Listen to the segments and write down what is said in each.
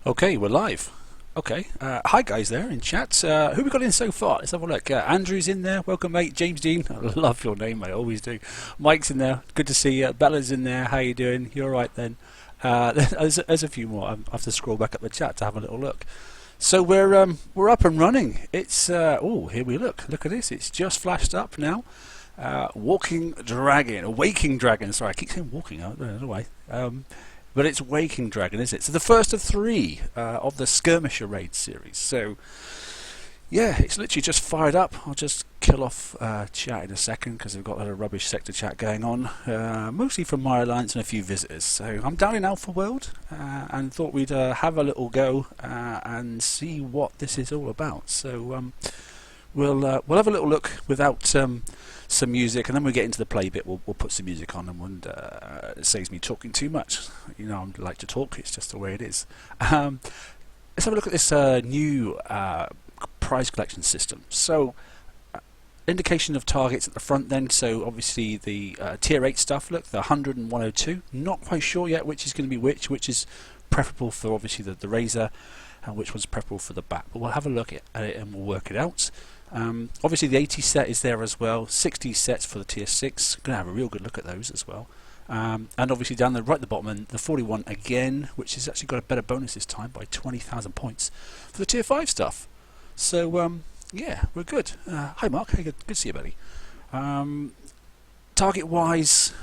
Okay, we're live. Okay, hi guys there in chat. Who we got in so far? Let's have a look. Andrew's in there. Welcome, mate. James Dean. I love your name, mate. I always do. Mike's in there. Good to see you. Bella's in there. How you doing? You all right then? There's a few more. I have to scroll back up the chat to have a little look. So we're up and running. It's oh, here we look. Look at this. It's just flashed up now. Walking dragon, a waking dragon. Sorry, I keep saying walking. I don't know why. But it's Waking Dragon, isn't it? So the first of three of the Skirmisher Raid series. So, yeah, it's literally just fired up. I'll just kill off chat in a second because we've got a lot of rubbish sector chat going on. Mostly from my alliance and a few visitors. So I'm down in Alpha World and thought we'd have a little go and see what this is all about. So we'll have a little look without some music, and then we get into the play bit. We'll put some music on, and it saves me talking too much. You know, I like to talk. It's just the way it is. Let's have a look at this new prize collection system. So, indication of targets at the front. Then, so obviously the tier 8 stuff. Look, the 100 and 102. Not quite sure yet which is going to be which is preferable for obviously the Razor, and which one's preferable for the bat. But we'll have a look at it and we'll work it out. Obviously the 80 set is there as well, 60 sets for the tier 6, going to have a real good look at those as well. And obviously down right at the bottom, and the 41 again, which has actually got a better bonus this time by 20,000 points for the tier 5 stuff. So yeah, we're good. Hi Mark, hey, good to see you, buddy. Target wise,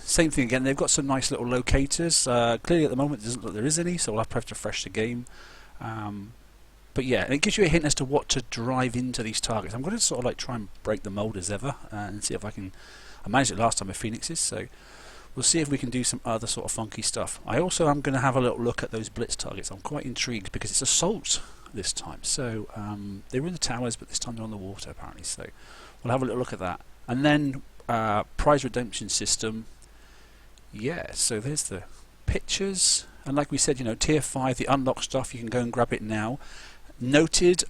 same thing again, they've got some nice little locators. Clearly at the moment it doesn't look like there is any, so we'll have to refresh the game. But yeah, and it gives you a hint as to what to drive into these targets. I'm going to sort of like try and break the mold as ever and see if I can. I managed it last time with Phoenixes, so we'll see if we can do some other sort of funky stuff. I also am going to have a little look at those Blitz targets. I'm quite intrigued because it's assault this time. So they were in the towers, but this time they're on the water apparently. So we'll have a little look at that. And then prize redemption system. Yeah, so there's the pictures. And like we said, you know, tier 5, the unlocked stuff, you can go and grab it now. Noted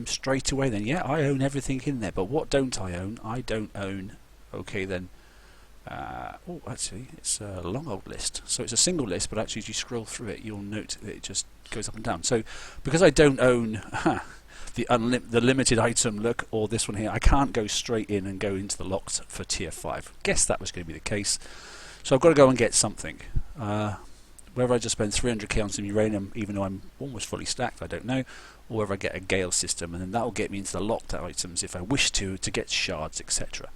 straight away then, yeah, I own everything in there, but what don't I own? I don't own, okay then, oh actually it's a long old list, so it's a single list, but actually as you scroll through it you'll note that it just goes up and down. So because I don't own the limited item look, or this one here, I can't go straight in and go into the locked for tier 5. Guess that was going to be the case, so I've got to go and get something. Whether I just spend 300k on some uranium, even though I'm almost fully stacked, I don't know, or whether I get a Gale system, and then that will get me into the locked items if I wish to get shards, etc.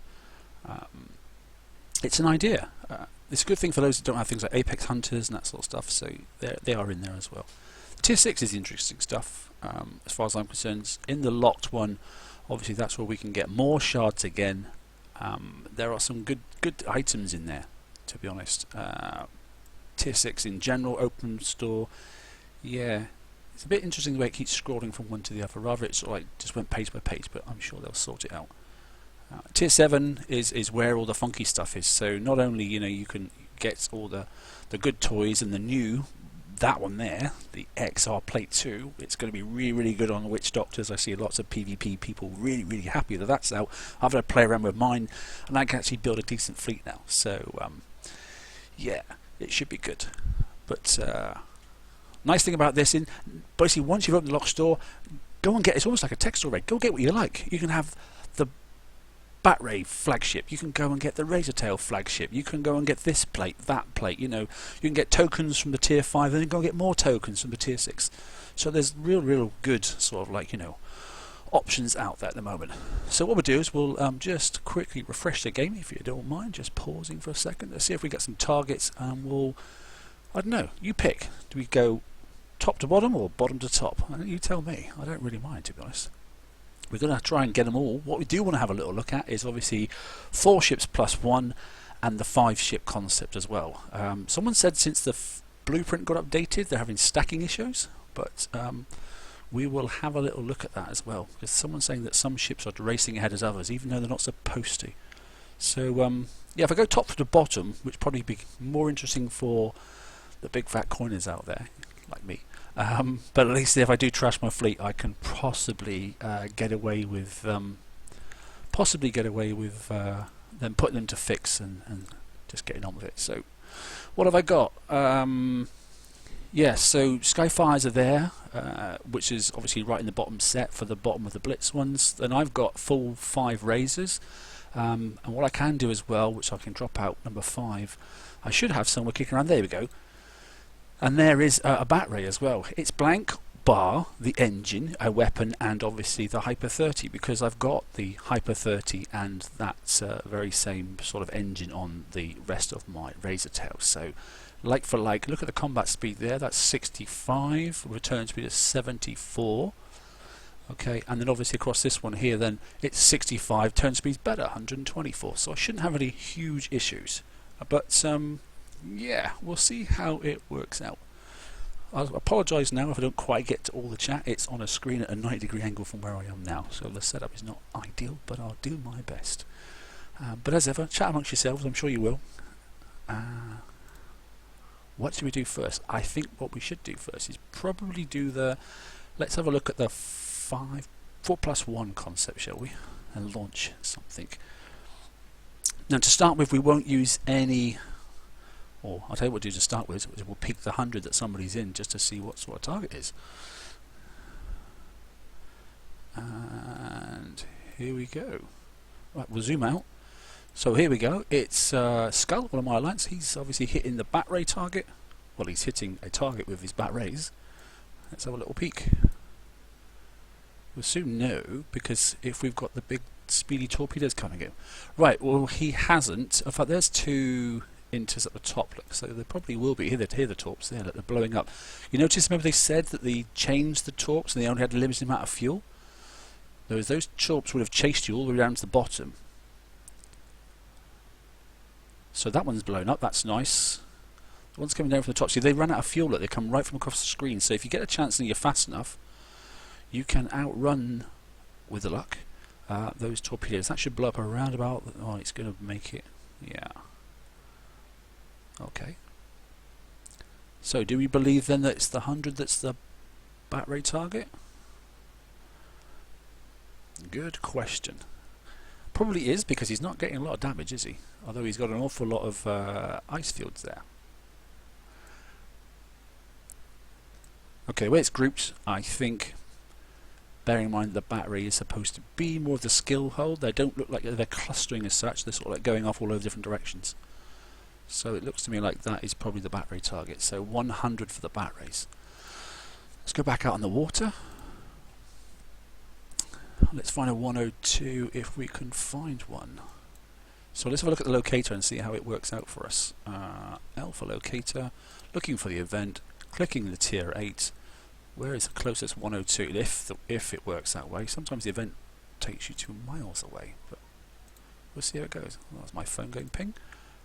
It's an idea. It's a good thing for those who don't have things like Apex Hunters and that sort of stuff, so they are in there as well. Tier 6 is interesting stuff, as far as I'm concerned. In the locked one, obviously that's where we can get more shards again. There are some good items in there, to be honest. Tier 6 in general, open store, yeah, it's a bit interesting the way it keeps scrolling from one to the other. Rather it sort of like just went page by page, but I'm sure they'll sort it out. Tier 7 is where all the funky stuff is, so not only, you know, you can get all the good toys and the new, that one there, the XR Plate 2, it's going to be really good on the Witch Doctors. I see lots of PvP people really happy that that's out. I've had to play around with mine and I can actually build a decent fleet now, so yeah, it should be good. But nice thing about this, basically once you've opened the locked store, go and get, it's almost like a textile raid, go get what you like. You can have the Bat Ray flagship, you can go and get the Razortail flagship, you can go and get this plate, that plate, you know, you can get tokens from the tier 5 and then go and get more tokens from the tier 6. So there's real good sort of like, you know, options out there at the moment. So what we'll do is we'll just quickly refresh the game, if you don't mind, just pausing for a second. Let's see if we get some targets, and we'll, I don't know, you pick. Do we go top to bottom or bottom to top? You tell me. I don't really mind, to be honest. We're going to try and get them all. What we do want to have a little look at is obviously 4 ships plus 1 and the 5 ship concept as well. Someone said since the blueprint got updated they're having stacking issues, but we will have a little look at that as well, because someone's saying that some ships are racing ahead as others, even though they're not supposed to. So yeah, if I go top to bottom, which probably be more interesting for the big fat coiners out there, like me. But at least if I do trash my fleet, I can possibly get away with them putting them to fix and just getting on with it. So what have I got? Yeah, so Skyfires are there, which is obviously right in the bottom set for the bottom of the Blitz ones. Then I've got full 5 razors, and what I can do as well, which I can drop out number 5, I should have somewhere kicking around. There we go. And there is a bat ray as well. It's blank bar the engine, a weapon, and obviously the Hyper 30, because I've got the Hyper 30 and that very same sort of engine on the rest of my razor tails. So like for like, look at the combat speed there, that's 65, return speed is 74. Okay, and then obviously across this one here, then it's 65, turn speed's better, 124. So I shouldn't have any huge issues. But yeah, we'll see how it works out. I apologise now if I don't quite get to all the chat. It's on a screen at a 90-degree angle from where I am now, so the setup is not ideal, but I'll do my best. But as ever, chat amongst yourselves, I'm sure you will. What should we do first? I think what we should do first is probably do the... Let's have a look at the 4+1 concept, shall we? And launch something. Now to start with, we won't use any... Or I'll tell you what we'll do to start with, we'll pick the 100 that somebody's in just to see what sort of target is. And here we go. Right, we'll zoom out. So here we go, it's Skull, one of my alliance. He's obviously hitting the bat ray target. Well, he's hitting a target with his bat rays. Let's have a little peek. We'll soon know, because if we've got the big speedy torpedoes coming in. Right, well he hasn't. In fact, there's 2 inters at the top, look, so there probably will be. Here the torps there, look, they're blowing up. You notice, remember they said that they changed the torps and they only had a limited amount of fuel? Those torps would have chased you all the way down to the bottom. So that one's blown up, that's nice. The one's coming down from the top, see they ran out of fuel, look, they come right from across the screen. So if you get a chance and you're fast enough, you can outrun, with the luck, those torpedoes. That should blow up around about... Oh, it's going to make it... Yeah. Okay. So do we believe then that it's the 100 that's the bat ray target? Good question. Probably is, because he's not getting a lot of damage, is he? Although he's got an awful lot of ice fields there. Okay, where it's grouped, I think, bearing in mind the bat ray is supposed to be more of the skill hold, they don't look like they're clustering as such, they're sort of like going off all over different directions. So it looks to me like that is probably the bat ray target. So 100 for the bat rays. Let's go back out on the water. Let's find a 102 if we can find one. So let's have a look at the locator and see how it works out for us. Alpha locator, looking for the event, clicking the tier 8. Where is the closest 102? If it works that way. Sometimes the event takes you 2 miles away, but we'll see how it goes. Oh, that's my phone going ping.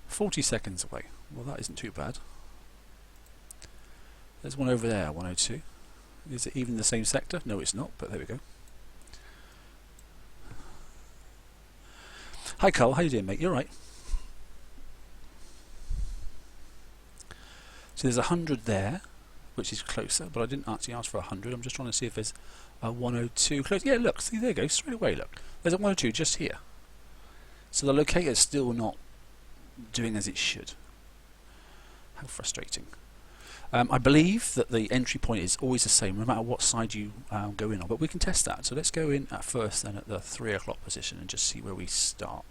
40 seconds away. Well, that isn't too bad. There's one over there, 102. Is it even the same sector? No, it's not, but there we go. Hi Carl, how you doing, mate? You alright? So there's 100 there, which is closer, but I didn't actually ask for 100. I'm just trying to see if there's a 102 close. Yeah, look, see, there you go, straight away, look. There's a 102 just here. So the locator is still not doing as it should. How frustrating. I believe that the entry point is always the same no matter what side you go in on, but we can test that. So let's go in at first then at the 3 o'clock position and just see where we start.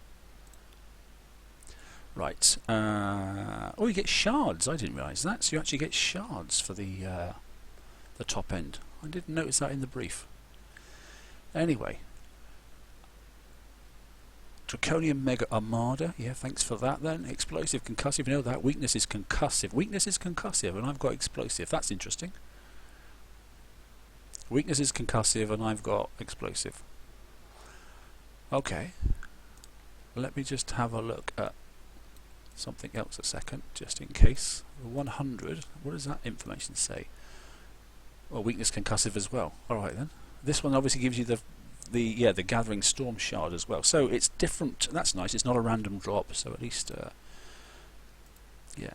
Right. Oh, you get shards. I didn't realise that. So you actually get shards for the top end. I didn't notice that in the brief. Anyway. Draconian Mega Armada, yeah, thanks for that then. Explosive, concussive, you know that. Weakness is concussive. Weakness is concussive, and I've got explosive. That's interesting. Weakness is concussive, and I've got explosive. Okay. Let me just have a look at something else a second, just in case. 100, what does that information say? Well, weakness concussive as well. Alright then. This one obviously gives you the Gathering Storm Shard as well. So it's different. That's nice. It's not a random drop. So at least, yeah.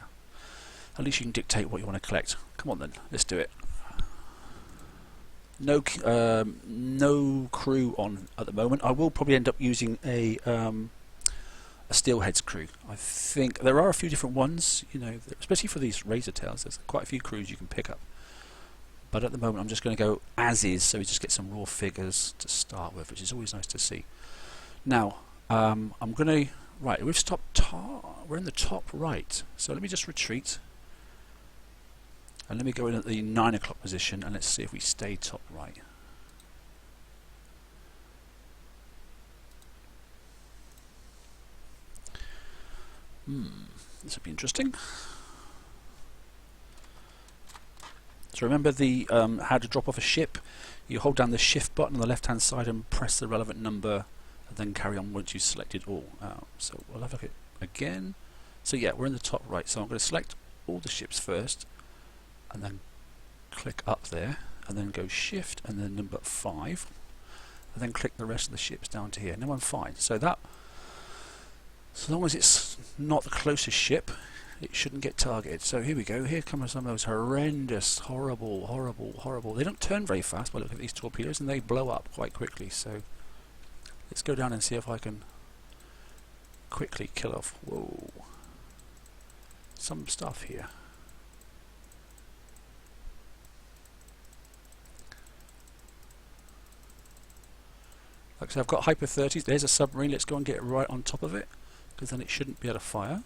At least you can dictate what you want to collect. Come on then, let's do it. No, no crew on at the moment. I will probably end up using a a steelhead's crew. I think there are a few different ones, you know, especially for these razor tails. There's quite a few crews you can pick up. But at the moment I'm just going to go as is, so we just get some raw figures to start with, which is always nice to see. Now, I'm going to... Right, we've stopped... We're in the top right. So let me just retreat. And let me go in at the 9 o'clock position, and let's see if we stay top right. This will be interesting. So remember the how to drop off a ship. You hold down the shift button on the left hand side and press the relevant number, and then carry on once you've selected all. So we'll have a look at it again. So yeah, we're in the top right, so I'm going to select all the ships first and then click up there and then go shift and then number 5 and then click the rest of the ships down to here. Now I'm fine. So that, as long as it's not the closest ship, it shouldn't get targeted. So here we go. Here come some of those horrendous, horrible. They don't turn very fast, but look at these torpedoes, and they blow up quite quickly. So let's go down and see if I can quickly kill off. Whoa, some stuff here. Like I said, I've got Hyper 30s. There's a submarine. Let's go and get right on top of it, because then it shouldn't be able to fire.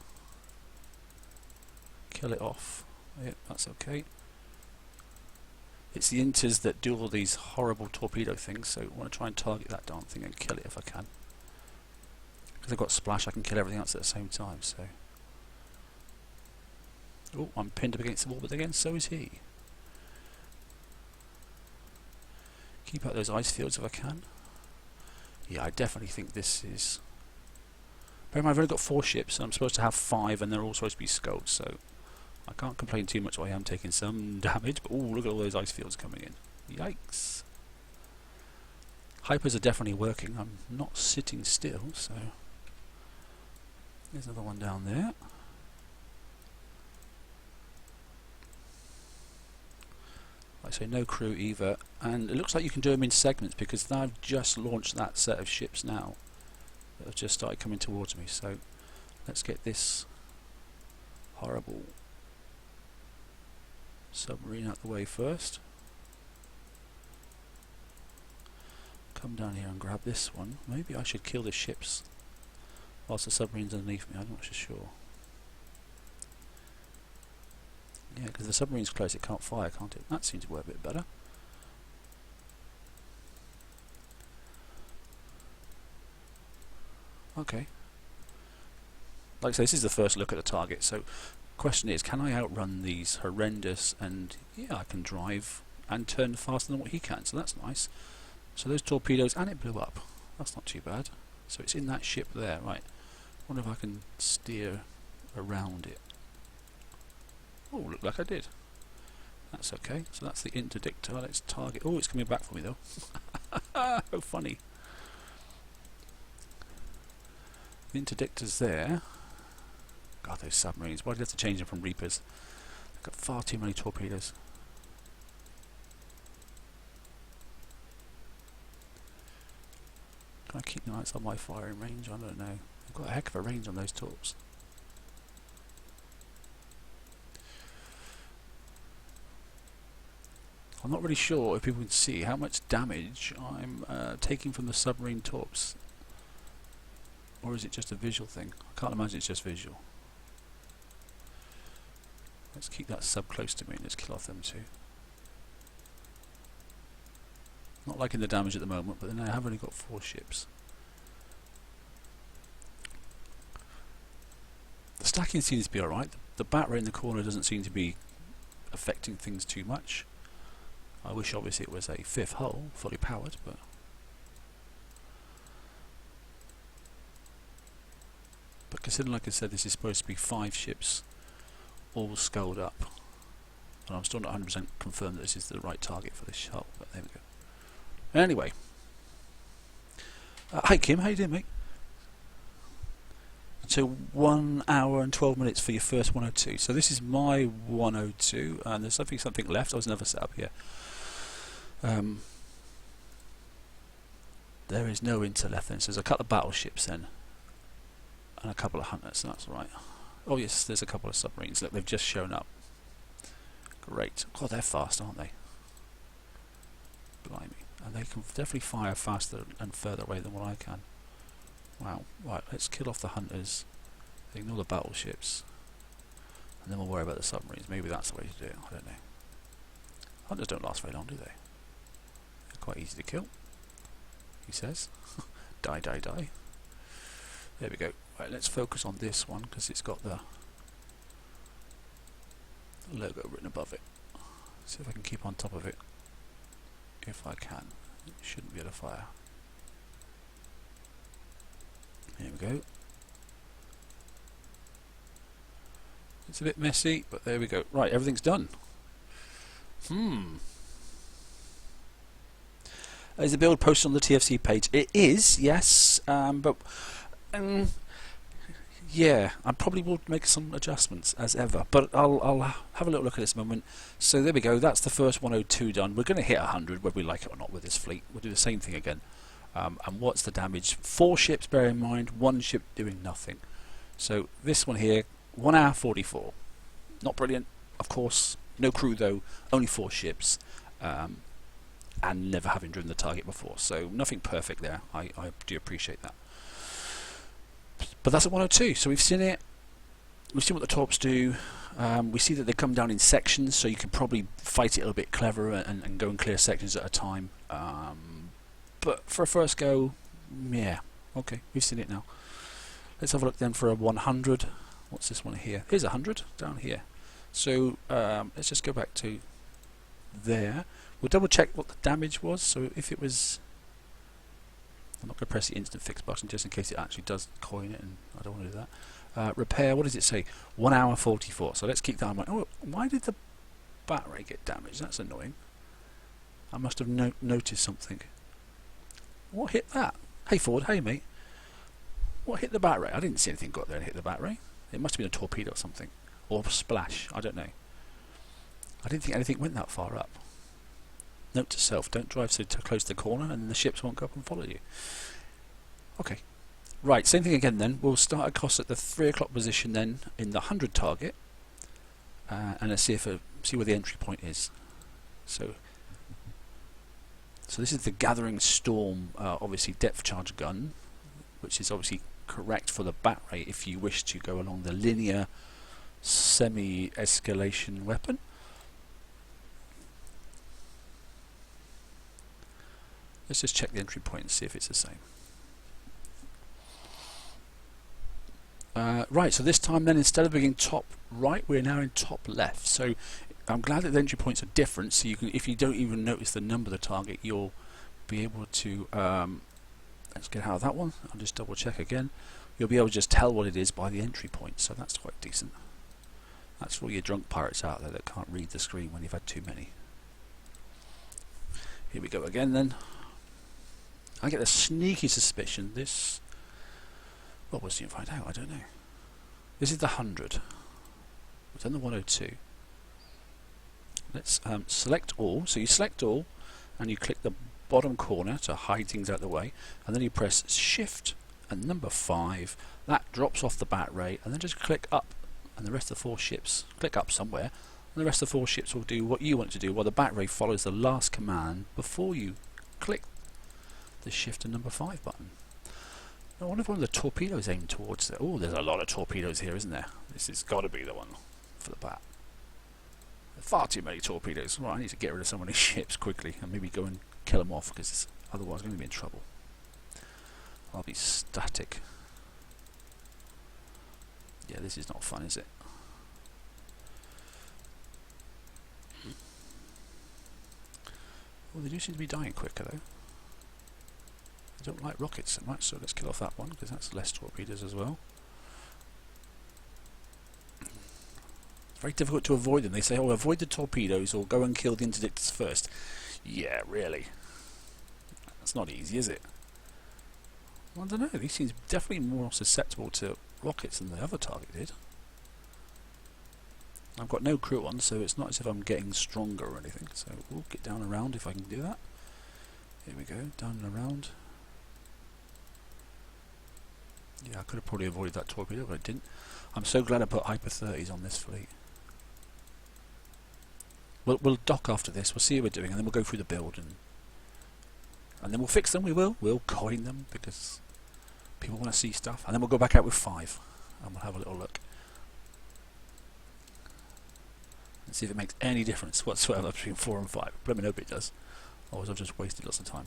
Kill it off. Yep, that's okay. It's the inters that do all these horrible torpedo things, so I want to try and target that darn thing and kill it if I can. Because I've got splash, I can kill everything else at the same time. So, oh, I'm pinned up against the wall, but again, so is he. Keep out those ice fields if I can. Yeah, I definitely think this is... Bear in mind, I've only got 4 ships, and I'm supposed to have 5, and they're all supposed to be skulls, so I can't complain too much. I am taking some damage, but oh, look at all those ice fields coming in. Yikes. Hypers are definitely working. I'm not sitting still, so... There's another one down there. Like I say, no crew either, and it looks like you can do them in segments, because I've just launched that set of ships now that have just started coming towards me. So let's get this horrible submarine out the way first. Come down here and grab this one. Maybe I should kill the ships whilst the submarine's underneath me. I'm not sure. Yeah, because the submarine's close, it can't fire, can't it? That seems to work a bit better. Okay. Like I say, this is the first look at the target, so the question is, can I outrun these horrendous, and yeah, I can drive and turn faster than what he can, so that's nice. So those torpedoes, and it blew up. That's not too bad. So it's in that ship there, right. I wonder if I can steer around it. Oh, look like I did. That's okay. So that's the interdictor. Let's target. Oh, it's coming back for me though. How funny. The interdictor's there. God, those submarines. Why did you have to change them from Reapers? They've got far too many torpedoes. Can I keep them outside my firing range? I don't know. I've got a heck of a range on those torps. I'm not really sure if people can see how much damage I'm taking from the submarine torps. Or is it just a visual thing? I can't imagine it's just visual. Let's keep that sub close to me and let's kill off them too. Not liking the damage at the moment, but then I have only got 4 ships. The stacking seems to be alright. The batter in the corner doesn't seem to be affecting things too much. I wish obviously it was a 5th hull, fully powered, but considering, like I said, this is supposed to be 5 ships all sculled up, and I'm still not 100% confirmed that this is the right target for this hull, but there we go. Anyway, hi Kim, how you doing, mate? So 1 hour and 12 minutes for your first 102. So this is my 102, and there's something left. I was never set up here. There is no interlethans. There's a couple of battleships then, And a couple of hunters, so that's all right. Oh yes, there's a couple of submarines. Look, they've just shown up. Great. God, they're fast, aren't they? Blimey. And they can definitely fire faster and further away than what I can. Wow. Right, let's kill off the hunters. Ignore the battleships. And then we'll worry about the submarines. Maybe that's the way to do it. I don't know. Hunters don't last very long, do they? They're quite easy to kill, he says. Die, die, die. There we go. Right, let's focus on this one because it's got the logo written above it. See if I can keep on top of it. If I can. It shouldn't be able to fire. Here we go. It's a bit messy, but there we go. Right, everything's done. Is the build posted on the TFC page? It is, yes, but yeah, I probably will make some adjustments as ever, but I'll have a little look at this moment. So there we go, that's the first 102 done. We're going to hit 100 whether we like it or not with this fleet. We'll do the same thing again. And what's the damage? 4 ships, bear in mind, 1 ship doing nothing. So this one here, 1 hour 44. Not brilliant, of course. No crew though, only 4 ships, and never having driven the target before. So nothing perfect there. I do appreciate that. But that's at 102. So we've seen it. We've seen what the torps do. We see that they come down in sections, so you can probably fight it a little bit cleverer and go and clear sections at a time. But for a first go, yeah, okay, we've seen it now. Let's have a look then for a 100. What's this one here? Here's 100 down here. So let's just go back to there. We'll double check what the damage was. So if it was, I'm not going to press the instant fix button just in case it actually does coin it, and I don't want to do that. Repair, what does it say? 1 hour 44. So let's keep that in mind. Oh, why did the battery get damaged? That's annoying. I must have noticed something. What hit that? Hey Ford, hey mate. What hit the battery? I didn't see anything go up there and hit the battery. It must have been a torpedo or something. Or a splash, I don't know. I didn't think anything went that far up. Note to self, don't drive so close to the corner and then the ships won't go up and follow you. Okay. Right, same thing again then. We'll start across at the 3 o'clock position then in the 100 target. And let's see where the entry point is. So this is the Gathering Storm, obviously depth charge gun, which is obviously correct for the bat rate if you wish to go along the linear semi-escalation weapon. Let's just check the entry point and see if it's the same. Right, so this time then, instead of being top right, we're now in top left. So I'm glad that the entry points are different, so you can, if you don't even notice the number of the target, you'll be able to let's get out of that one. I'll just double check again. You'll be able to just tell what it is by the entry point, so that's quite decent. That's for all your drunk pirates out there that can't read the screen when you've had too many. Here we go again then. I get a sneaky suspicion this... Well, we'll soon find out, I don't know. This is the 100. It's on the 102. Let's select all. So you select all and you click the bottom corner to hide things out of the way, and then you press Shift and number 5. That drops off the bat ray, and then just click up, and the rest of the 4 ships click up somewhere, and the rest of the 4 ships will do what you want to do while the bat ray follows the last command before you click the Shift and number 5 button. I wonder if one of the torpedoes aimed towards it. Oh, there's a lot of torpedoes here, isn't there? This has got to be the one for the bat. Far too many torpedoes. Right, I need to get rid of some of these ships quickly and maybe go and kill them off, because otherwise I'm going to be in trouble. I'll be static. Yeah, this is not fun, is it? Well, they do seem to be dying quicker though. I don't like rockets so much, so let's kill off that one because that's less torpedoes as well. It's very difficult to avoid them. They say, oh, avoid the torpedoes or go and kill the interdictors first. Yeah, really. That's not easy, is it? Well, I don't know. These seems definitely more susceptible to rockets than the other target did. I've got no crew on, so it's not as if I'm getting stronger or anything. So we'll get down around if I can do that. Here we go, down and around. Yeah, I could have probably avoided that torpedo, but I didn't. I'm so glad I put Hyper 30s on this fleet. We'll dock after this, we'll see how we're doing, and then we'll go through the build, and then we'll fix them, we'll coin them, because people want to see stuff, and then we'll go back out with 5, and we'll have a little look. And see if it makes any difference whatsoever between 4 and 5. Let me know if it does. Otherwise I've just wasted lots of time.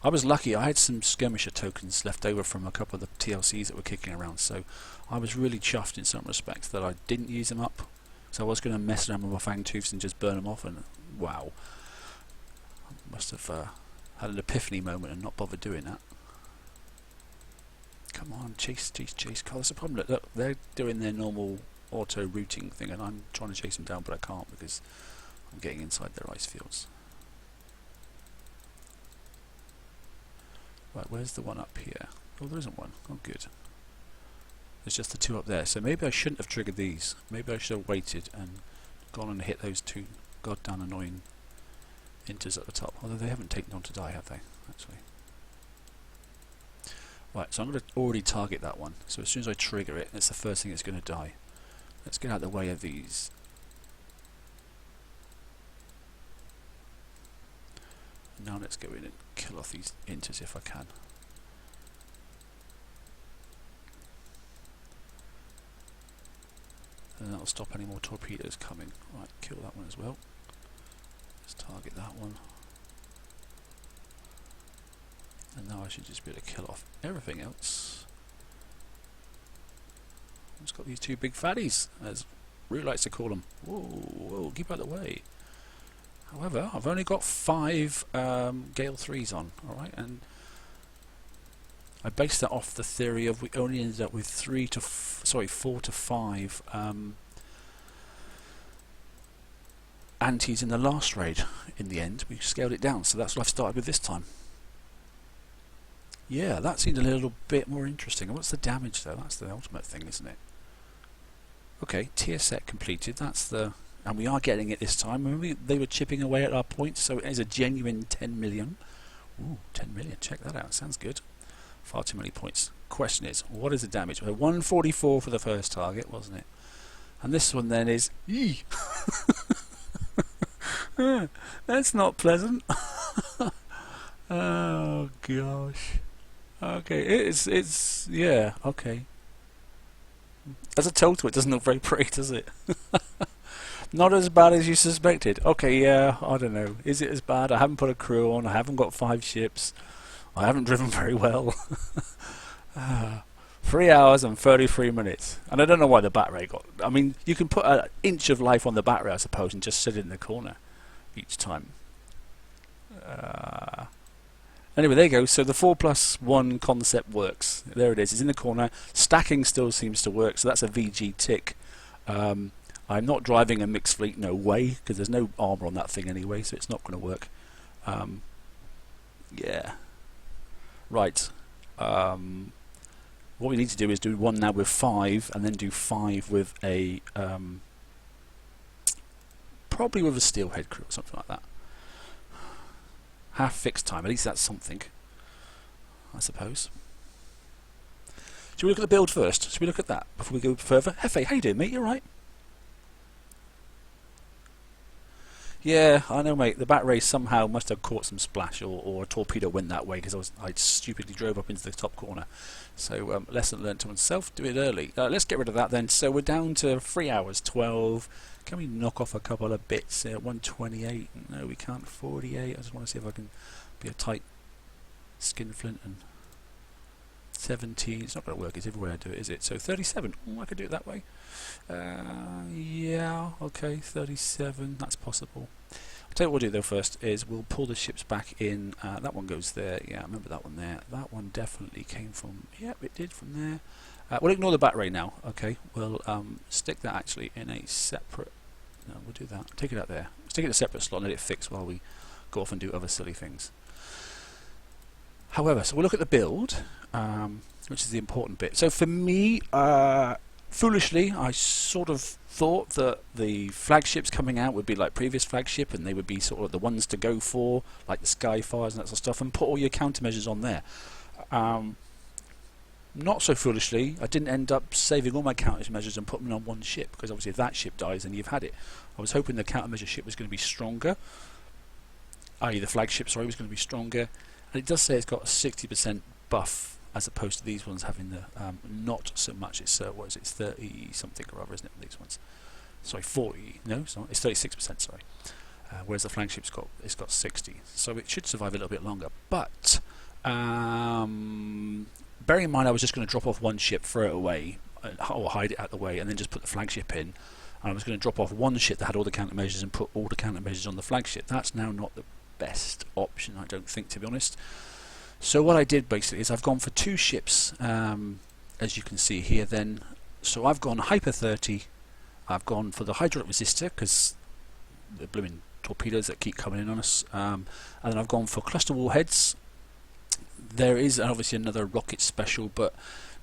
I was lucky, I had some skirmisher tokens left over from a couple of the TLCs that were kicking around, so I was really chuffed in some respects that I didn't use them up. So I was going to mess around with my fangtooths and just burn them off, and wow. I must have had an epiphany moment and not bothered doing that. Come on, chase, chase, chase. God, that's the problem. Look, they're doing their normal auto routing thing, and I'm trying to chase them down, but I can't because I'm getting inside their ice fields. Right, where's the one up here? Oh, there isn't one. Oh, good. There's just the 2 up there. So maybe I shouldn't have triggered these. Maybe I should have waited and gone and hit those 2 goddamn annoying inters at the top. Although they haven't taken on to die, have they? Actually. Right, so I'm going to already target that one. So as soon as I trigger it, it's the first thing that's going to die. Let's get out of the way of these. And now let's go in and kill off these inters if I can. And that'll stop any more torpedoes coming. Right, kill that one as well. Let's target that one. And now I should just be able to kill off everything else. I've just got these 2 big fatties, as Root likes to call them. Whoa, whoa, keep out of the way. However, I've only got 5 Gale 3s on, alright, and I based that off the theory of we only ended up with 4 to 5 antis in the last raid. In the end, we scaled it down, so that's what I've started with this time. Yeah, that seemed a little bit more interesting. And what's the damage though? That's the ultimate thing, isn't it? Okay, tier set completed. That's the, and we are getting it this time. Remember, they were chipping away at our points, so it is a genuine 10 million. Ooh, 10 million. Check that out. Sounds good. Far too many points. Question is, what is the damage? Well, 144 for the first target, wasn't it? And this one then is, eee. That's not pleasant. Oh gosh. Okay, it's yeah, okay. As a total, it doesn't look very pretty, does it? Not as bad as you suspected. Okay, yeah, I don't know. Is it as bad? I haven't put a crew on. I haven't got 5 ships. I haven't driven very well. 3 hours and 33 minutes. And I don't know why the bat ray got... I mean, you can put an inch of life on the bat ray, I suppose, and just sit it in the corner each time. Anyway, there you go. So the 4+1 concept works. There it is. It's in the corner. Stacking still seems to work, so that's a VG tick. I'm not driving a mixed fleet, no way, because there's no armour on that thing anyway, so it's not going to work. Yeah. Right. What we need to do is do one now with 5, and then do 5 with a... probably with a steelhead crew or something like that. Half fixed time, at least that's something, I suppose. Should we look at the build first? Should we look at that before we go further? Hefe, how you doing, mate? You alright? Yeah, I know, mate. The bat ray somehow must have caught some splash, or a torpedo went that way because I stupidly drove up into the top corner. So lesson learned to oneself. Do it early. Let's get rid of that then. So we're down to 3 hours 12. Can we knock off a couple of bits at 128? No, we can't. 48. I just want to see if I can be a tight skinflint. And 17. It's not going to work. It's everywhere I do it, is it? So 37. I could do it that way. Yeah. Okay. 37. That's possible. I'll tell you what we'll do though first is we'll pull the ships back in. That one goes there. Yeah, I remember that one there. That one definitely came from... Yep, it did from there. We'll ignore the bat ray now. Okay, we'll stick that actually in a separate... No, we'll do that. Take it out there. Stick it in a separate slot and let it fix while we go off and do other silly things. However, so we'll look at the build, which is the important bit. So for me, foolishly, I sort of thought that the flagships coming out would be like previous flagship, and they would be sort of the ones to go for, like the Skyfires and that sort of stuff, and put all your countermeasures on there. Not so foolishly, I didn't end up saving all my countermeasures and putting them on one ship, because obviously if that ship dies then you've had it. I was hoping the countermeasure ship was going to be stronger, i.e. the flagship, sorry, was going to be stronger, and it does say it's got a 60% buff as opposed to these ones having the not so much. It's what is it, it's 30 something or other, isn't it, these ones? Sorry, 40, no, it's not, it's 36%, sorry. Whereas the flagship's got 60, so it should survive a little bit longer. But bearing in mind I was just going to drop off one ship, throw it away, or hide it out the way, and then just put the flagship in, and I was going to drop off one ship that had all the countermeasures and put all the countermeasures on the flagship. That's now not the best option, I don't think, to be honest. So what I did basically is I've gone for two ships, as you can see here then. So I've gone Hyper 30, I've gone for the hydraulic resistor, because the blooming torpedoes that keep coming in on us, and then I've gone for cluster warheads. There is obviously another rocket special, but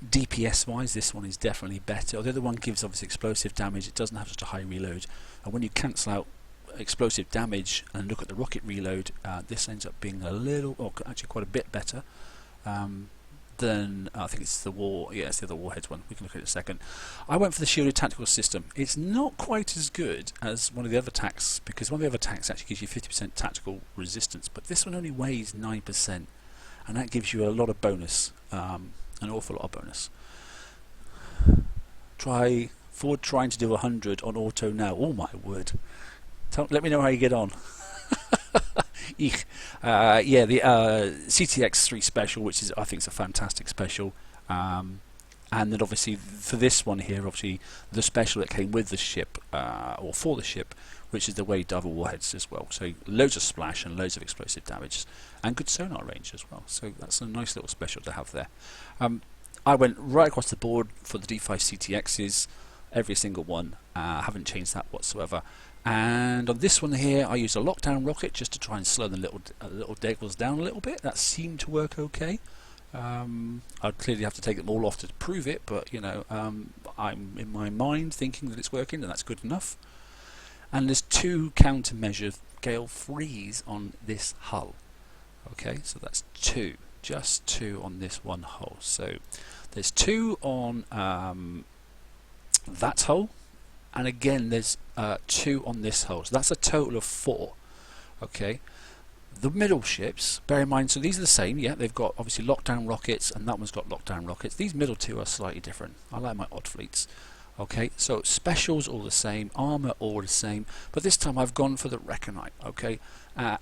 DPS wise this one is definitely better. The other one gives obviously explosive damage, it doesn't have such a high reload, and when you cancel out explosive damage and look at the rocket reload, this ends up being a little, or actually quite a bit better than, I think it's the it's the other warheads one, we can look at it in a second. I went for the shielded tactical system. It's not quite as good as one of the other attacks, because one of the other attacks actually gives you 50% tactical resistance, but this one only weighs 9%, and that gives you a lot of bonus, an awful lot of bonus. Trying to do 100 on auto now, oh my word. Let me know how you get on. Yeah, the CTX3 special, which is, I think, is a fantastic special, and then obviously for this one here, obviously the special that came with the ship, or for the ship, which is the way double warheads as well. So loads of splash and loads of explosive damage, and good sonar range as well. So that's a nice little special to have there. I went right across the board for the D5 CTXs, every single one. Haven't changed that whatsoever. And on this one here, I used a lockdown rocket just to try and slow the little deckles down a little bit. That seemed to work okay. I'd clearly have to take them all off to prove it, but you know, I'm in my mind thinking that it's working, and that's good enough. And there's two countermeasure Gale 3s on this hull. Okay, so that's two, just two on this one hull. So there's two on that hull, and again there's two on this hull. So that's a total of 4. Okay, the middle ships, bear in mind, so these are the same, yeah, they've got obviously lockdown rockets, and that one's got lockdown rockets. These middle two are slightly different. I like my odd fleets. Okay, so specials all the same, armour all the same, but this time I've gone for the Reckonite. Okay,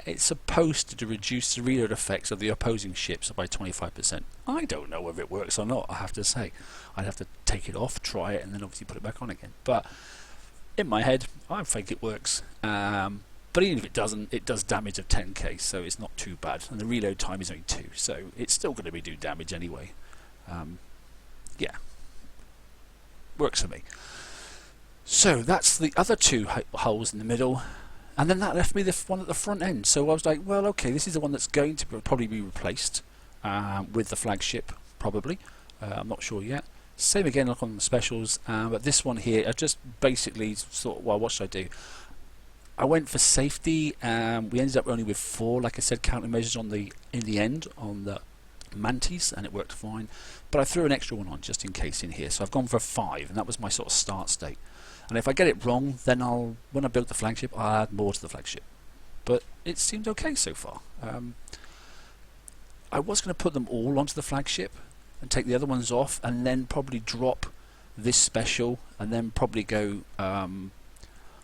it's supposed to reduce the reload effects of the opposing ships by 25%. I don't know whether it works or not, I have to say. I'd have to take it off, try it, and then obviously put it back on again. But in my head, I think it works. But even if it doesn't, it does damage of 10k, so it's not too bad. And the reload time is only 2, so it's still going to be do damage anyway. Yeah. Works for me. So that's the other two hulls in the middle, and then that left me the one at the front end. So I was like, well, okay, this is the one that's going to probably be replaced with the flagship, probably. I'm not sure yet. Same again, like on the specials, but this one here, I just basically thought, well, what should I do? I went for safety. We ended up only with 4, like I said, countermeasures on in the end on the Mantis, and it worked fine, but I threw an extra one on just in case in here, so I've gone for 5, and that was my sort of start state. And if I get it wrong, then when I build the flagship, I'll add more to the flagship. But it seemed okay so far. I was going to put them all onto the flagship and take the other ones off, and then probably drop this special, and then probably go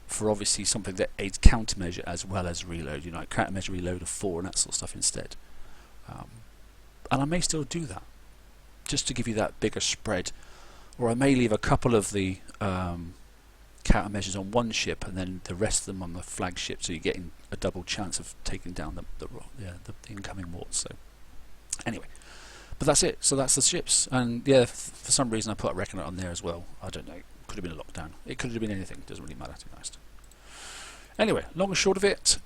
for obviously something that aids countermeasure as well as reload, you know, like countermeasure reload of 4 and that sort of stuff instead. And I may still do that, just to give you that bigger spread. Or I may leave a couple of the countermeasures on one ship and then the rest of them on the flagship, so you're getting a double chance of taking down the incoming wards. So anyway, but that's it. So that's the ships. And yeah, for some reason I put a Reckonite on there as well. I don't know. Could have been a lockdown. It could have been anything. Doesn't really matter, to be honest. Anyway, long and short of it,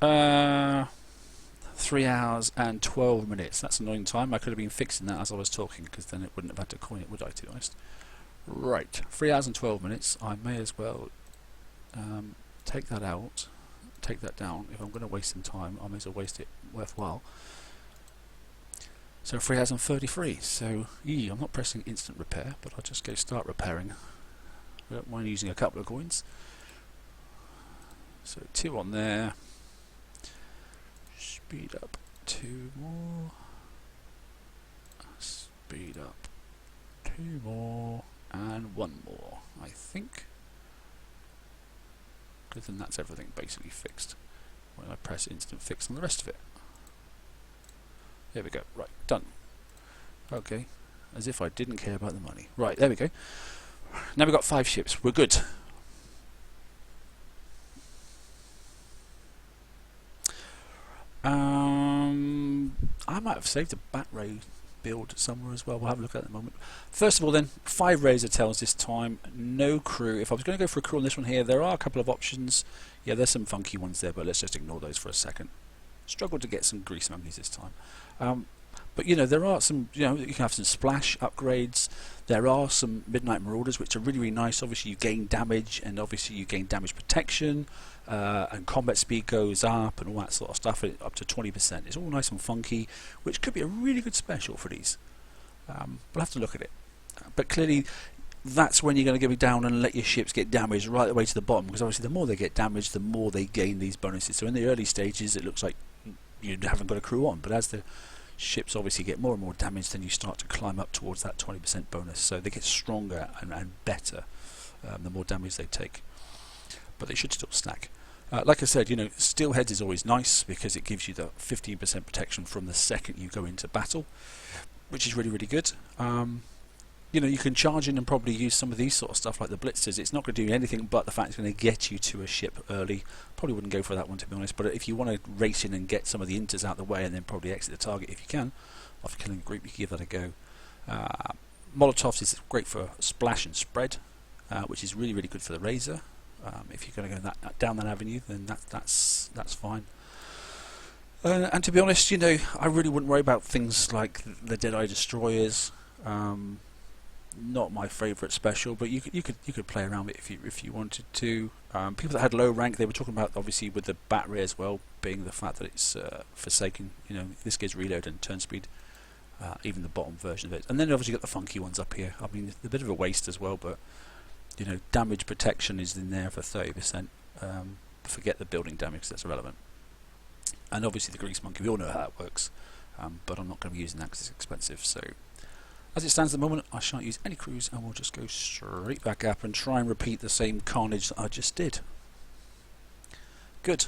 3 hours and 12 minutes. That's an annoying time. I could have been fixing that as I was talking, because then it wouldn't have had to coin it, would I, to be honest? Right, 3 hours and 12 minutes. I may as well take that out, take that down. If I'm going to waste some time, I may as well waste it worthwhile. So 3033. So I'm not pressing instant repair, but I'll just go start repairing. I don't mind using a couple of coins. So 2 on there. Speed up 2 more. Speed up 2 more. And 1 more, I think. Good, then that's everything basically fixed. When I press instant fix on the rest of it. There we go. Right, done. Okay, as if I didn't care about the money. Right, there we go. Now we've got 5 ships. We're good. I might have saved a bat ray build somewhere as well. We'll have a look at it in a moment. First of all then, 5 razor tails this time, no crew. If I was going to go for a crew on this one here, there are a couple of options. Yeah, there's some funky ones there, but let's just ignore those for a second. Struggled to get some grease monkeys this time. But you know, there are some, you know, you can have some splash upgrades. There are some Midnight Marauders which are really, really nice. Obviously you gain damage, and obviously you gain damage protection, and combat speed goes up and all that sort of stuff, up to 20%. It's all nice and funky, which could be a really good special for these. We'll have to look at it. But clearly that's when you're going to go down and let your ships get damaged right the way to the bottom, because obviously the more they get damaged, the more they gain these bonuses. So in the early stages it looks like you haven't got a crew on, but as the ships obviously get more and more damaged, then you start to climb up towards that 20% bonus. So they get stronger and better the more damage they take, but they should still stack. Like I said, you know, Steelheads is always nice because it gives you the 15% protection from the second you go into battle, which is really, really good. You know, you can charge in and probably use some of these sort of stuff like the Blitzers. It's not going to do anything but the fact it's going to get you to a ship early. Probably wouldn't go for that one, to be honest, but if you want to race in and get some of the inters out of the way and then probably exit the target if you can, after killing a group, you can give that a go. Molotovs is great for splash and spread, which is really, really good for the Razor. If you're going to go down that avenue, then that's fine. And to be honest, you know, I really wouldn't worry about things like the Deadeye Destroyers. Not my favourite special, but you could play around with it if you wanted to. People that had low rank, they were talking about obviously with the bat ray as well, being the fact that it's Forsaken. You know, this gives reload and turn speed, even the bottom version of it. And then obviously you got the funky ones up here. I mean, it's a bit of a waste as well, but you know, damage protection is in there for 30%. Forget the building damage, that's irrelevant. And obviously the grease monkey, we all know how that works, but I'm not going to be using that because it's expensive. So as it stands at the moment, I shan't use any crews, and we'll just go straight back up and try and repeat the same carnage that I just did. Good.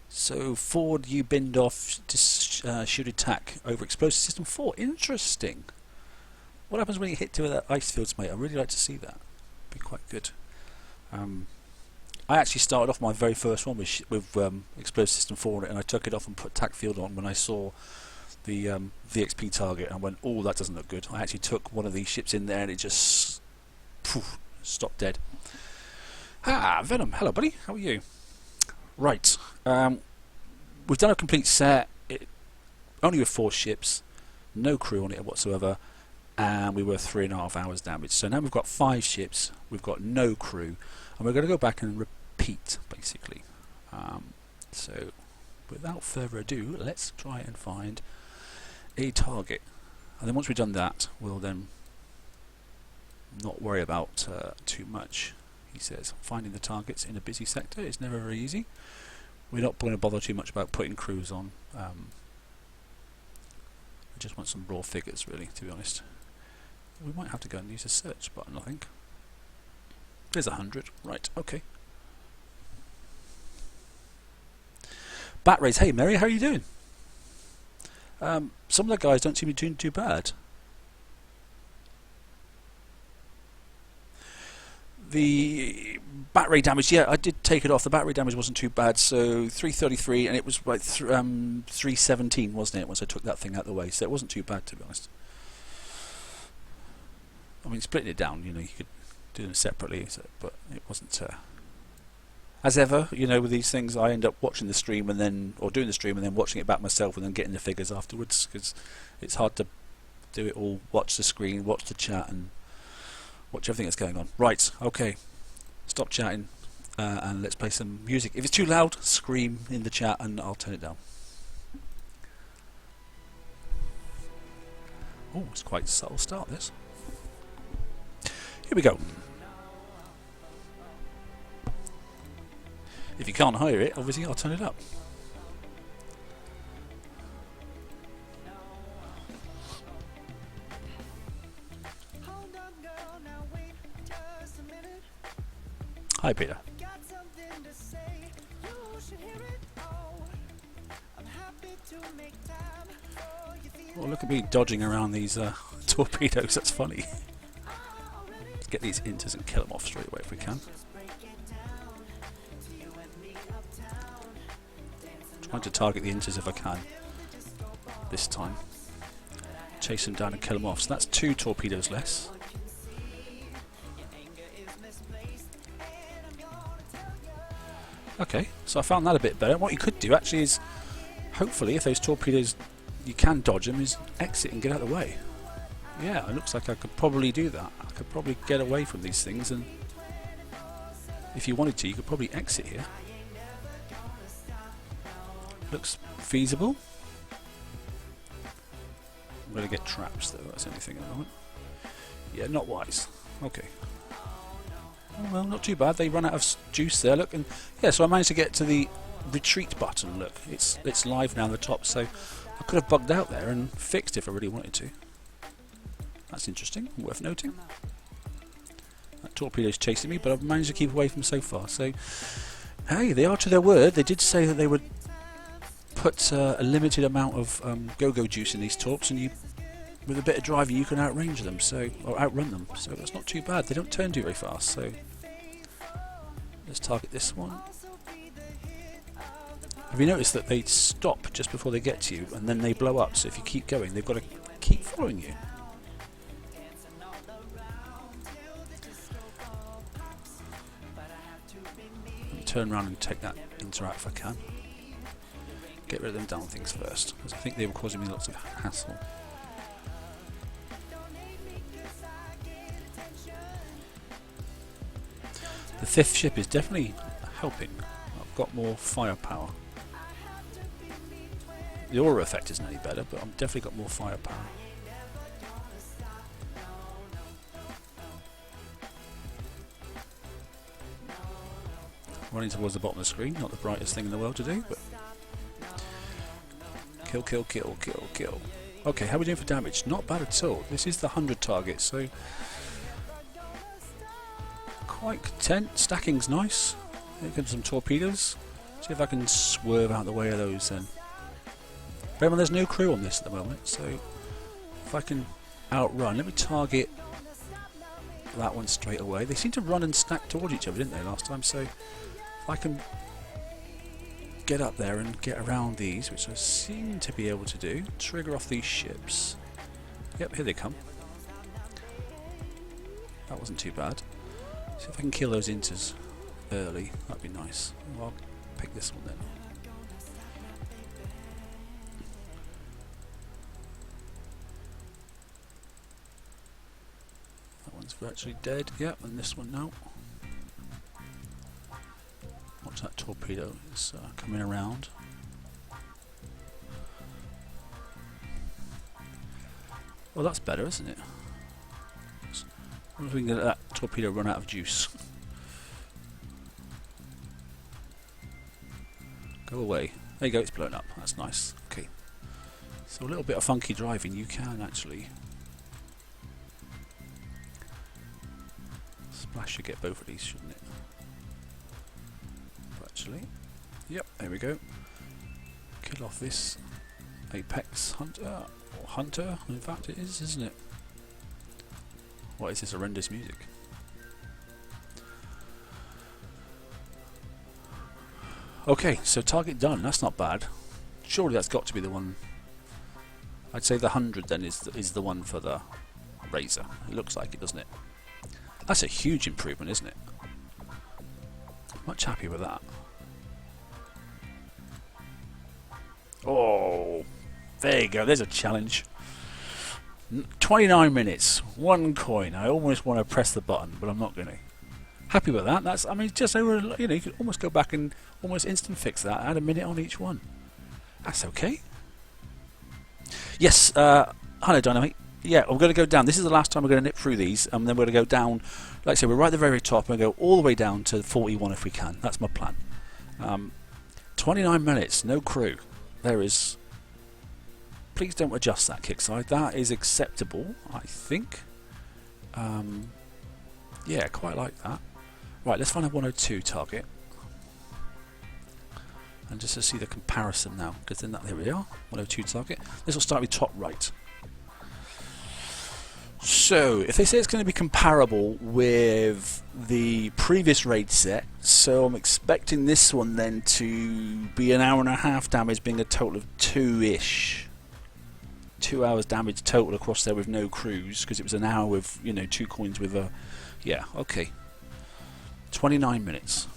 So forward, you binned off shoot attack over explosive system 4. Interesting. What happens when you hit 2 of that ice fields, mate? I'd really like to see that. Be quite good. I actually started off my very first one with explosive system 4 on it, and I took it off and put attack field on when I saw the VXP target, and went, oh, that doesn't look good. I actually took one of these ships in there and it just stopped dead. Venom, hello buddy, how are you? Right, we've done a complete set, only with 4 ships, no crew on it whatsoever, and we were 3.5 hours damaged. So now we've got 5 ships, we've got no crew, and we're going to go back and repeat basically. So without further ado, let's try and find a target, and then once we've done that, we'll then not worry about too much. He says finding the targets in a busy sector is never very easy. We're not going to bother too much about putting crews on. I just want some raw figures, really, to be honest. We might have to go and use a search button, I think. There's 100, right, okay. Bat rays, hey Mary, how are you doing? Some of the guys don't seem to be doing too bad. The bat ray damage, yeah, I did take it off. The bat ray damage wasn't too bad, so 333, and it was like 317, wasn't it, once I took that thing out of the way, so it wasn't too bad, to be honest. I mean, splitting it down, you know, you could do them separately, but it wasn't... As ever, you know, with these things, I end up watching the stream and then, or doing the stream and then watching it back myself and then getting the figures afterwards, because it's hard to do it all, watch the screen, watch the chat, and watch everything that's going on. Right, okay, stop chatting and let's play some music. If it's too loud, scream in the chat and I'll turn it down. Oh, it's quite a subtle start, this. Here we go. If you can't hear it, obviously I'll turn it up. Hi, Peter. Oh, look at me dodging around these torpedoes. That's funny. Let's get these inters and kill them off straight away if we can. Trying to target the inters if I can this time. Chase them down and kill them off. So that's 2 torpedoes less. Okay, so I found that a bit better. What you could do actually is, hopefully, if those torpedoes, you can dodge them, is exit and get out of the way. Yeah, it looks like I could probably do that. I could probably get away from these things, and if you wanted to, you could probably exit here. Looks feasible. I'm going to get traps though, that's the only thing at the moment. Yeah, not wise. Okay. Oh, well, not too bad. They run out of juice there, look. And yeah, so I managed to get to the retreat button, look. It's live now on the top, so I could have bugged out there and fixed if I really wanted to. That's interesting, worth noting. That torpedo's chasing me, but I've managed to keep away from so far. So, hey, they are to their word. They did say that they would put a limited amount of go-go juice in these torps, and you, with a bit of driving, you can outrange them, so or outrun them. So that's not too bad. They don't turn too very fast. So let's target this one. Have you noticed that they stop just before they get to you, and then they blow up? So if you keep going, they've got to keep following you. Let me turn around and take that inter out if I can. Get rid of them down things first, because I think they were causing me lots of hassle. The 5th ship is definitely helping. I've got more firepower. The aura effect isn't any better, but I've definitely got more firepower. Running towards the bottom of the screen, not the brightest thing in the world to do, but kill, kill, kill, kill, kill. Okay, how are we doing for damage? Not bad at all. This is the 100 target, so quite content. Stacking's nice. Here comes some torpedoes. See if I can swerve out the way of those then. Remember, there's no crew on this at the moment, so if I can outrun, let me target that one straight away. They seem to run and stack towards each other, didn't they, last time? So if I can get up there and get around these, which I seem to be able to do, trigger off these ships. Yep, here they come. That wasn't too bad. See if I can kill those inters early. That'd be nice. Well, I'll pick this one then. That one's virtually dead. Yep, and this one now. Watch that torpedo. It's coming around. Well, that's better, isn't it? I wonder if we can get that torpedo run out of juice. Go away. There you go, it's blown up. That's nice. Okay. So a little bit of funky driving, you can actually splash should get both of these, shouldn't it? Actually. Yep, there we go. Kill off this Apex Hunter. Or Hunter, in fact it is, isn't it? What is this horrendous music? Okay, so target done. That's not bad. Surely that's got to be the one. I'd say the 100 then is the one for the Razor. It looks like it, doesn't it? That's a huge improvement, isn't it? Much happier with that. Oh, there you go. There's a challenge. 29 minutes, 1 coin. I almost want to press the button, but I'm not going to. Happy with that. That's, I mean, just over. You know, you could almost go back and almost instant fix that. Add a minute on each one. That's okay. Yes. Hello, Dynamite. Yeah, we're going to go down. This is the last time we're going to nip through these, and then we're going to go down. Like I say, we're right at the very top, and we'll go all the way down to 41 if we can. That's my plan. 29 minutes, no crew. There is. Please don't adjust that kickside. That is acceptable, I think. Yeah, quite like that. Right, let's find a 102 target. And just to see the comparison now, because then there we are, 102 target. This will start with top right. So, if they say it's going to be comparable with the previous raid set, so I'm expecting this one then to be an hour and a half damage, being a total of 2-ish. 2 hours damage total across there with no crews, because it was an hour with, you know, 2 coins with a... Yeah, okay. 29 minutes.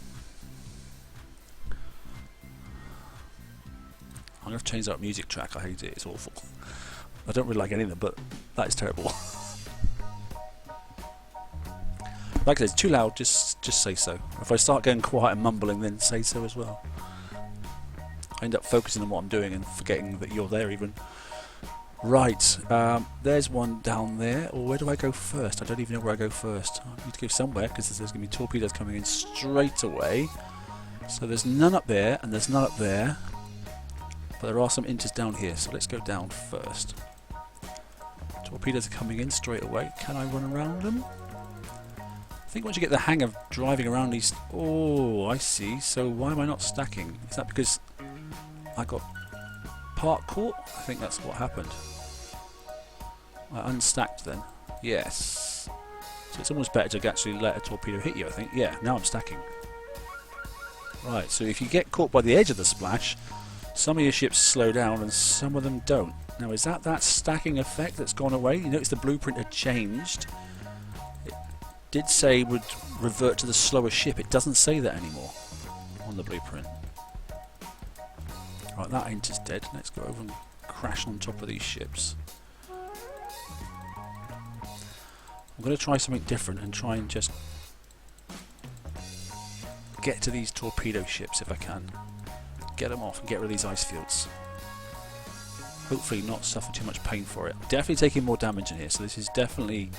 I'm going to change that music track, I hate it, it's awful. I don't really like any of them, but that is terrible. Like I said, it's too loud, just say so. If I start going quiet and mumbling, then say so as well. I end up focusing on what I'm doing and forgetting that you're there even. Right, there's one down there. Or where do I go first? I don't even know where I go first. I need to go somewhere because there's going to be torpedoes coming in straight away. So there's none up there and there's none up there. But there are some inters down here, so let's go down first. Torpedoes are coming in straight away. Can I run around them? I think once you get the hang of driving around these... Oh, I see. So why am I not stacking? Is that because I got part caught? I think that's what happened. I unstacked then. Yes. So it's almost better to actually let a torpedo hit you, I think. Yeah, now I'm stacking. Right, so if you get caught by the edge of the splash, some of your ships slow down and some of them don't. Now, is that stacking effect that's gone away? You notice the blueprint had changed. Did say would revert to the slower ship. It doesn't say that anymore on the blueprint. Right, that ain't just dead. Let's go over and crash on top of these ships. I'm going to try something different and try and just get to these torpedo ships if I can. Get them off and get rid of these ice fields. Hopefully not suffer too much pain for it. Definitely taking more damage in here, so this is definitely...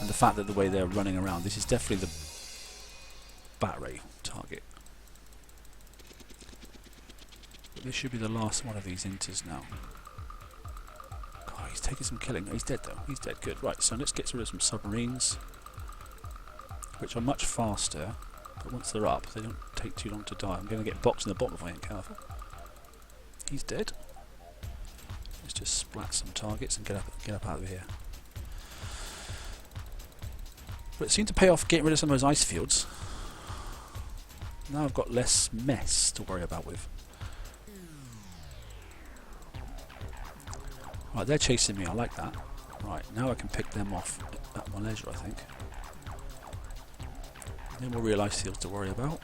And the fact that the way they're running around, this is definitely the battery target. But this should be the last one of these inters now. God, he's taking some killing. He's dead though. He's dead. Good. Right, so let's get rid of some submarines, which are much faster. But once they're up, they don't take too long to die. I'm going to get boxed in the bottom if I ain't careful. He's dead. Let's just splat some targets and get up out of here. But it seemed to pay off getting rid of some of those ice fields. Now I've got less mess to worry about with. Right, they're chasing me, I like that. Right, now I can pick them off at my leisure, I think. No more real ice fields to worry about.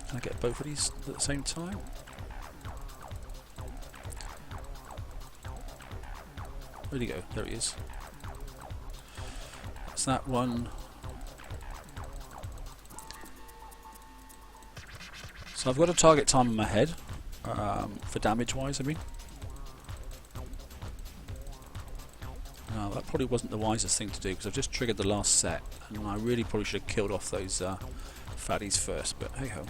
Can I get both of these at the same time? Where'd he go? There he is. That's that one. So I've got a target time in my head, for damage wise I mean. No, that probably wasn't the wisest thing to do because I've just triggered the last set and I really probably should have killed off those fatties first, but hey ho.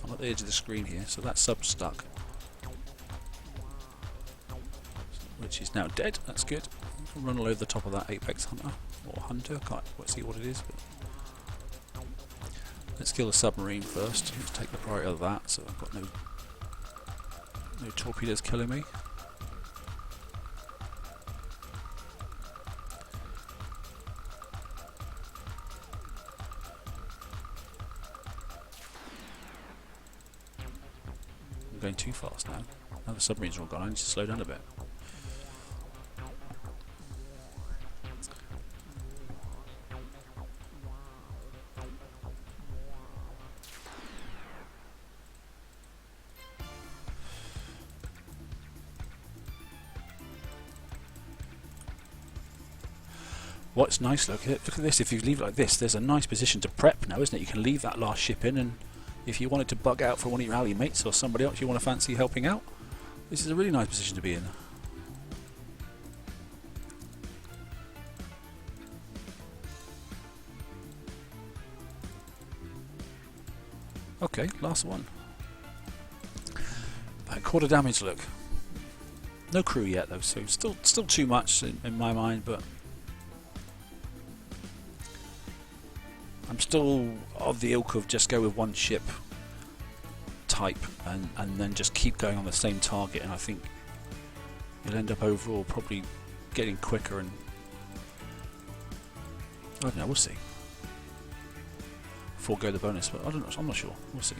I'm at the edge of the screen here, so that sub's stuck. Which is now dead, that's good. I'll run all over the top of that Apex Hunter, or Hunter, can't quite see what it is. But let's kill the submarine first, let's take the priority of that, so I've got no torpedoes killing me. I'm going too fast now. Now the submarines are all gone, I need to slow down a bit. What's nice, look at this, if you leave it like this, there's a nice position to prep now, isn't it? You can leave that last ship in and if you wanted to bug out for one of your ally mates or somebody else you want to fancy helping out, this is a really nice position to be in. Okay, last one. About quarter damage, look. No crew yet though, so still too much in my mind, but I'm still of the ilk of just go with one ship type and then just keep going on the same target, and I think you'll end up overall probably getting quicker, and I don't know, we'll see. Forego the bonus, but I'm not sure. We'll see.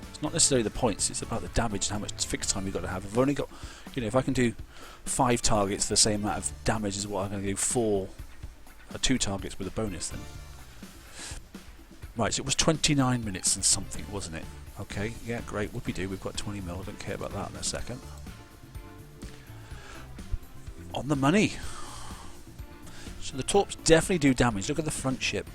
It's not necessarily the points, it's about the damage and how much fixed time you've got to have. I've only got, you know, if I can do 5 targets the same amount of damage as what I'm going to do 2 targets with a bonus then. Right, so it was 29 minutes and something, wasn't it? Okay, yeah, great, whoopie-doo, we've got 20 mil, I don't care about that in a second. On the money. So the torps definitely do damage. Look at the front ship.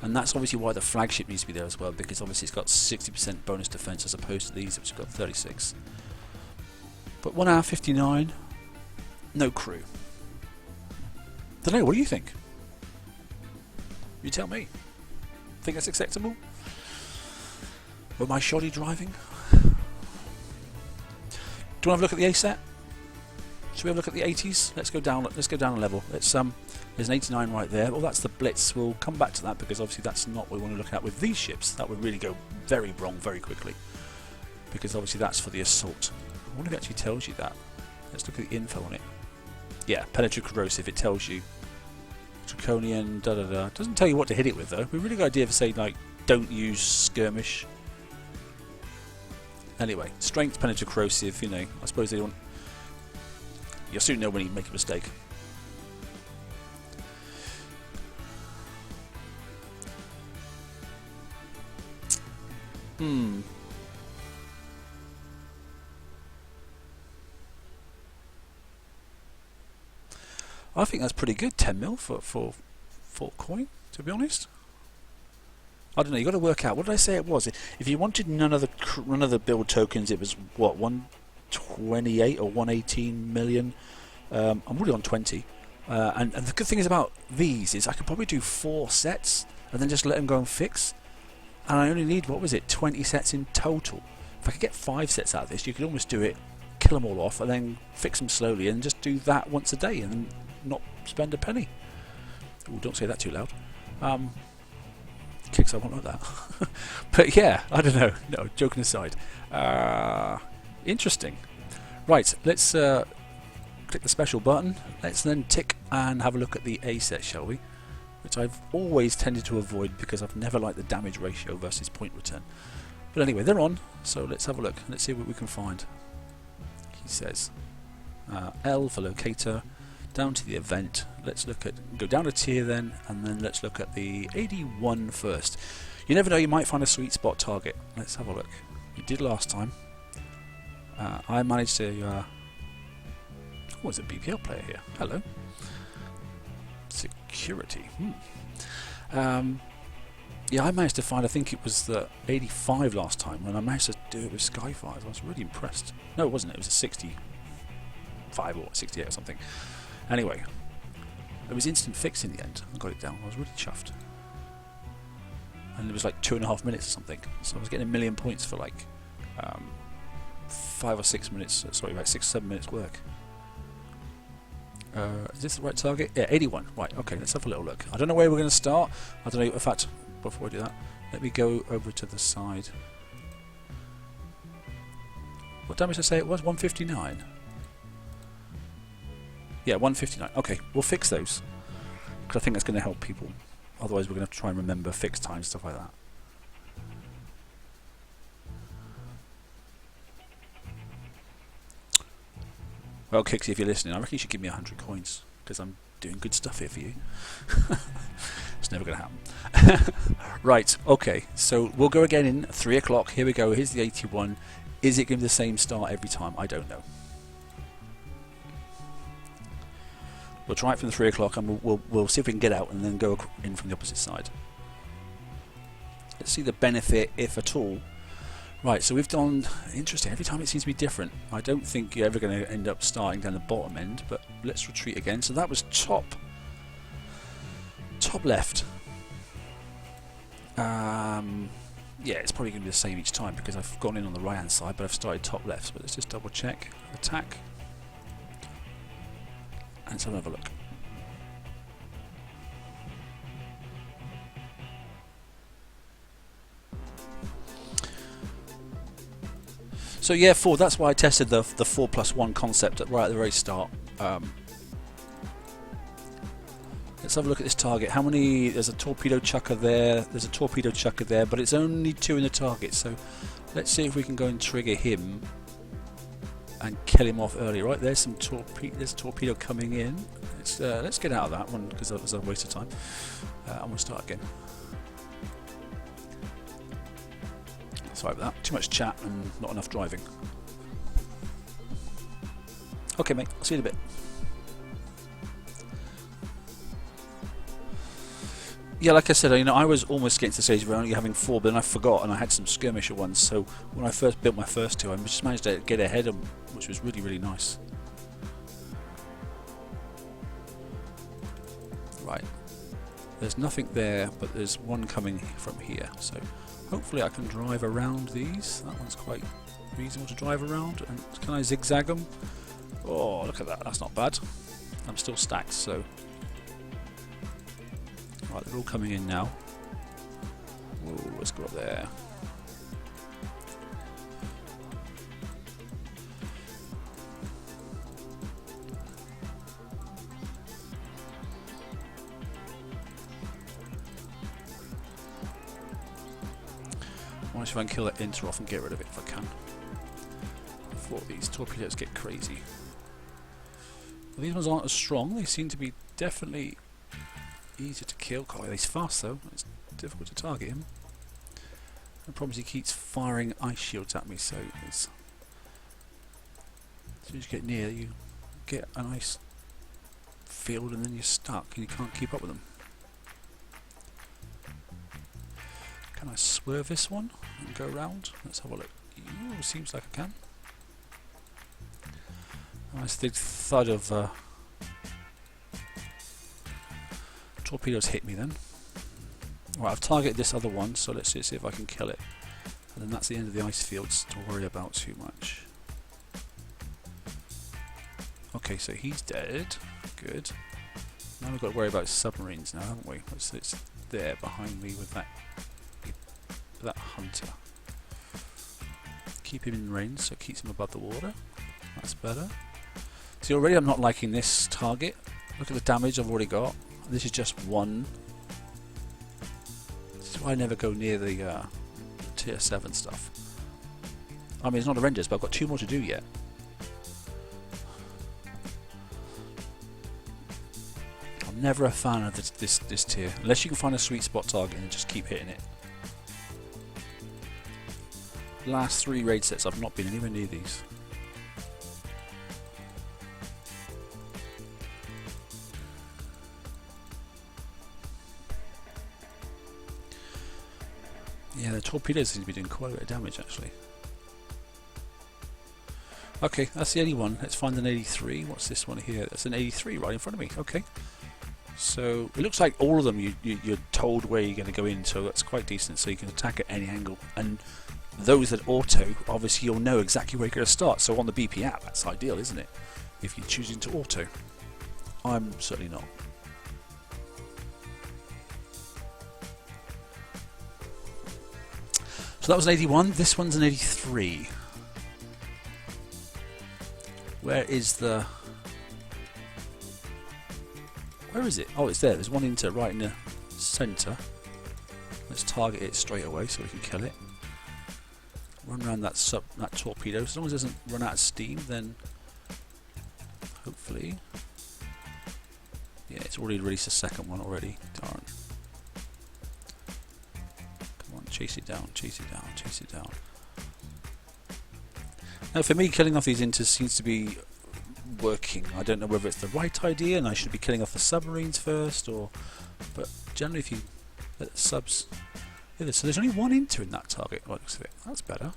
And that's obviously why the flagship needs to be there as well, because obviously it's got 60% bonus defense as opposed to these, which have got 36. But 1 hour 59, no crew. Don't know, what do you think? You tell me. Think that's acceptable? Or am I shoddy driving? Do you want to have a look at the A set? Should we have a look at the 80s? Let's go down a level. There's an 89 right there. Well, that's the Blitz. We'll come back to that because obviously that's not what we want to look at with these ships. That would really go very wrong very quickly, because obviously that's for the assault. I wonder if it actually tells you that. Let's look at the info on it. Yeah, penetrate corrosive. It tells you draconian. Da da da. Doesn't tell you what to hit it with though. We've really got an idea for saying like don't use skirmish. Anyway, strength, penetrate corrosive. You know, I suppose they don't. You'll soon know when you make a mistake. I think that's pretty good, 10 mil for coin, to be honest. I don't know, you've got to work out, what did I say it was? If you wanted none of the build tokens, it was what, 128 or 118 million? I'm already on 20. And the good thing is about these is I could probably do 4 sets and then just let them go and fix. And I only need, what was it, 20 sets in total. If I could get 5 sets out of this, you could almost do it, kill them all off, and then fix them slowly, and just do that once a day, and not spend a penny. Oh, don't say that too loud. Kicks I won't like that. But yeah, I don't know. No, joking aside. Interesting. Right, let's click the special button. Let's then tick and have a look at the A set, shall we? Which I've always tended to avoid because I've never liked the damage ratio versus point return. But anyway, they're on, so let's have a look. Let's see what we can find. He says L for locator, down to the event. Let's go down a tier then, and then let's look at the 81 first. You never know, you might find a sweet spot target. Let's have a look. We did last time. I managed to... oh, there's a BPL player here. Hello. Security. Yeah, I managed to find, I think it was the 85 last time, when I managed to do it with Skyfires. I was really impressed. No, it wasn't. It was a 65 or 68 or something. Anyway, it was instant fix in the end. I got it down. I was really chuffed. And it was like 2.5 minutes or something. So I was getting 1 million points for like 5 or 6 minutes. Sorry, about 6 or 7 minutes work. Is this the right target? Yeah, 81. Right, okay, let's have a little look. I don't know where we're going to start. I don't know, in fact, before I do that, let me go over to the side. What damage did I say it was? 159? Yeah, 159. Okay, we'll fix those, because I think that's going to help people. Otherwise we're going to have to try and remember fixed times, stuff like that. Well, Kixie, if you're listening, I reckon you should give me 100 coins, because I'm doing good stuff here for you. It's never going to happen. Right, okay, so we'll go again in 3 o'clock. Here we go, here's the 81. Is it going to be the same start every time? I don't know. We'll try it from the 3 o'clock, and we'll see if we can get out and then go in from the opposite side. Let's see the benefit, if at all. Right, so we've done, interesting, every time it seems to be different. I don't think you're ever going to end up starting down the bottom end, but let's retreat again. So that was top left. Yeah, it's probably going to be the same each time because I've gone in on the right hand side, but I've started top left. But let's just double check. Attack. And let's have another look. So yeah, 4, that's why I tested the 4+1 concept right at the very start. Let's have a look at this target. How many? There's a torpedo chucker there. There's a torpedo chucker there, but it's only 2 in the target. So let's see if we can go and trigger him and kill him off early. Right, there's some there's a torpedo coming in. Let's get out of that one because that was a waste of time. And we'll start again. Sorry about that. Too much chat and not enough driving. Okay, mate. I'll see you in a bit. Yeah, like I said, I was almost getting to the stage where only having 4, but then I forgot and I had some skirmisher ones. So when I first built my first 2, I just managed to get ahead of them, which was really, really nice. Right, there's nothing there, but there's one coming from here. So hopefully I can drive around these. That one's quite reasonable to drive around. And can I zigzag them? Oh, look at that. That's not bad. I'm still stacked, so. Right, they're all coming in now. Whoa, let's go up there. I wonder if I can kill that enter off and get rid of it if I can. Before these torpedoes get crazy. Well, these ones aren't as strong. They seem to be definitely easier to kill. God, he's fast though. It's difficult to target him. The problem is he keeps firing ice shields at me, so it's as soon as you get near, you get an ice field and then you're stuck and you can't keep up with them. Can I swerve this one and go around? Let's have a look. Ooh, seems like I can. Nice big thud of torpedoes hit me then. Right, I've targeted this other one, so let's just see if I can kill it. And then that's the end of the ice fields to worry about too much. Okay, so he's dead. Good. Now we've got to worry about submarines now, haven't we? It's there behind me with that hunter. Keep him in range, so it keeps him above the water. That's better. See, already I'm not liking this target. Look at the damage I've already got. This is just 1. This is why I never go near the tier 7 stuff. I mean, it's not horrendous, but I've got 2 more to do yet. I'm never a fan of this tier, unless you can find a sweet spot target and just keep hitting it. Last 3 raid sets, I've not been anywhere near these. Yeah, the torpedoes seem to be doing quite a bit of damage actually. Okay, that's the 81. Let's find an 83. What's this one here? That's an 83 right in front of me. Okay. So it looks like all of them you're told where you're going to go in, so that's quite decent. So you can attack at any angle. And those that auto, obviously you'll know exactly where you're going to start. So on the BP app, that's ideal, isn't it? If you're choosing to auto. I'm certainly not. So that was an 81, this one's an 83. Where is the... Where is it? Oh, it's there. There's one inter right in the centre. Let's target it straight away so we can kill it. Run around that torpedo. As long as it doesn't run out of steam, then hopefully... Yeah, it's already released a second one already. Darn. Chase it down, chase it down, chase it down. Now for me, killing off these inters seems to be working. I don't know whether it's the right idea and I should be killing off the submarines first, or... But generally if you let the subs Yeah, so there's only one inter in that target. Oh, looks of it. That's better.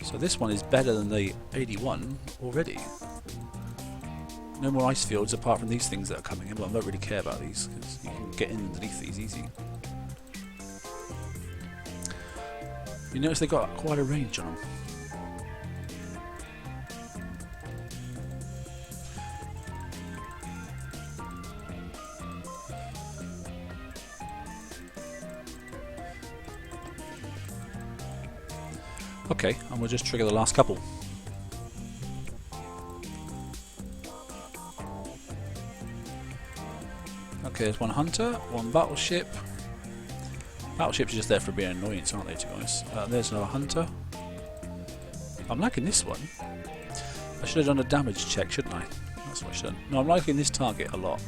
So this one is better than the 81 already. No more ice fields apart from these things that are coming in, but I don't really care about these because you can get in underneath these easy. You notice they got quite a range on them. Okay, and we'll just trigger the last couple. Okay, there's one hunter, one battleship. Battleships are just there for being an annoyance, aren't they, to be honest? There's another hunter. I'm liking this one. I should have done a damage check, shouldn't I? That's what I should have done. No, I'm liking this target a lot.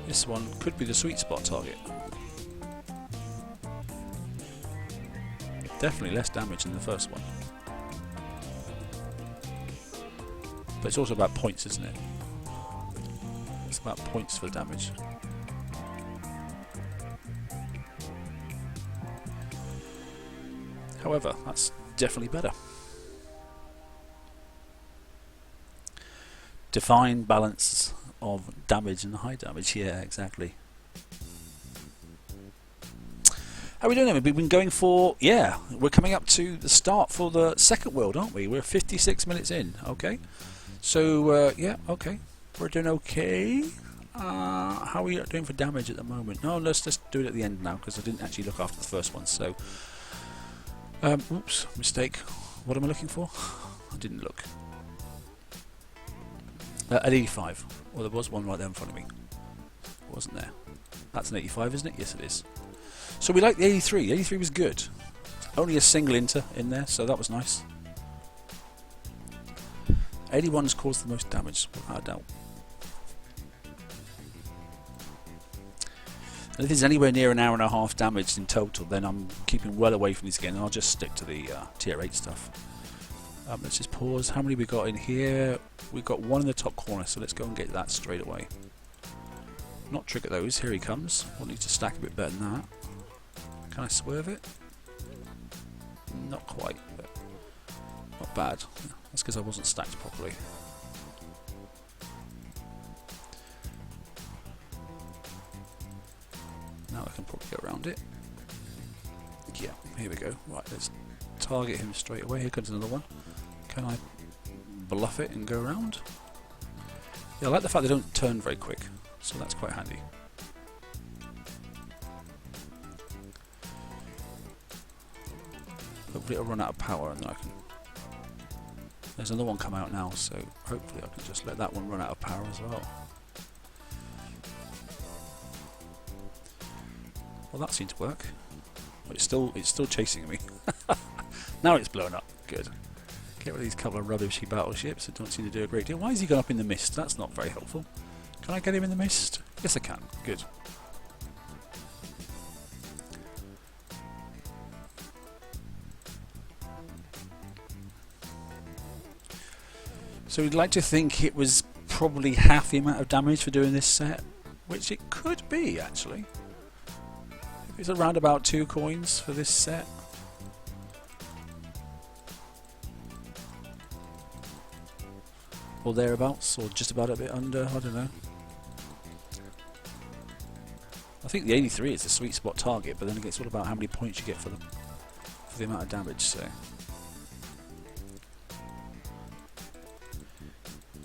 This one could be the sweet spot target. Definitely less damage than the first one. But it's also about points, isn't it? It's about points for damage. However, that's definitely better. Define balance of damage and high damage. Yeah, exactly. How are we doing then? We've been going for, yeah, we're coming up to the start for the second world, aren't we? We're 56 minutes in, okay. So, yeah, okay. We're doing okay. How are we doing for damage at the moment? No, let's just do it at the end now, because I didn't actually look after the first one, so... oops, mistake. What am I looking for? I didn't look. At 85. Well, there was one right there in front of me. Wasn't there? That's an 85, isn't it? Yes, it is. So we like the 83. The 83 was good. Only a single inter in there, so that was nice. 81's caused the most damage, without a doubt. And if there's anywhere near an hour and a half damage in total, then I'm keeping well away from this again, and I'll just stick to the tier 8 stuff. Let's just pause. How many we got in here? We've got one in the top corner, so let's go and get that straight away. Not trigger those. Here he comes. We'll need to stack a bit better than that. Can I swerve it? Not quite, but not bad. That's because I wasn't stacked properly. Now I can probably get around it. Yeah, here we go. Right, let's target him straight away. Here comes another one. Can I bluff it and go around? Yeah, I like the fact they don't turn very quick, so that's quite handy. Hopefully it'll run out of power and then I can... There's another one come out now, so hopefully I can just let that one run out of power as well. Well, that seemed to work. But it's still chasing me. Now it's blown up. Good. Get rid of these couple of rubbishy battleships that don't seem to do a great deal. Why is he going up in the mist? That's not very helpful. Can I get him in the mist? Yes, I can. Good. So we'd like to think it was probably half the amount of damage for doing this set, which it could be actually. It's around about 2 coins for this set. Or thereabouts, or just about a bit under, I don't know. I think the 83 is the sweet spot target, but then it's all about how many points you get for the amount of damage, so...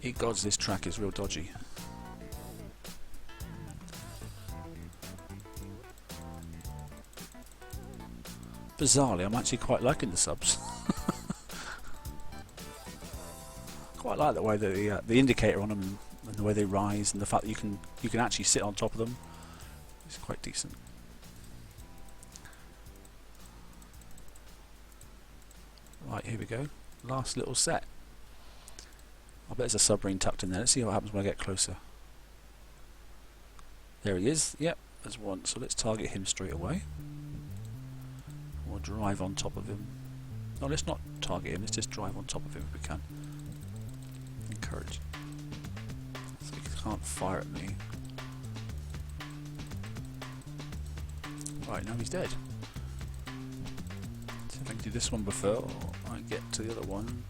Eat gods, this track is real dodgy. Bizarrely, I'm actually quite liking the subs. Quite like the way that the indicator on them and the way they rise, and the fact that you can actually sit on top of them. It's quite decent. Right, here we go. Last little set. I bet there's a submarine tucked in there. Let's see what happens when I get closer. There he is. Yep, there's one. So let's target him straight away. Or drive on top of him. No, let's not target him. Let's just drive on top of him if we can. courage. So he can't fire at me. Right, now he's dead. See if I can do this one before I get to the other one.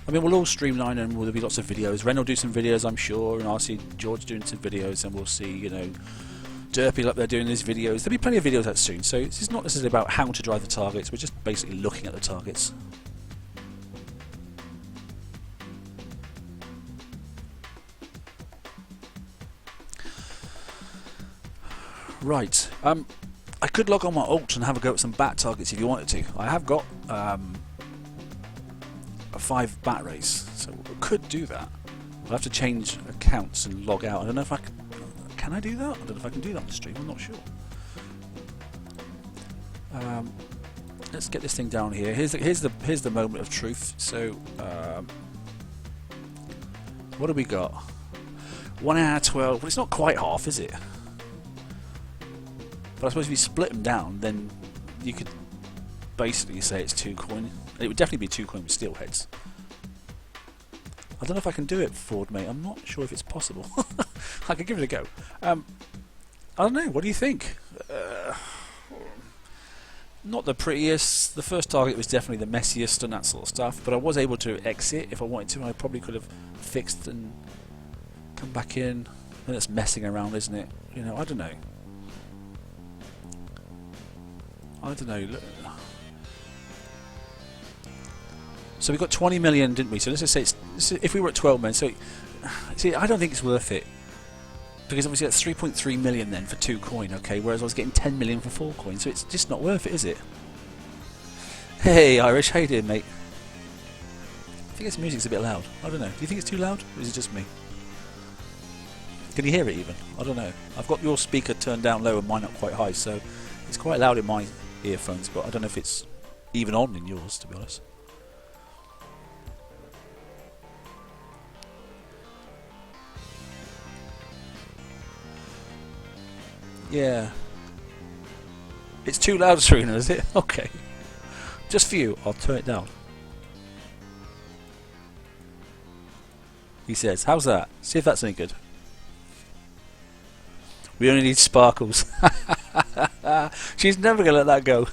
I mean, we'll all streamline and there'll be lots of videos. Ren will do some videos, I'm sure, and I'll see George doing some videos, and we'll see, you know, Derpy up there doing these videos. There'll be plenty of videos out soon, so it's not necessarily about how to drive the targets, we're just basically looking at the targets. Right, I could log on my ult and have a go at some bat targets if you wanted to. I have got a 5 bat race, so I could do that. I'll have to change accounts and log out. I don't know if I can I do that? I don't know if I can do that on the stream, I'm not sure. Let's get this thing down here. Here's the moment of truth. So what do we got? 1 hour 12. Well, it's not quite half, is it? But I suppose if you split them down, then you could basically say it's 2 coin. It would definitely be 2 coin with steelheads. I don't know if I can do it, Ford, mate. I'm not sure if it's possible. I could give it a go. I don't know. What do you think? Not the prettiest. The first target was definitely the messiest and that sort of stuff. But I was able to exit if I wanted to. I probably could have fixed and come back in. And it's messing around, isn't it? You know, I don't know. I don't know. Look. So we got 20 million, didn't we? So let's just say if we were at 12 million. So see, I don't think it's worth it because obviously that's 3.3 million then for 2 coin. Okay, whereas I was getting 10 million for 4 coin. So it's just not worth it, is it? Hey, Irish, how you doing, mate? I think this music's a bit loud. I don't know. Do you think it's too loud, or is it just me? Can you hear it even? I don't know. I've got your speaker turned down low and mine up quite high, so it's quite loud in my earphones, but I don't know if it's even on in yours, to be honest. Yeah. It's too loud, Serena, is it? Okay. Just for you, I'll turn it down. He says, how's that? See if that's any good. We only need sparkles. She's never going to let that go.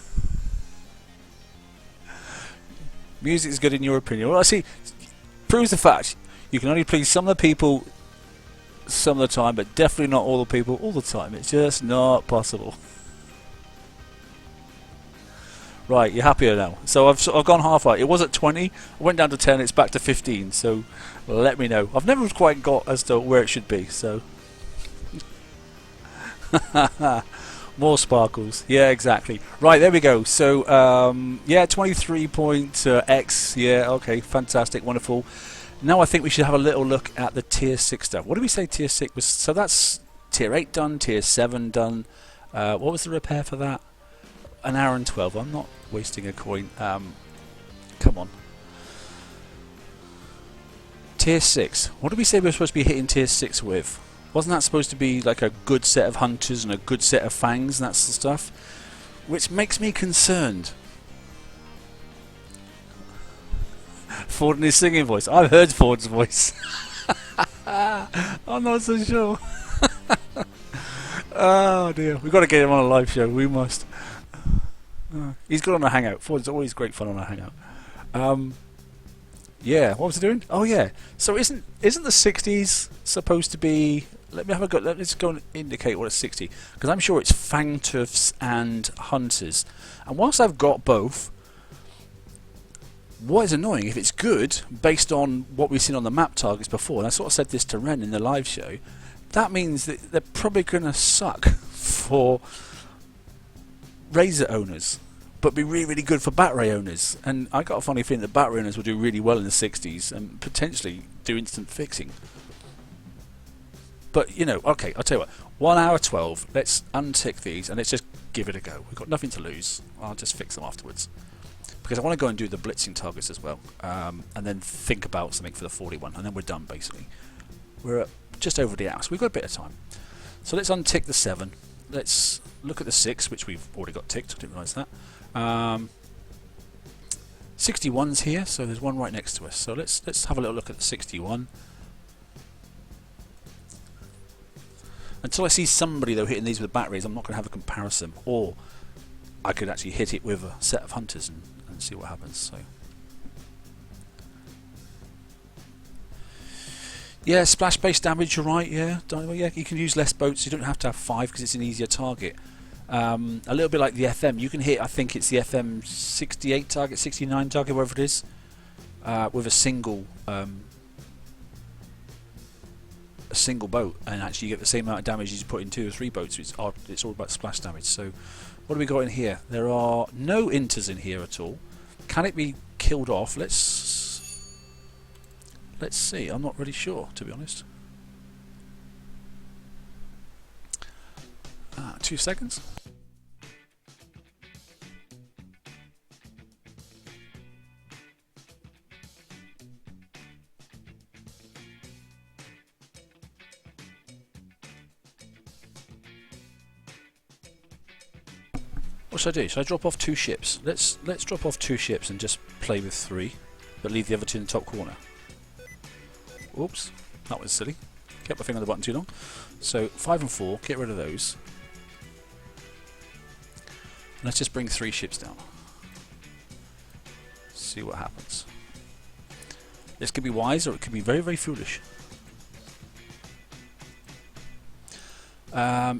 Music's good in your opinion. Well, I see. Proves the fact you can only please some of the people some of the time, but definitely not all the people all the time. It's just not possible. Right, you're happier now. So I've gone halfway. It was at 20. I went down to 10. It's back to 15. So let me know. I've never quite got as to where it should be. So more sparkles. Yeah, exactly. Right, there we go. So yeah, 23.x. Yeah, okay, fantastic, wonderful. Now I think we should have a little look at the tier 6 stuff. What did we say tier 6 was? So that's tier 8 done, tier 7 done. What was the repair for that? An hour and 12. I'm not wasting a coin. Come on. Tier 6. What did we say we were supposed to be hitting tier 6 with? Wasn't that supposed to be like a good set of hunters and a good set of fangs and that sort of stuff? Which makes me concerned. Ford and his singing voice. I've heard Ford's voice. I'm not so sure. Oh dear. We've got to get him on a live show. We must. He's good on a hangout. Ford's always great fun on a hangout. Yeah, what was he doing? Oh yeah. So isn't the 60s supposed to be? Let me have a go. Let's go and indicate what a 60. Because I'm sure it's fang tufts and hunters. And whilst I've got both, what is annoying, if it's good, based on what we've seen on the map targets before, and I sort of said this to Ren in the live show, that means that they're probably going to suck for Razor owners, but be really, really good for Bat Ray owners. And I got a funny feeling that Bat Ray owners will do really well in the 60s and potentially do instant fixing. But, you know, okay, I'll tell you what, 1 hour 12, let's untick these and let's just give it a go. We've got nothing to lose. I'll just fix them afterwards. Because I want to go and do the blitzing targets as well, and then think about something for the 41, and then we're done basically. We're at just over the hour, so we've got a bit of time. So let's untick the 7. Let's look at the 6, which we've already got ticked. I didn't realise that. 61's here, so there's one right next to us. So let's have a little look at the 61. Until I see somebody though hitting these with batteries, I'm not going to have a comparison. Or I could actually hit it with a set of hunters and see what happens. So yeah, splash-based damage. You're right. Yeah, yeah. You can use less boats. You don't have to have 5 because it's an easier target. A little bit like the FM. You can hit. I think it's the FM 68 target, 69 target, whatever it is, with a single boat, and actually you get the same amount of damage as you put in 2 or 3 boats. It's all about splash damage. So what do we got in here? There are no inters in here at all. Can it be killed off? Let's see. I'm not really sure, to be honest. 2 seconds. What should I do? Should I drop off 2 ships? Let's drop off 2 ships and just play with 3, but leave the other 2 in the top corner. Oops, that was silly. Kept my finger on the button too long. So 5 and 4, get rid of those. And let's just bring 3 ships down. See what happens. This could be wise, or it could be very, very foolish.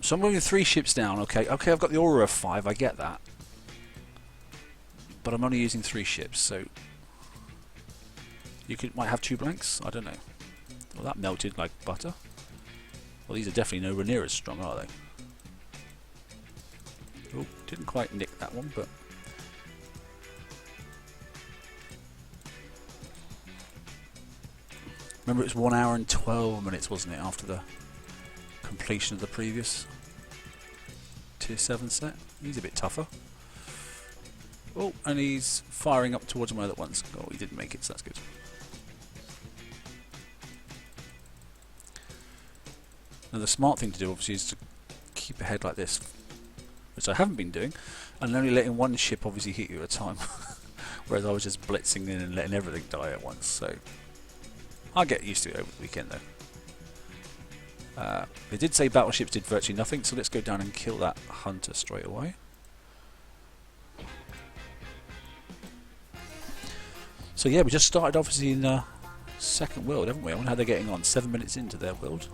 So I'm moving 3 ships down. Okay, I've got the aura of 5. I get that, but I'm only using 3 ships. So you might have 2 blanks. I don't know. Well, that melted like butter. Well, these are definitely nowhere near as strong, are they? Oh, didn't quite nick that one, but remember it was 1 hour and 12 minutes, wasn't it, after the completion of the previous tier 7 set. He's a bit tougher. Oh, and he's firing up towards my other ones. Oh, he didn't make it, so that's good. Now the smart thing to do obviously is to keep ahead like this, which I haven't been doing, and only letting one ship obviously hit you at a time, whereas I was just blitzing in and letting everything die at once. So I'll get used to it over the weekend though. They did say battleships did virtually nothing, so let's go down and kill that hunter straight away. So yeah, we just started obviously in the second world, haven't we? I wonder how they're getting on, 7 minutes into their world.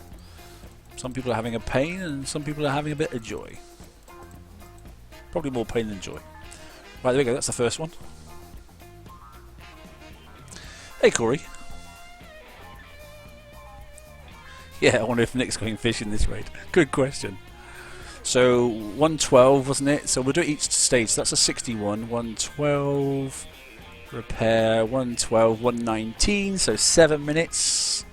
Some people are having a pain and some people are having a bit of joy. Probably more pain than joy. Right, there we go, that's the first one. Hey Corey. Yeah, I wonder if Nick's going fishing this raid. Good question. So 112, wasn't it? So we'll do it each stage. So that's a 61, 112, repair, 112, 119. So 7 minutes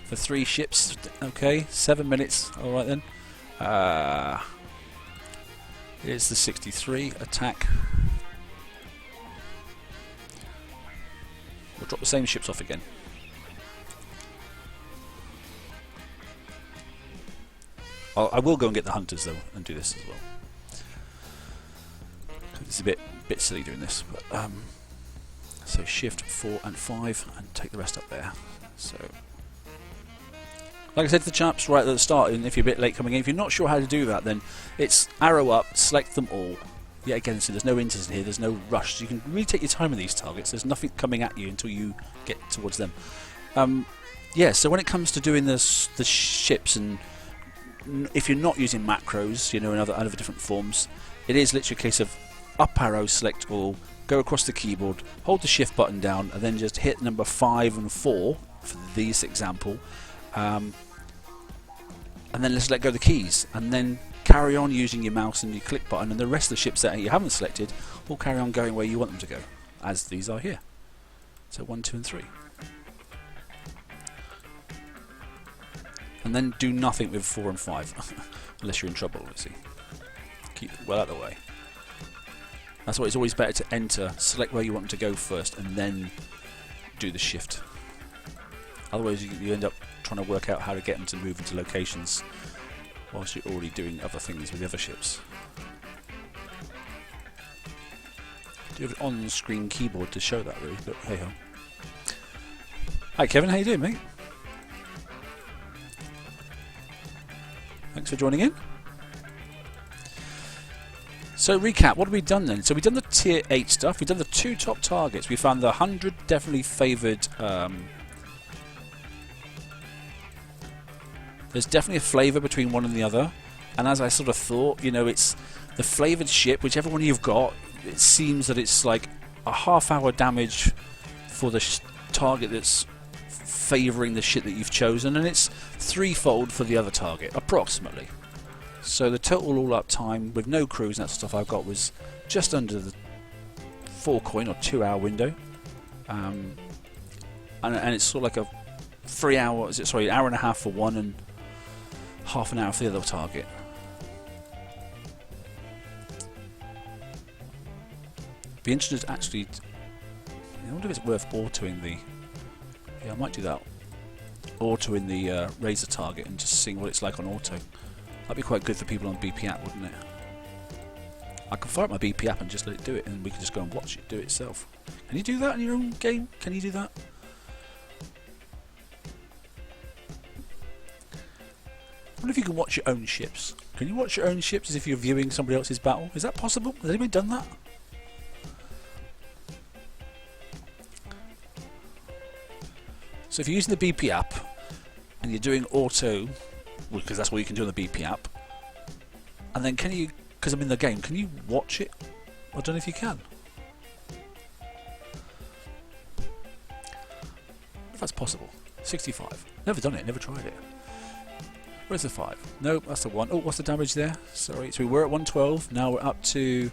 for 3 ships. Okay, 7 minutes. All right then. Here's the 63 attack. We'll drop the same ships off again. I will go and get the hunters though and do this as well. It's a bit silly doing this, but so shift 4 and 5 and take the rest up there. So like I said to the chaps right at the start, and if you're a bit late coming in, if you're not sure how to do that, then it's arrow up, select them all. Yeah, again, so there's no inters in here, there's no rush. So you can really take your time with these targets. There's nothing coming at you until you get towards them. Yeah, so when it comes to doing the ships, and if you're not using macros, you know, in other different forms, it is literally a case of up arrow, select all, go across the keyboard, hold the shift button down, and then just hit number 5 and 4 for this example, and then let's let go of the keys, and then carry on using your mouse and your click button, and the rest of the ships that you haven't selected will carry on going where you want them to go, as these are here. So 1, 2 and 3. And then do nothing with 4 and 5, unless you're in trouble, obviously. Keep it well out of the way. That's why it's always better to enter, select where you want them to go first, and then do the shift. Otherwise you end up trying to work out how to get them to move into locations whilst you're already doing other things with the other ships. Do you have an on-screen keyboard to show that, really? But hey ho. Hi Kevin, how you doing, mate? Thanks for joining in. So recap, what have we done then? So we've done the tier 8 stuff, we've done the 2 top targets, we found the 100 definitely favoured. There's definitely a flavour between one and the other, and as I sort of thought, you know, it's the flavoured ship, whichever one you've got, it seems that it's like a half-hour damage for the target that's favouring the shit that you've chosen, and it's threefold for the other target, approximately. So the total all-up time, with no crews and that stuff I've got, was just under the 4 coin or 2 hour window, and it's sort of like a 3 hour, sorry, an hour and a half for one and half an hour for the other target. Be interested to actually. I wonder if it's worth autoing the. Yeah, I might do that. Autoing the razor target and just seeing what it's like on auto. That'd be quite good for people on BP app, wouldn't it? I can fire up my BP app and just let it do it, and we can just go and watch it do it itself. Can you do that in your own game? Can you do that? I wonder if you can watch your own ships. Can you watch your own ships as if you're viewing somebody else's battle? Is that possible? Has anybody done that? So if you're using the BP app and you're doing auto, because that's what you can do on the BP app, and then can you, because I'm in the game, can you watch it? I don't know if you can. If that's possible. 65. Never done it, never tried it. Where's the 5? Nope, that's the 1. Oh, what's the damage there? Sorry, so we were at 112, now we're up to...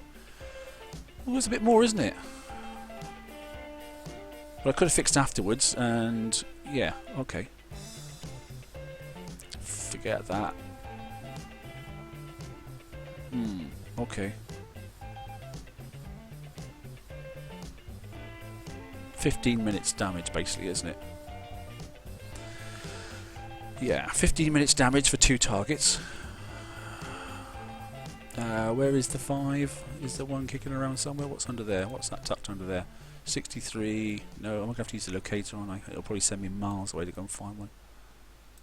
Oh, it's a bit more, isn't it? But I could have fixed afterwards, and yeah, okay. Forget that. Okay. 15 minutes damage, basically, isn't it? Yeah, 15 minutes damage for 2 targets. Where is the 5? Is there one kicking around somewhere? What's under there? What's that tucked under there? 63. No, I'm going to have to use the locator, aren't I? It'll probably send me miles away to go and find one.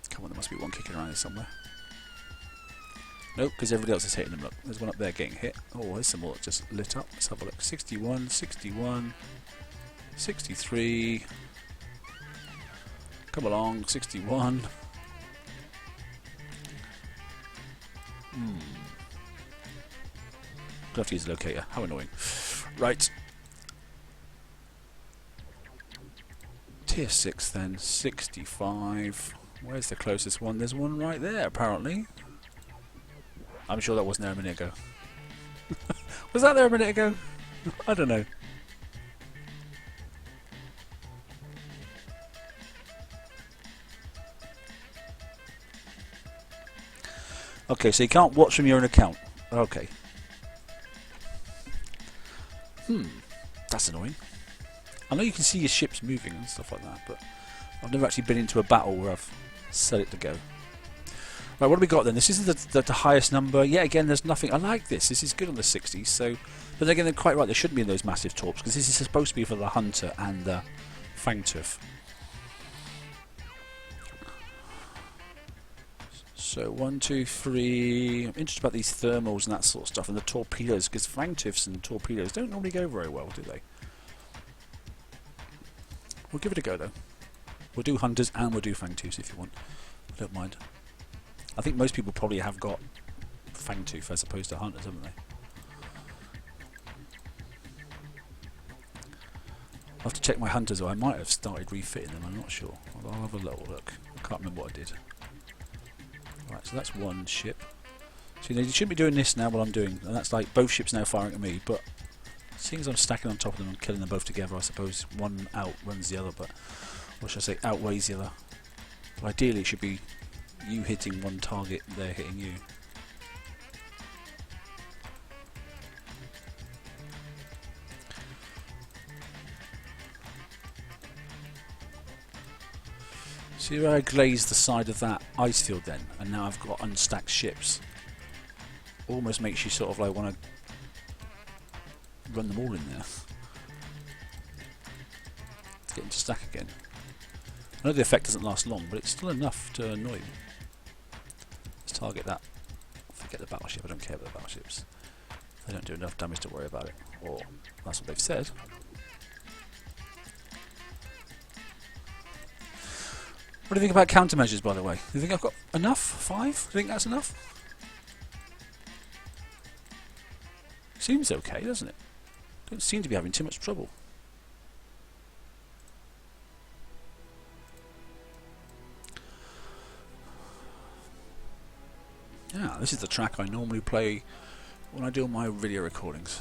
Come on, there must be one kicking around here somewhere. Nope, because everybody else is hitting them. Look, there's one up there getting hit. Oh, there's some more that just lit up. Let's have a look. 61, 61, 63. Come along, 61. Gonna have to use the locator. How annoying. Right. Tier 6 then, 65. Where's the closest one? There's one right there, apparently. I'm sure that wasn't there a minute ago. Was that there a minute ago? I don't know. Okay, so you can't watch from your own account. Okay. That's annoying. I know you can see your ships moving and stuff like that, but I've never actually been into a battle where I've set it to go. Right, what have we got then? This isn't the highest number. Yeah, again, there's nothing. I like this. This is good on the 60s. So, but again, they're quite right. There shouldn't be in those massive torps because this is supposed to be for the Hunter and the Fangtooth. So 1, 2, 3. I'm interested about these thermals and that sort of stuff, and the torpedoes, because Fangtooths and torpedoes don't normally go very well, do they? We'll give it a go though. We'll do Hunters and we'll do Fangtooths if you want. I don't mind. I think most people probably have got Fangtooth as opposed to Hunters, haven't they? I'll have to check my Hunters, or I might have started refitting them, I'm not sure. I'll have a little look. I can't remember what I did. Right, so that's one ship. So you shouldn't be doing this now while I'm doing, and that's like both ships now firing at me, but seeing as I'm stacking on top of them and killing them both together, I suppose one outruns the other, but, or should I say outweighs the other. But ideally it should be you hitting one target, they're hitting you. See where I glazed the side of that ice field then, and now I've got unstacked ships. Almost makes you sort of like want to run them all in there. Let's get into stack again. I know the effect doesn't last long, but it's still enough to annoy me. Let's target that. Forget the battleship, I don't care about the battleships. They don't do enough damage to worry about it. Or that's what they've said. What do you think about countermeasures, by the way? Do you think I've got enough? 5? Do you think that's enough? Seems okay, doesn't it? Don't seem to be having too much trouble. Yeah, this is the track I normally play when I do my video recordings.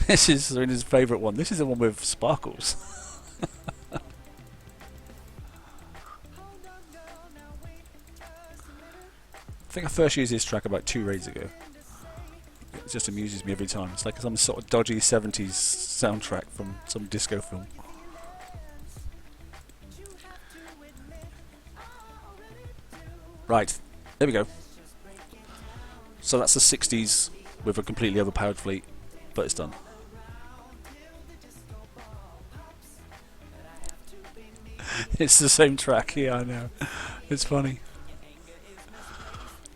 This is Serena's favourite one. This is the one with sparkles. I think I first used this track about 2 raids ago. It just amuses me every time. It's like some sort of dodgy 70s soundtrack from some disco film. Right, there we go. So that's the 60s with a completely overpowered fleet, but it's done. It's the same track, yeah, I know. It's funny.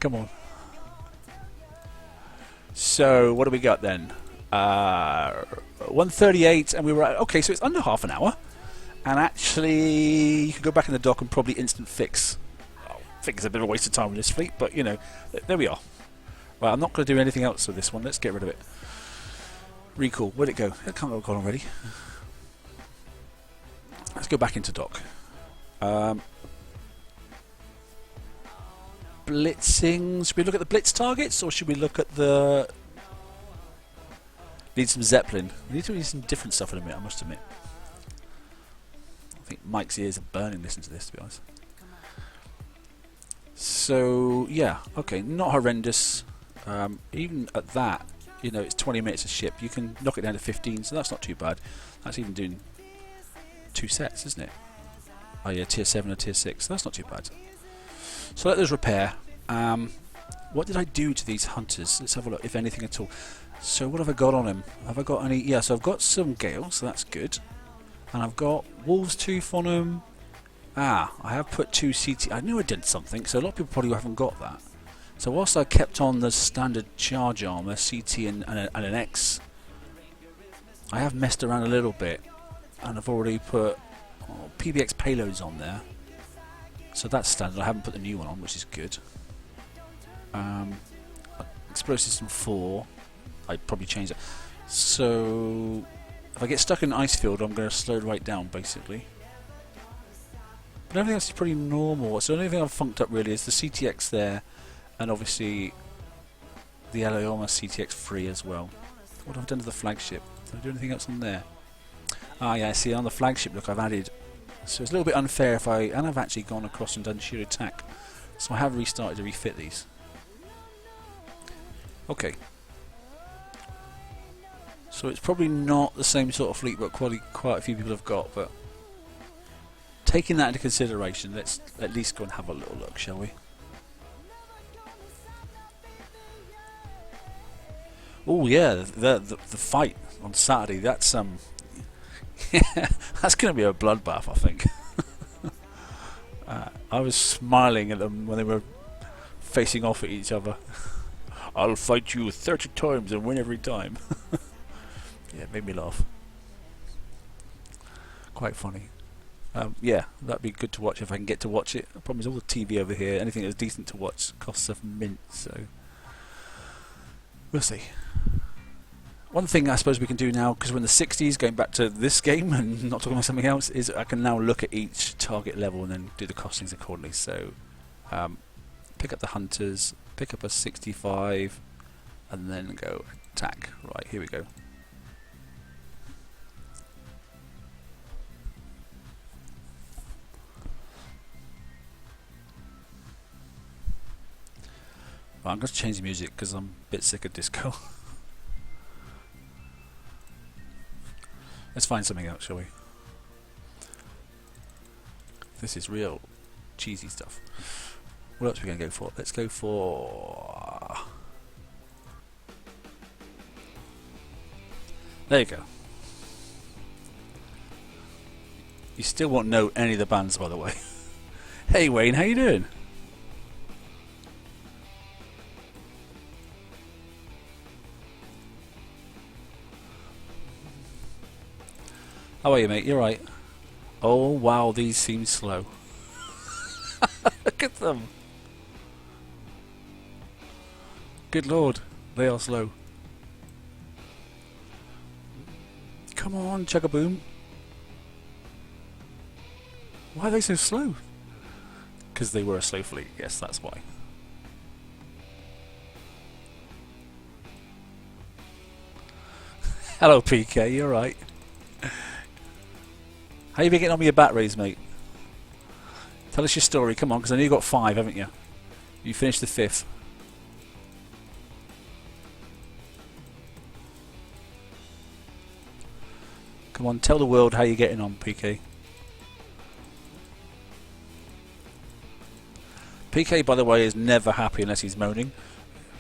Come on. So, what do we got then? 1:38, and we were at... Okay, so it's under half an hour. And actually, you can go back in the dock and probably instant fix. I think it's a bit of a waste of time with this fleet, but, you know, there we are. Right, I'm not going to do anything else with this one. Let's get rid of it. Recall. Where'd it go? It can't go gone already. Let's go back into dock. Blitzing. Should we look at the blitz targets, or should we look at the... Need some Zeppelin. We need to read some different stuff in a minute, I must admit. I think Mike's ears are burning listening to this, to be honest. So, yeah, okay, not horrendous. Even at that, you know, it's 20 minutes a ship. You can knock it down to 15, so that's not too bad. That's even doing 2 sets, isn't it? Oh yeah, tier 7 or tier 6, so that's not too bad. So let those repair. What did I do to these hunters? Let's have a look, if anything at all. So what have I got on him? Have I got any? Yeah, so I've got some gales, so that's good. And I've got wolves tooth on him. I have put 2 CT. I knew I did something, so a lot of people probably haven't got that. So whilst I kept on the standard charge armour, CT and an X, I have messed around a little bit, and I've already put PBX payloads on there. So that's standard. I haven't put the new one on, which is good. Explosive System 4, I'd probably change that. So if I get stuck in an ice field, I'm going to slow right down, basically. But everything else is pretty normal. So the only thing I've funked up really is the CTX there, and obviously the Eleoma CTX 3 as well. What have I done to the flagship? Did I do anything else on there? Ah, yeah, see, on the flagship, look, I've added... So it's a little bit unfair if I... And I've actually gone across and done sheer attack. So I have restarted to refit these. Okay. So it's probably not the same sort of fleet but quite a few people have got, but... Taking that into consideration, let's at least go and have a little look, shall we? Oh yeah, the fight on Saturday, that's that's going to be a bloodbath, I think. I was smiling at them when they were facing off at each other. I'll fight you 30 times and win every time. Yeah, it made me laugh. Quite funny. Yeah, that'd be good to watch if I can get to watch it. The problem is all the TV over here, anything that's decent to watch costs a mint, so we'll see. One thing I suppose we can do now, because we're in the 60s, going back to this game and not talking about something else, is I can now look at each target level and then do the costings accordingly. So pick up the hunters, pick up a 65, and then go attack. Right, here we go. Right, I'm going to change the music because I'm a bit sick of disco. Let's find something else, shall we? This is real cheesy stuff. What else are we going to go for? Let's go for... There you go. You still won't know any of the bands, by the way. Hey Wayne, how you doing? How are you, mate? You're right. Oh wow, these seem slow. Look at them. Good lord, they are slow. Come on, Chuggaboom. Why are they so slow? Because they were a slow fleet, yes, that's why. Hello PK, you're right. How you been getting on with your bat rays, mate? Tell us your story, come on, because I know you got 5, haven't you? You finished the 5th. Come on, tell the world how you're getting on, PK. PK, by the way, is never happy unless he's moaning.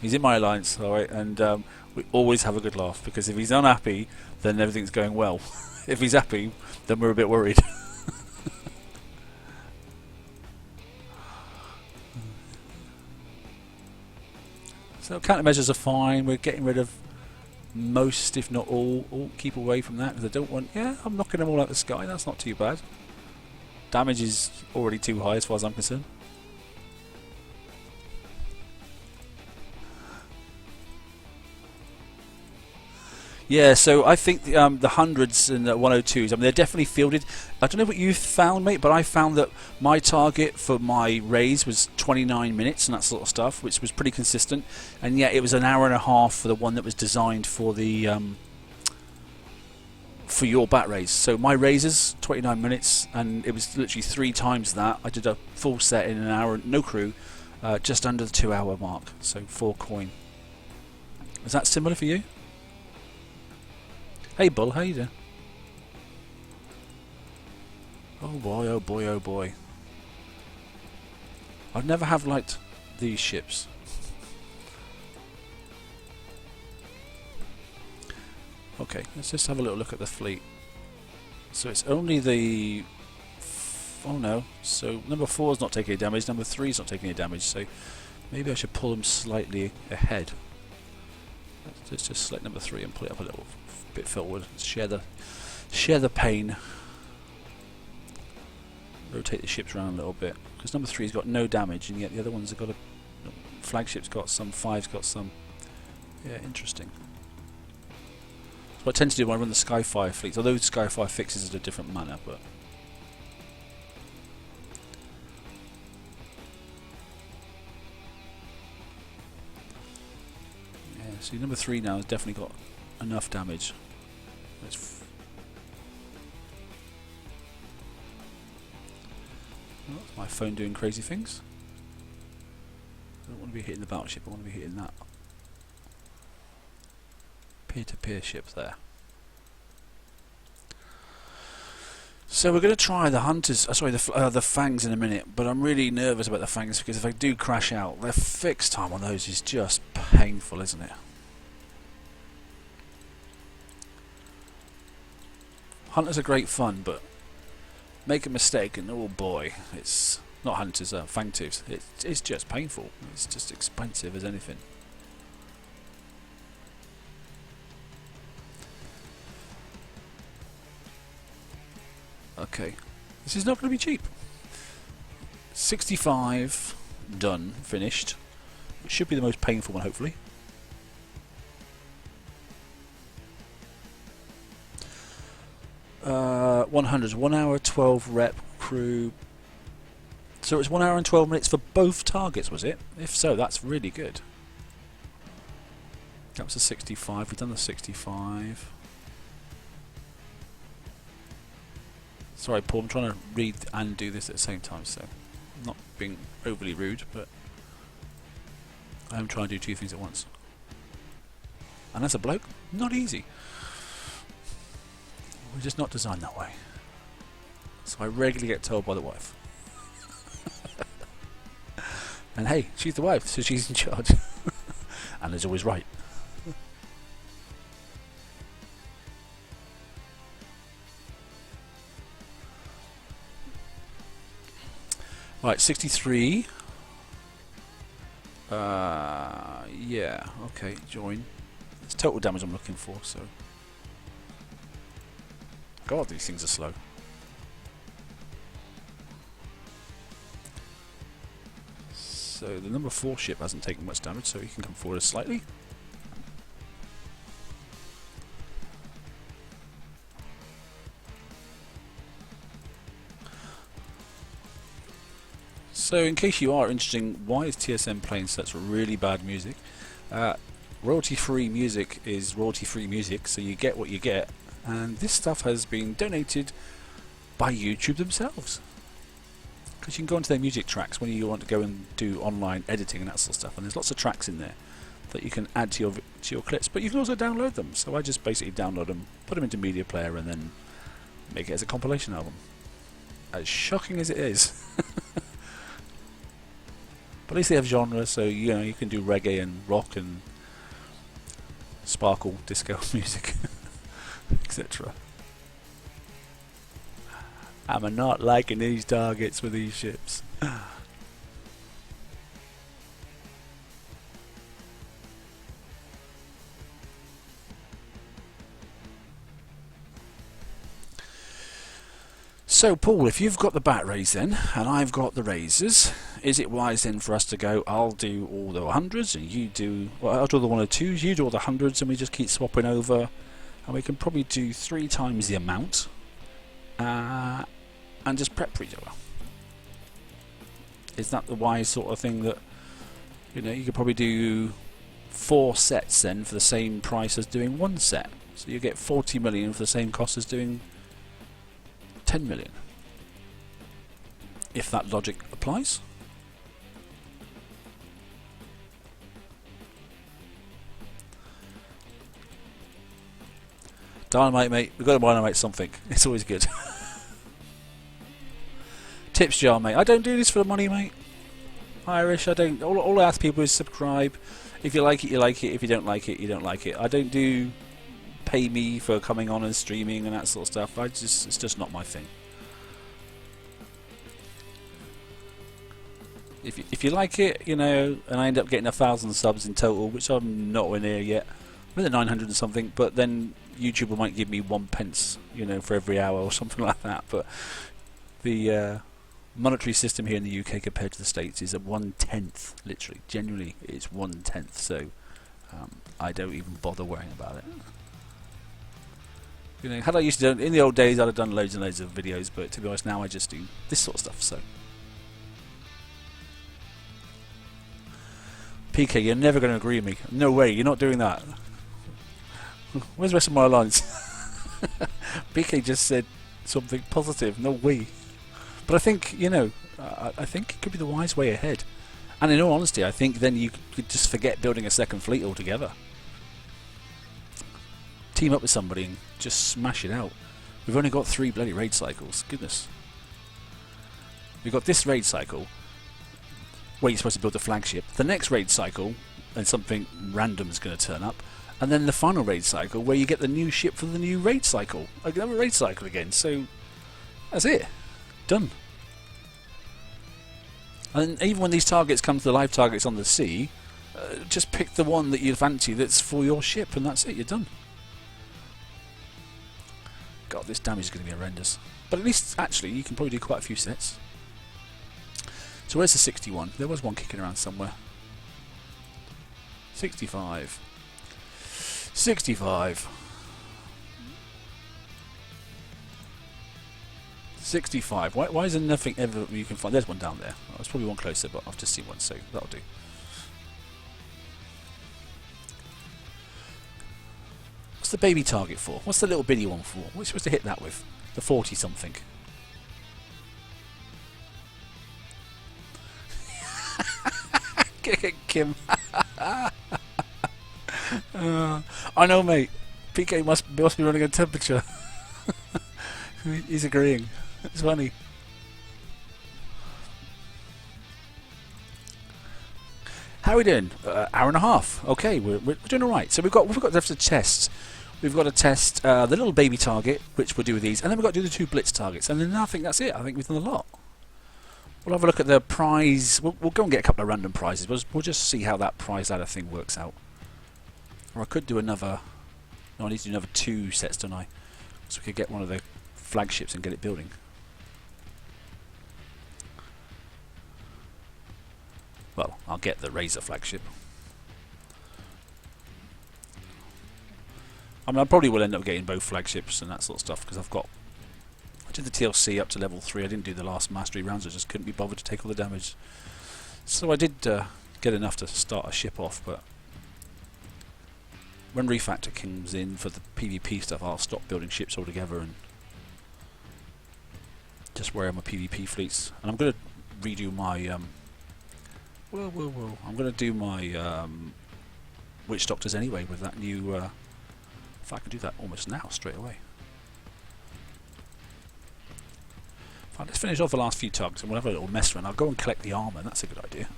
He's in my alliance, alright, and we always have a good laugh, because if he's unhappy, then everything's going well. If he's happy, then we're a bit worried. So countermeasures are fine. We're getting rid of most, if not all. Keep away from that, because I don't want... Yeah, I'm knocking them all out of the sky. That's not too bad. Damage is already too high as far as I'm concerned. Yeah, so I think the hundreds and the 102s, I mean, they're definitely fielded. I don't know what you found, mate, but I found that my target for my raise was 29 minutes and that sort of stuff, which was pretty consistent. And yet it was an hour and a half for the one that was designed for the for your bat raise. So my raises, 29 minutes, and it was literally 3 times that. I did a full set in an hour, no crew, just under the 2-hour mark, so 4 coin. Is that similar for you? Hey Bull, how you doing? Oh boy, oh boy, oh boy. I'd never have liked these ships. Okay, let's just have a little look at the fleet. So it's only the... Oh no, so number 4 is not taking any damage, number 3 is not taking any damage, so maybe I should pull them slightly ahead. Let's just select number 3 and pull it up a little bit forward. Share the pain. Rotate the ships around a little bit, because number 3's got no damage, and yet the other ones have got a... Flagship's got some, 5's got some. Yeah, interesting. That's what I tend to do when I run the Skyfire fleets, although Skyfire fixes it a different manner, but... Yeah, see, number 3 now has definitely got enough damage. Oh, that's my phone doing crazy things. I don't want to be hitting the battleship, I want to be hitting that peer-to-peer ship there. So we're going to try the hunters, the fangs in a minute, but I'm really nervous about the fangs, because if I do crash out, their fix time on those is just painful, isn't it? Hunters are great fun, but make a mistake and oh boy, it's not hunters, fang tooths. It's just painful. It's just expensive as anything. Okay, this is not going to be cheap. 65 done, finished. It should be the most painful one, hopefully. Uh, 100s, 1 hour 12 rep crew. So it's 1 hour and 12 minutes for both targets, was it? If so, that's really good. That was a 65. We've done the 65. Sorry, Paul, I'm trying to read and do this at the same time, so I'm not being overly rude, but I am trying to do 2 things at once. And as a bloke, not easy. We're just not designed that way. So I regularly get told by the wife. And hey, she's the wife, so she's in charge. And is always right. Right, 63. Yeah, okay, join. It's total damage I'm looking for, so... God, these things are slow. So the number 4 ship hasn't taken much damage, so he can come forward slightly. So in case you are interested, why is TSM playing such really bad music? Royalty-free music is royalty-free music, so you get what you get, and this stuff has been donated by YouTube themselves. Because you can go into their music tracks when you want to go and do online editing and that sort of stuff, and there's lots of tracks in there that you can add to your clips, but you can also download them. So I just basically download them, put them into Media Player, and then make it as a compilation album. As shocking as it is. But at least they have genre, so you know you can do reggae and rock and sparkle, disco music, etc. I'm not liking these targets with these ships. So Paul, if you've got the bat rays then, and I've got the razors, is it wise then for us to go, I'll do all the 100s and you do, well, I'll do the 102s, you do all the 100s, and we just keep swapping over, and we can probably do 3 times the amount, and just prep for each other. Is that the wise sort of thing that, you know, you could probably do 4 sets then for the same price as doing 1 set, so you get 40 million for the same cost as doing 10 million, if that logic applies. Dynamite, mate. We've got to dynamite something. It's always good. Tips jar, mate. I don't do this for the money, mate. Irish, I don't. All I ask people is subscribe. If you like it, you like it. If you don't like it, you don't like it. I don't do pay me for coming on and streaming and that sort of stuff. It's just not my thing. If you like it, you know, and I end up getting 1,000 subs in total, which I'm nowhere near yet. I'm at 900 and something, but then YouTube might give me 1 pence, you know, for every hour or something like that. But the monetary system here in the UK compared to the States is a 1/10, literally, genuinely, it's 1/10. So I don't even bother worrying about it. You know, had I used to do in the old days, I'd have done loads and loads of videos, but to be honest, now I just do this sort of stuff. So, PK, you're never going to agree with me. No way, you're not doing that. Where's the rest of my lines? PK just said something positive. No way. But I think, you know, I think it could be the wise way ahead. And in all honesty, I think then you could just forget building a second fleet altogether. Team up with somebody and just smash it out. We've only got 3 bloody raid cycles. Goodness. We've got this raid cycle where you're supposed to build the flagship. The next raid cycle, and something random is going to turn up. And then the final raid cycle where you get the new ship for the new raid cycle. Another raid cycle again. So that's it. Done. And even when these targets come to the live targets on the sea, just pick the one that you fancy that's for your ship, and that's it. You're done. God, this damage is going to be horrendous. But at least, actually, you can probably do quite a few sets. So where's the 61? There was one kicking around somewhere. 65. 65. 65. Why is there nothing ever you can find? There's one down there. Oh, there's probably one closer, but I've just seen one, so that'll do. What's the baby target for? What's the little bitty one for? What are you supposed to hit that with? The 40 something. Kim. I know, mate. PK must be running a temperature. He's agreeing. It's funny. How are we doing? Hour and a half. Okay, we're doing all right. So we've got the tests. We've got to test the little baby target, which we'll do with these, and then we've got to do the 2 blitz targets, and then I think that's it. I think we've done a lot. We'll have a look at the prize. We'll go and get a couple of random prizes. We'll just see how that prize ladder thing works out. Or I could do another. No, I need to do another 2 sets, don't I? So we could get one of the flagships and get it building. Well, I'll get the Razor flagship. I mean, I probably will end up getting both flagships and that sort of stuff because I did the TLC up to level 3. I didn't do the last mastery rounds. I just couldn't be bothered to take all the damage. So I did get enough to start a ship off, but when refactor comes in for the PvP stuff, I'll stop building ships altogether and just worry on my PvP fleets. And I'm going to redo my I'm going to do my Witch Doctors anyway with that new. If I can do that almost now, straight away. Fine, let's finish off the last few targets and we'll have a little mess around. I'll go and collect the armour. That's a good idea.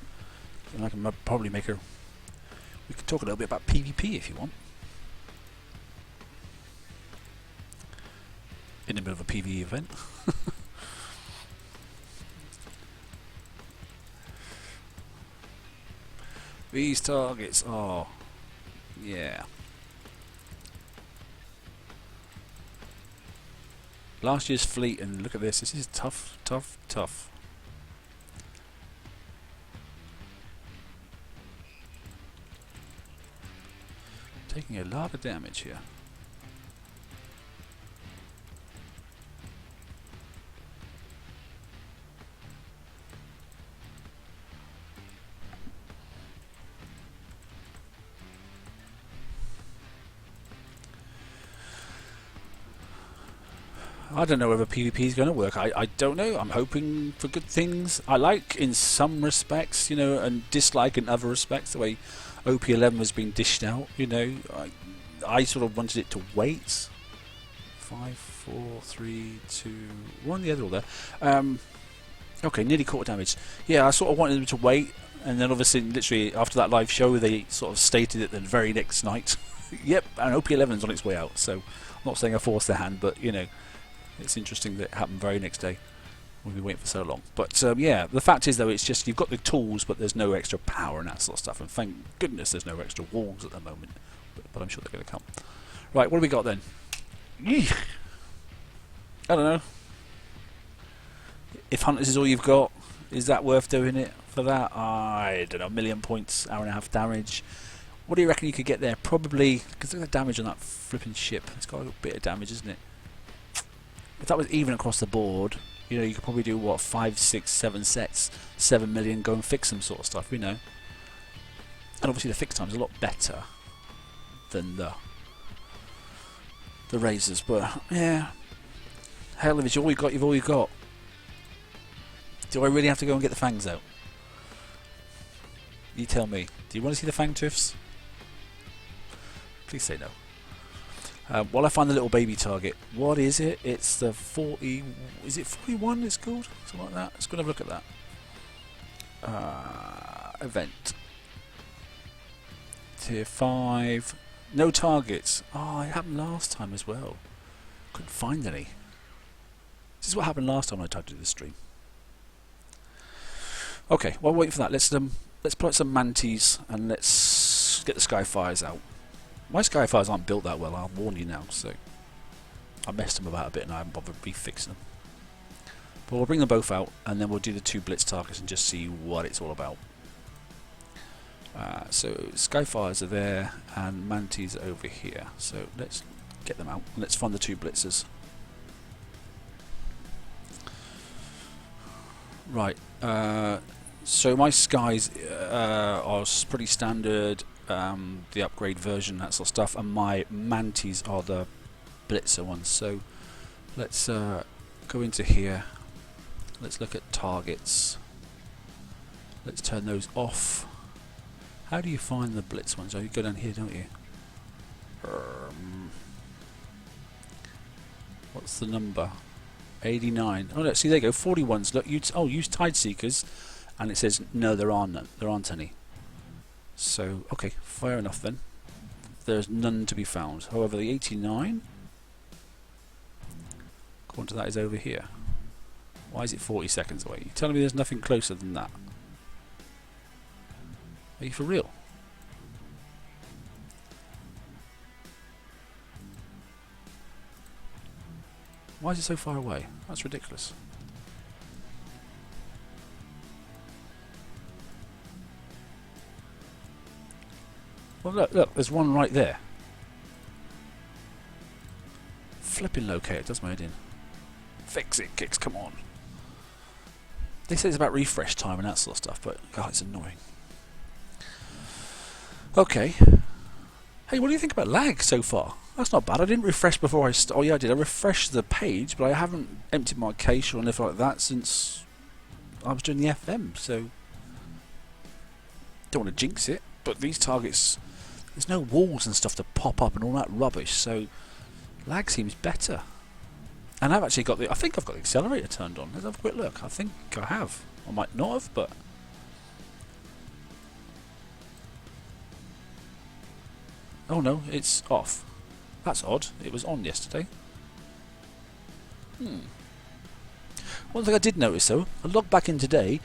And I can probably make a. We can talk a little bit about PvP if you want. In the middle of a PvE event. These targets are, yeah. Last year's fleet, and look at this. This is tough, tough, tough. Taking a lot of damage here. I don't know whether PvP is going to work. I don't know. I'm hoping for good things. I like in some respects, you know, and dislike in other respects the way OP11 has been dished out. You know, I sort of wanted it to wait. 5, 4, 3, 2, 1. Yeah, they're all there. Okay, nearly quarter damage. Yeah, I sort of wanted them to wait, and then obviously, literally after that live show, they sort of stated it the very next night. Yep, and OP11 is on its way out. So I'm not saying I forced their hand, but you know. It's interesting that it happened very next day. We've been waiting for so long. But yeah, the fact is though, it's just you've got the tools, but there's no extra power and that sort of stuff. And thank goodness there's no extra walls at the moment. But I'm sure they're going to come. Right, what do we got then? Yeesh. I don't know. If Hunters is all you've got, is that worth doing it for that? I don't know. 1,000,000 points, hour and a half damage. What do you reckon you could get there? Probably, because look at the damage on that flipping ship. It's got a bit of damage, isn't it? If that was even across the board, you know, you could probably do what, 5, 6, 7 sets, 7 million, go and fix them sort of stuff, you know. And obviously the fix time is a lot better than the razors, but yeah. Hell, if it's all you got, you've all you got. Do I really have to go and get the fangs out? You tell me. Do you want to see the fang tooths? Please say no. While I find the little baby target, what is it? It's the 40. Is it 41? It's called something like that. Let's go and have a look at that. Event. Tier 5. No targets. Oh, it happened last time as well. Couldn't find any. This is what happened last time I tried to do the stream. Okay, while waiting for that, let's pull out some manties and let's get the Skyfires out. My Skyfires aren't built that well, I'll warn you now, so I messed them about a bit and I haven't bothered refixing them. But we'll bring them both out and then we'll do the 2 Blitz targets and just see what it's all about. So Skyfires are there and manties are over here, so let's get them out and let's find the 2 Blitzers. Right, so my Skies are pretty standard. The upgrade version, that sort of stuff, and my manties are the Blitzer ones. So let's go into here, let's look at targets, let's turn those off. How do you find the Blitz ones? Oh, you go down here, don't you? What's the number? 89. Oh look, see there you go, 41s. Look, use Tide Seekers, and it says no, there aren't any. So, okay, fair enough then. There's none to be found. However, the 89, according to that, is over here. Why is it 40 seconds away? You're telling me there's nothing closer than that? Are you for real? Why is it so far away? That's ridiculous. Well, look, there's one right there. Flipping locator does my head in. Fix it, Kicks, come on. They say it's about refresh time and that sort of stuff, but God, it's annoying. Okay. Hey, what do you think about lag so far? That's not bad. I didn't refresh before I oh yeah, I did. I refreshed the page, but I haven't emptied my cache or anything like that since I was doing the FM, so don't want to jinx it, but these targets, there's no walls and stuff to pop up and all that rubbish, so lag seems better. And I've actually got I think I've got the accelerator turned on. Let's have a quick look. I think I have. I might not have, but oh no, it's off. That's odd. It was on yesterday. One thing I did notice though, I logged back in today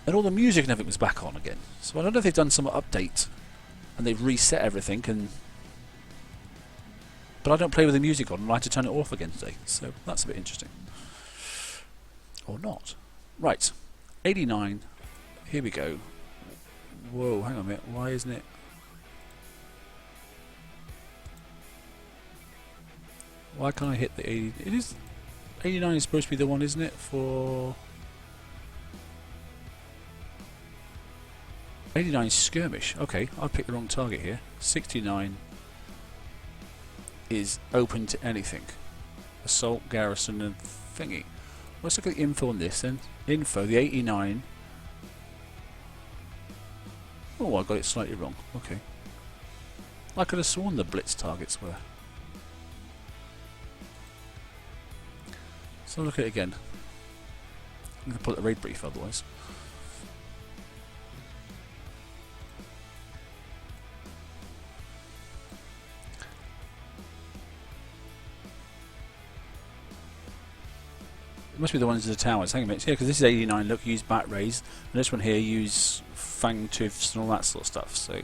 and all the music and everything was back on again. So I don't know if they've done some update and they've reset everything, but I don't play with the music on and I had to turn it off again today. So that's a bit interesting. Or not. Right. 89. Here we go. Whoa, hang on a minute. Why isn't it? Why can't I hit the 80? It is 89 is supposed to be the one, isn't it? For 89 skirmish. Okay, I picked the wrong target here. 69 is open to anything. Assault, garrison, and thingy. Let's look at the info on this then. Info, the 89. Oh, I got it slightly wrong. Okay. I could have sworn the Blitz targets were. So look at it again. I'm going to put the raid brief otherwise. It must be the ones in the towers. Hang on a minute. Yeah, because this is 89. Look, use bat rays. And this one here, use fang tooths and all that sort of stuff. So.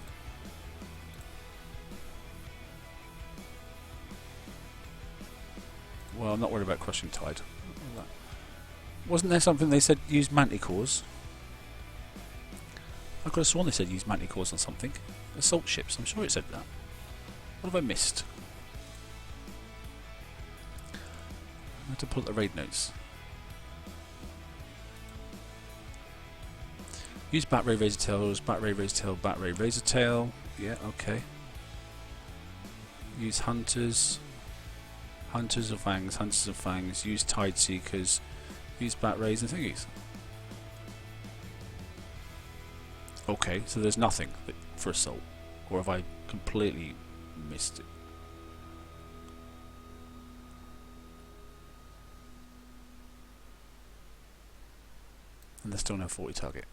Well, I'm not worried about crushing tide. Wasn't there something they said use manticores? I could have sworn they said use manticores on something. Assault ships, I'm sure it said that. What have I missed? I have to pull up the raid notes. Use bat ray razor tails, bat ray razor tail, bat ray razor tail. Yeah, okay. Use hunters. Hunters of fangs, hunters of fangs. Use tide seekers. Use bat rays and thingies. Okay, so there's nothing for assault, or have I completely missed it? And there's still no 40 target.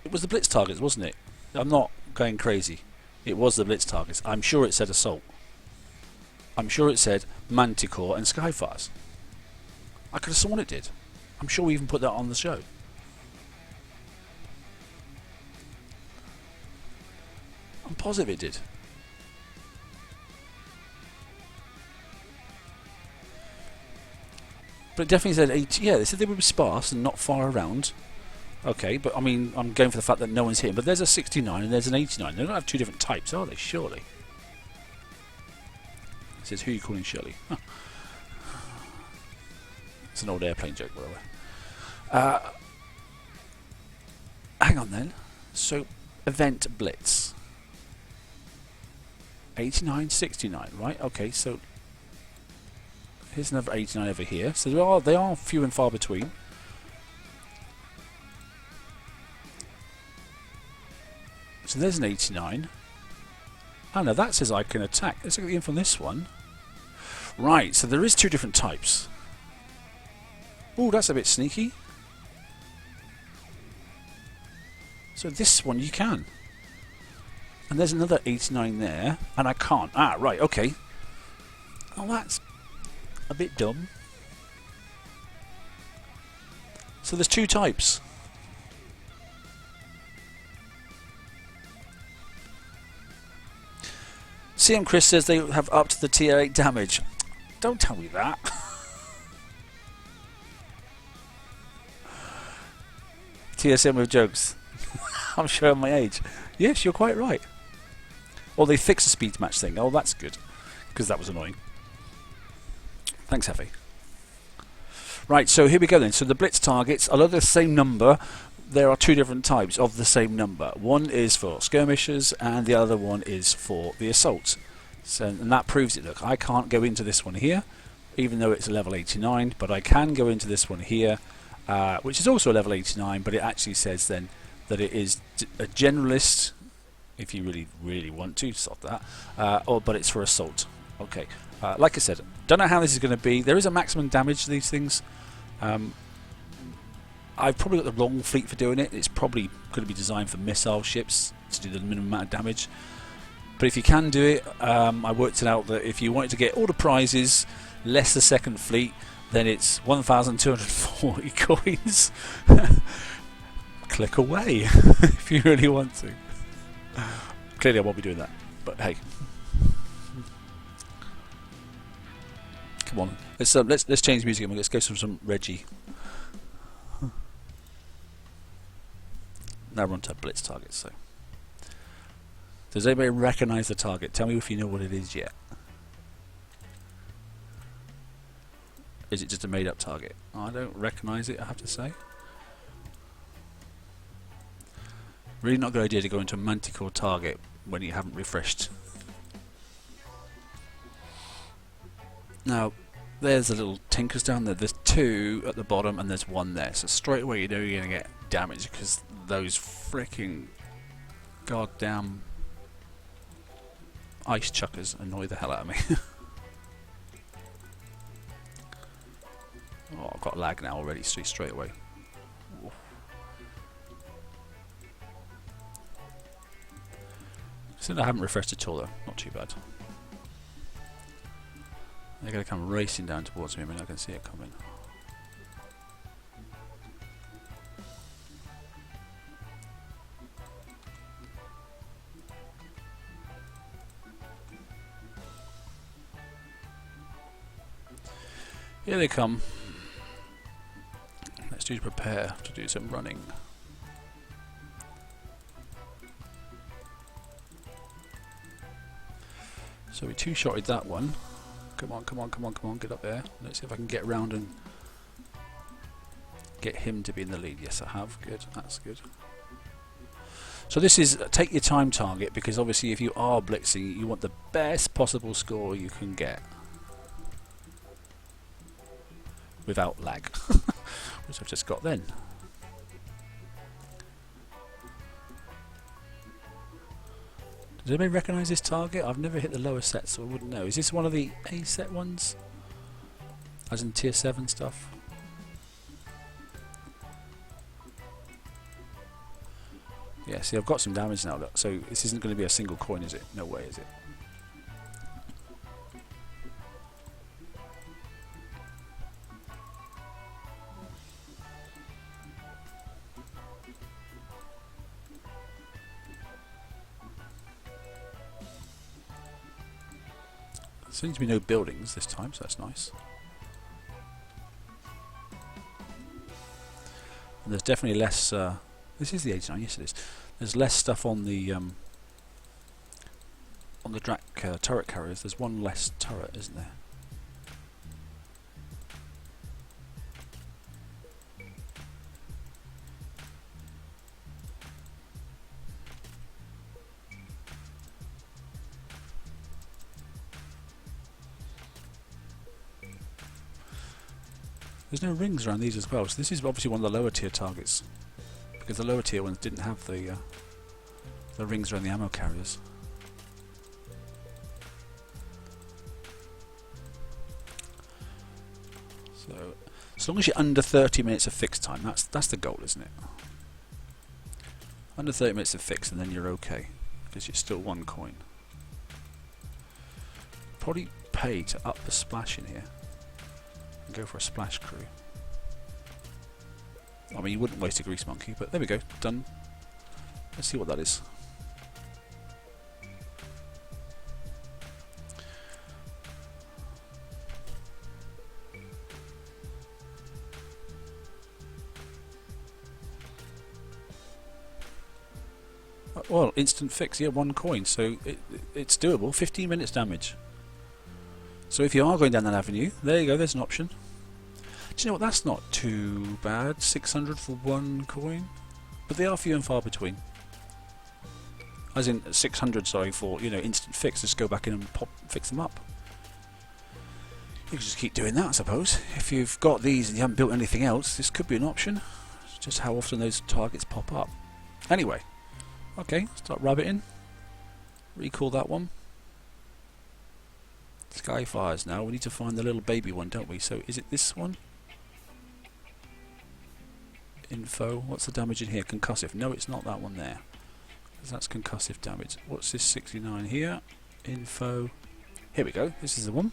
It was the Blitz targets, wasn't it? I'm not going crazy. It was the Blitz targets. I'm sure it said assault. I'm sure it said Manticore and Skyfires. I could have sworn it did. I'm sure we even put that on the show. I'm positive it did. But it definitely said 80. Yeah, they said they would be sparse and not far around. Okay, but I mean, I'm going for the fact that no one's hitting. But there's a 69 and there's an 89. They don't have two different types, are they? Surely. It says, who are you calling Shirley? Huh. It's an old airplane joke, by the way. Hang on then. So, event Blitz. 89, 69, right? Okay, so here's another 89 over here. So they are few and far between. So there's an 89. Oh no, that says I can attack. Let's look at the info on this one. Right, so there is two different types. Oh, that's a bit sneaky. So this one you can. And there's another 89 there, and I can't. Ah, right, okay. Oh, that's a bit dumb. So there's two types. CM Chris says they have up to the tier 8 damage. Don't tell me that. TSM with jokes. I'm showing my age. Yes, you're quite right. Or they fix the speed match thing. Oh, that's good. Because that was annoying. Thanks, Effie. Right, so here we go then. So the Blitz targets, although they're the same number, there are two different types of the same number. One is for skirmishers and the other one is for the assault. So, and that proves it. Look, I can't go into this one here, even though it's a level 89, but I can go into this one here, which is also a level 89, but it actually says then that it is a generalist, if you really want to, stop that, but it's for assault. Okay, like I said, don't know how this is going to be. There is a maximum damage to these things. I've probably got the wrong fleet for doing it. It's probably going to be designed for missile ships to do the minimum amount of damage. But if you can do it, I worked it out that if you wanted to get all the prizes, less the second fleet, then it's 1,240 coins. Click away if you really want to. Clearly I won't be doing that, but hey. Come on, let's change music and let's go to some Reggie. Now we're on to Blitz targets. So, does anybody recognise the target? Tell me if you know what it is yet. Is it just a made-up target? I don't recognise it, I have to say. Really not a good idea to go into a Manticore target when you haven't refreshed. Now, there's the little tinkers down there. There's two at the bottom and there's one there. So straight away you know you're going to get damage because those freaking goddamn ice chuckers annoy the hell out of me. Oh, I've got lag now already, straight away. Oof. Since I haven't refreshed at all though, not too bad. They're going to come racing down towards me. I mean, I can see it coming. Here they come. Let's do prepare to do some running. So we two-shotted that one. Come on, come on, come on, come on, get up there. Let's see if I can get around and get him to be in the lead. Yes, I have. Good, that's good. So this is take your time target, because obviously if you are blitzing, you want the best possible score you can get. Without lag. Which I've just got then. Does anybody recognise this target? I've never hit the lower set, so I wouldn't know. Is this one of the A set ones? As in tier 7 stuff? Yeah, see, I've got some damage now, look. So this isn't going to be a single coin, is it? No way, is it? Seems to be no buildings this time, so that's nice. And there's definitely less. This is the 89. Yes, it is. There's less stuff on the Drac turret carriers. There's one less turret, isn't there? There's no rings around these as well, so this is obviously one of the lower tier targets, because the lower tier ones didn't have the rings around the ammo carriers. So, as long as you're under 30 minutes of fixed time, that's the goal, isn't it? Under 30 minutes of fixed, and then you're okay, because you're still one coin. Probably pay to up a splash in here and go for a splash crew. I mean, you wouldn't waste a grease monkey, but there we go, done. Let's see what that is. Well, instant fix, yeah, 1 coin, so it's doable. 15 minutes damage. So if you are going down that avenue, there you go, there's an option. Do you know what, that's not too bad, 600 for 1 coin, but they are few and far between. As in 600, sorry, for, you know, instant fix, just go back in and fix them up. You can just keep doing that, I suppose. If you've got these and you haven't built anything else, this could be an option. It's just how often those targets pop up. Anyway. Okay, start rabbiting. Recall that one. Skyfires now. We need to find the little baby one, don't we? So is it this one? Info. What's the damage in here? Concussive. No, it's not that one there. Because that's concussive damage. What's this 69 here? Info. Here we go. This is the one.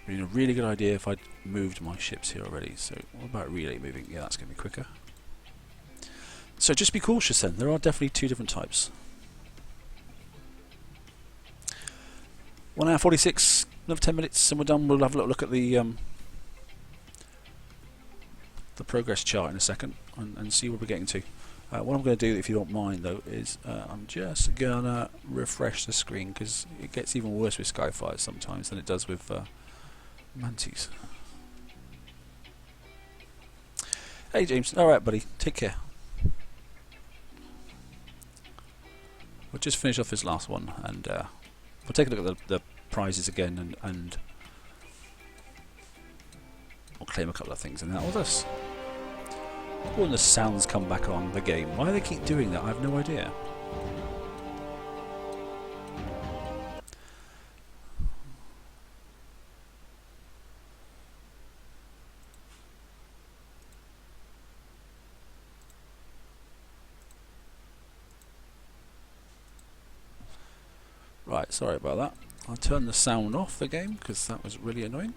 Been a really good idea if I'd moved my ships here already. So what about relay moving? Yeah, that's going to be quicker. So just be cautious then, there are definitely 2 different types. 1 hour 46, another 10 minutes and we're done. We'll have a little look at the progress chart in a second and see where we're getting to. What I'm going to do, if you don't mind though, is I'm just going to refresh the screen because it gets even worse with Skyfires sometimes than it does with Mantis. Hey James, alright buddy, take care. We'll just finish off this last one and we'll take a look at the prizes again and we'll claim a couple of things and that with us. When the sounds come back on the game, why they keep doing that I have no idea. Right, sorry about that. I'll turn the sound off the game because that was really annoying.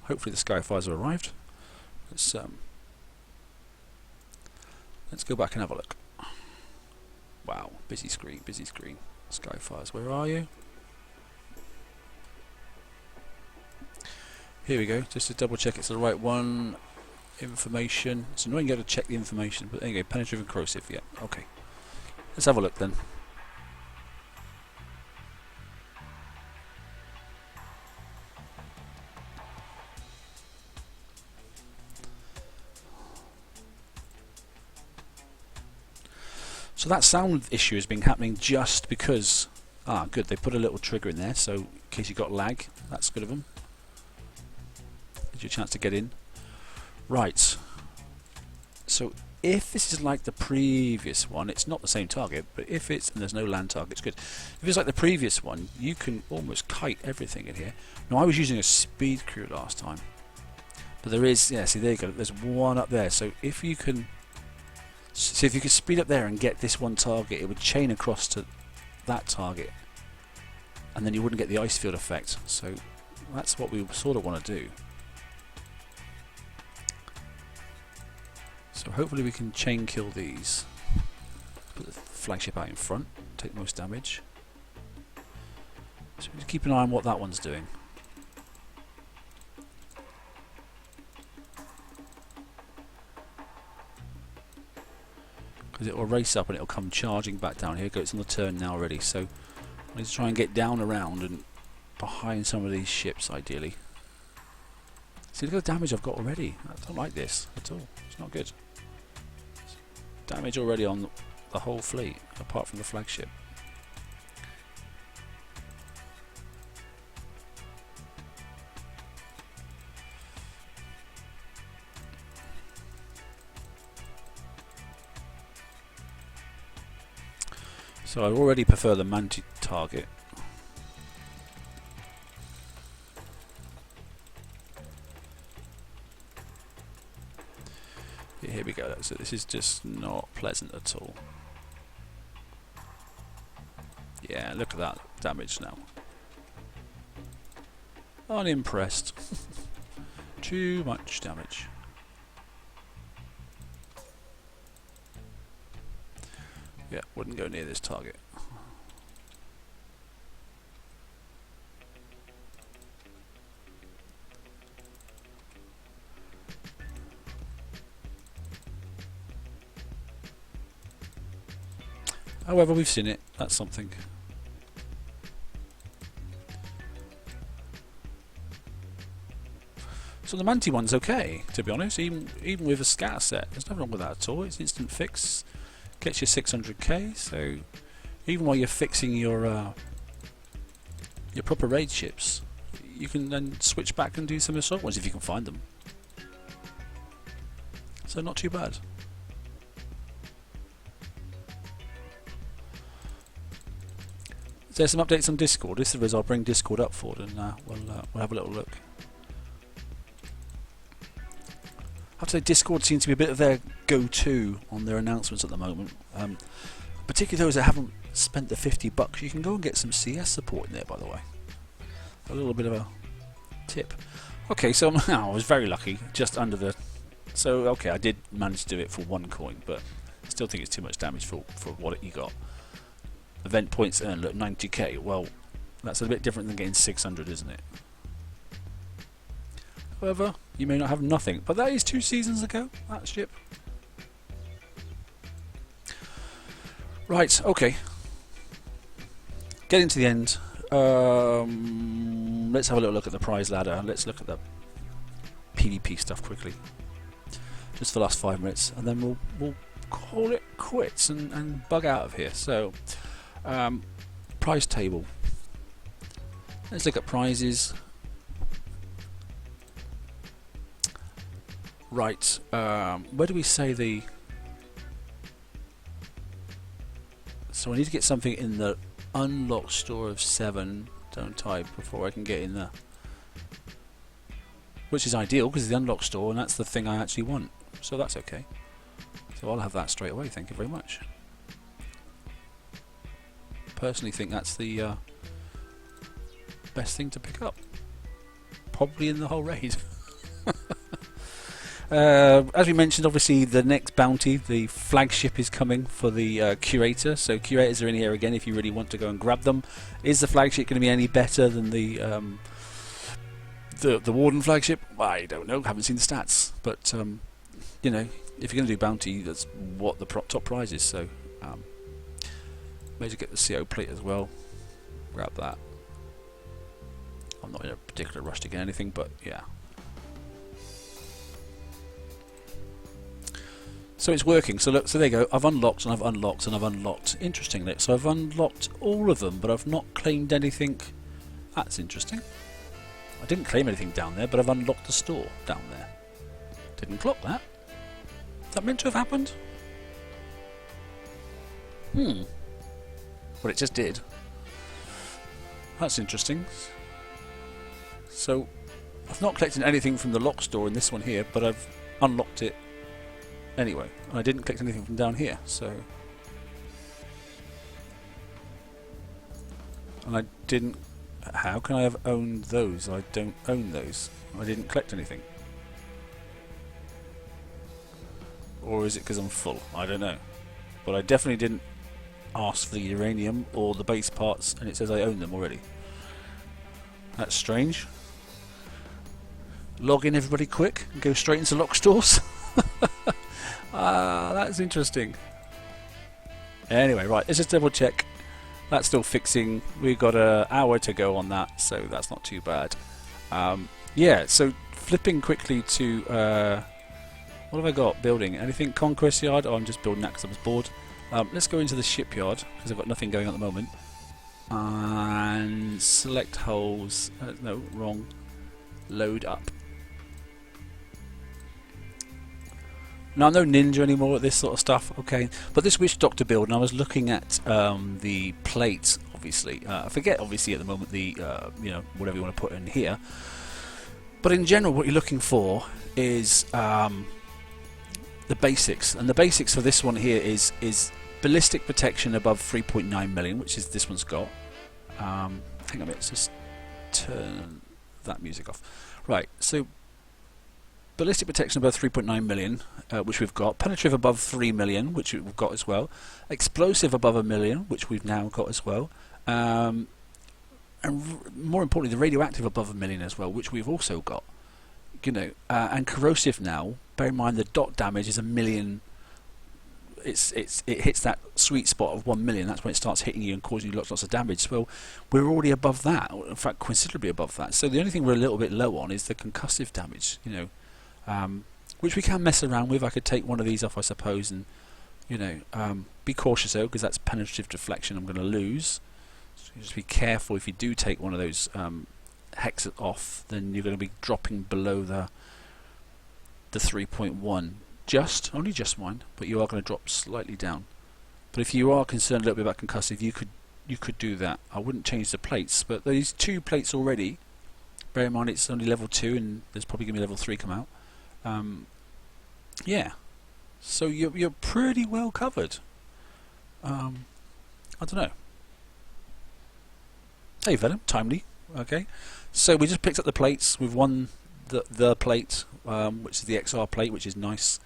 Hopefully the Skyfires have arrived. Let's go back and have a look. Wow, busy screen, busy screen. Skyfires, where are you? Here we go, just to double check it's the right one. Information. It's annoying you have to check the information, but anyway, penetrative and corrosive, yeah, okay. Let's have a look then. So that sound issue has been happening just because... Ah, good, they put a little trigger in there, so in case you got lag, that's good of them. Gives you a chance to get in. Right. So if this is like the previous one, it's not the same target, but if it's... and there's no land target, it's good. If it's like the previous one, you can almost kite everything in here. Now, I was using a speed crew last time. But there is... yeah, see, there you go. There's one up there. So if you can... so if you could speed up there and get this one target, it would chain across to that target. And then you wouldn't get the ice field effect. So that's what we sort of want to do. So hopefully we can chain kill these. Put the flagship out in front, take most damage. So just keep an eye on what that one's doing. Because it will race up and it will come charging back down. Here it goes, it's on the turn now already. So I need to try and get down around and behind some of these ships ideally. See, look at the damage I've got already. I don't like this at all. It's not good. Damage already on the whole fleet, apart from the flagship. So I already prefer the Manti target. Here we go. So this is just not pleasant at all. Yeah, look at that damage now. Unimpressed. Too much damage. Yeah, wouldn't go near this target. However, we've seen it. That's something. So the Manti one's okay, to be honest. Even with a scatter set, there's nothing wrong with that at all. It's instant fix. Gets you 600k. So even while you're fixing your proper raid ships, you can then switch back and do some assault ones if you can find them. So not too bad. There's some updates on Discord. If there is, I'll bring Discord up forward and we'll have a little look. I have to say, Discord seems to be a bit of their go-to on their announcements at the moment. Particularly those that haven't spent the $50. You can go and get some CS support in there, by the way. A little bit of a tip. Okay, so I was very lucky, just under the... So, okay, I did manage to do it for 1 coin, but I still think it's too much damage for what you got. Event points earned, look, 90k. Well, that's a bit different than getting 600, isn't it? However, you may not have nothing, but that is 2 seasons ago, that ship. Right, okay. Getting to the end. Let's have a little look at the prize ladder. Let's look at the PvP stuff quickly. Just for the last 5 minutes, and then we'll call it quits and bug out of here. So, prize table. Let's look at prizes. Right, where do we say the... So I need to get something in the unlocked store of 7, don't I, before I can get in the... Which is ideal, because it's the unlocked store, and that's the thing I actually want. So that's okay. So I'll have that straight away, thank you very much. Personally think that's the best thing to pick up. Probably in the whole raid. As we mentioned, obviously the next bounty, the flagship, is coming for the curator. So curators are in here again if you really want to go and grab them. Is the flagship going to be any better than the warden flagship? I don't know. Haven't seen the stats, but you know, if you're going to do bounty, that's what the top prize is. So maybe get the CO plate as well. Grab that. I'm not in a particular rush to get anything, but yeah. So it's working. So look, so there you go. I've unlocked and I've unlocked and I've unlocked. Interestingly, so I've unlocked all of them, but I've not claimed anything. That's interesting. I didn't claim anything down there, but I've unlocked the store down there. Didn't clock that. Is that meant to have happened? Well, it just did. That's interesting. So I've not collected anything from the lock store in this one here, but I've unlocked it anyway, and I didn't collect anything from down here, so... And I didn't... How can I have owned those? I don't own those. I didn't collect anything. Or is it because I'm full? I don't know. But I definitely didn't ask for the uranium or the base parts, and it says I own them already. That's strange. Log in, everybody, quick, and go straight into lock stores. That's interesting. Anyway, right, let's just double check. That's still fixing. We've got an hour to go on that, so that's not too bad. Yeah, so flipping quickly to... what have I got? Building. Anything? Conquest Yard? Oh, I'm just building that because I was bored. Let's go into the shipyard, because I've got nothing going on at the moment. And select holes. No, wrong. Load up. Now, I'm no ninja anymore at this sort of stuff, okay, but this Witch Doctor build, and I was looking at the plates, obviously. I forget, obviously, at the moment, the, you know, whatever you want to put in here. But in general, what you're looking for is the basics, and the basics for this one here is ballistic protection above 3.9 million, which is this one's got. Hang on a minute, let's just turn that music off. Right, so ballistic protection above 3.9 million, which we've got. Penetrative above 3 million, which we've got as well. Explosive above 1 million, which we've now got as well. And more importantly, the radioactive above 1 million as well, which we've also got. You know, and corrosive now. Bear in mind the dot damage is 1 million. It hits that sweet spot of 1 million. That's when it starts hitting you and causing you lots of damage. Well, we're already above that. In fact, considerably above that. So the only thing we're a little bit low on is the concussive damage. You know, which we can mess around with. I could take one of these off, I suppose, and you know, be cautious though, because that's penetrative deflection. I'm going to lose. So just be careful if you do take one of those hexes off, then you're going to be dropping below the 3.1. Only just mind, but you are going to drop slightly down. But if you are concerned a little bit about concussive, you could do that. I wouldn't change the plates, but these 2 plates already. Bear in mind it's only level 2, and there's probably going to be level 3 come out. Yeah, so you're pretty well covered. I don't know. Hey Venom, timely. Okay, so we just picked up the plates. We've won the plate, which is the XR plate, which is nice.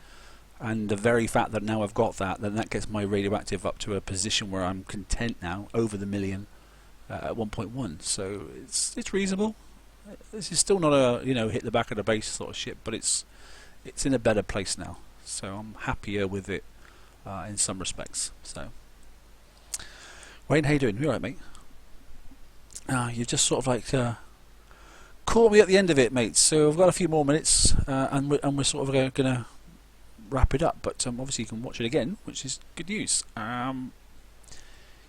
And the very fact that now I've got that, then that gets my radioactive up to a position where I'm content now, over the million at 1.1. So it's reasonable. This is still not a hit the back of the base sort of ship, but it's in a better place now. So I'm happier with it in some respects. So Wayne, how you doing? You alright, mate? You've just sort of like caught me at the end of it, mate. So I've got a few more minutes, and we're sort of going to wrap it up. But obviously you can watch it again, which is good news.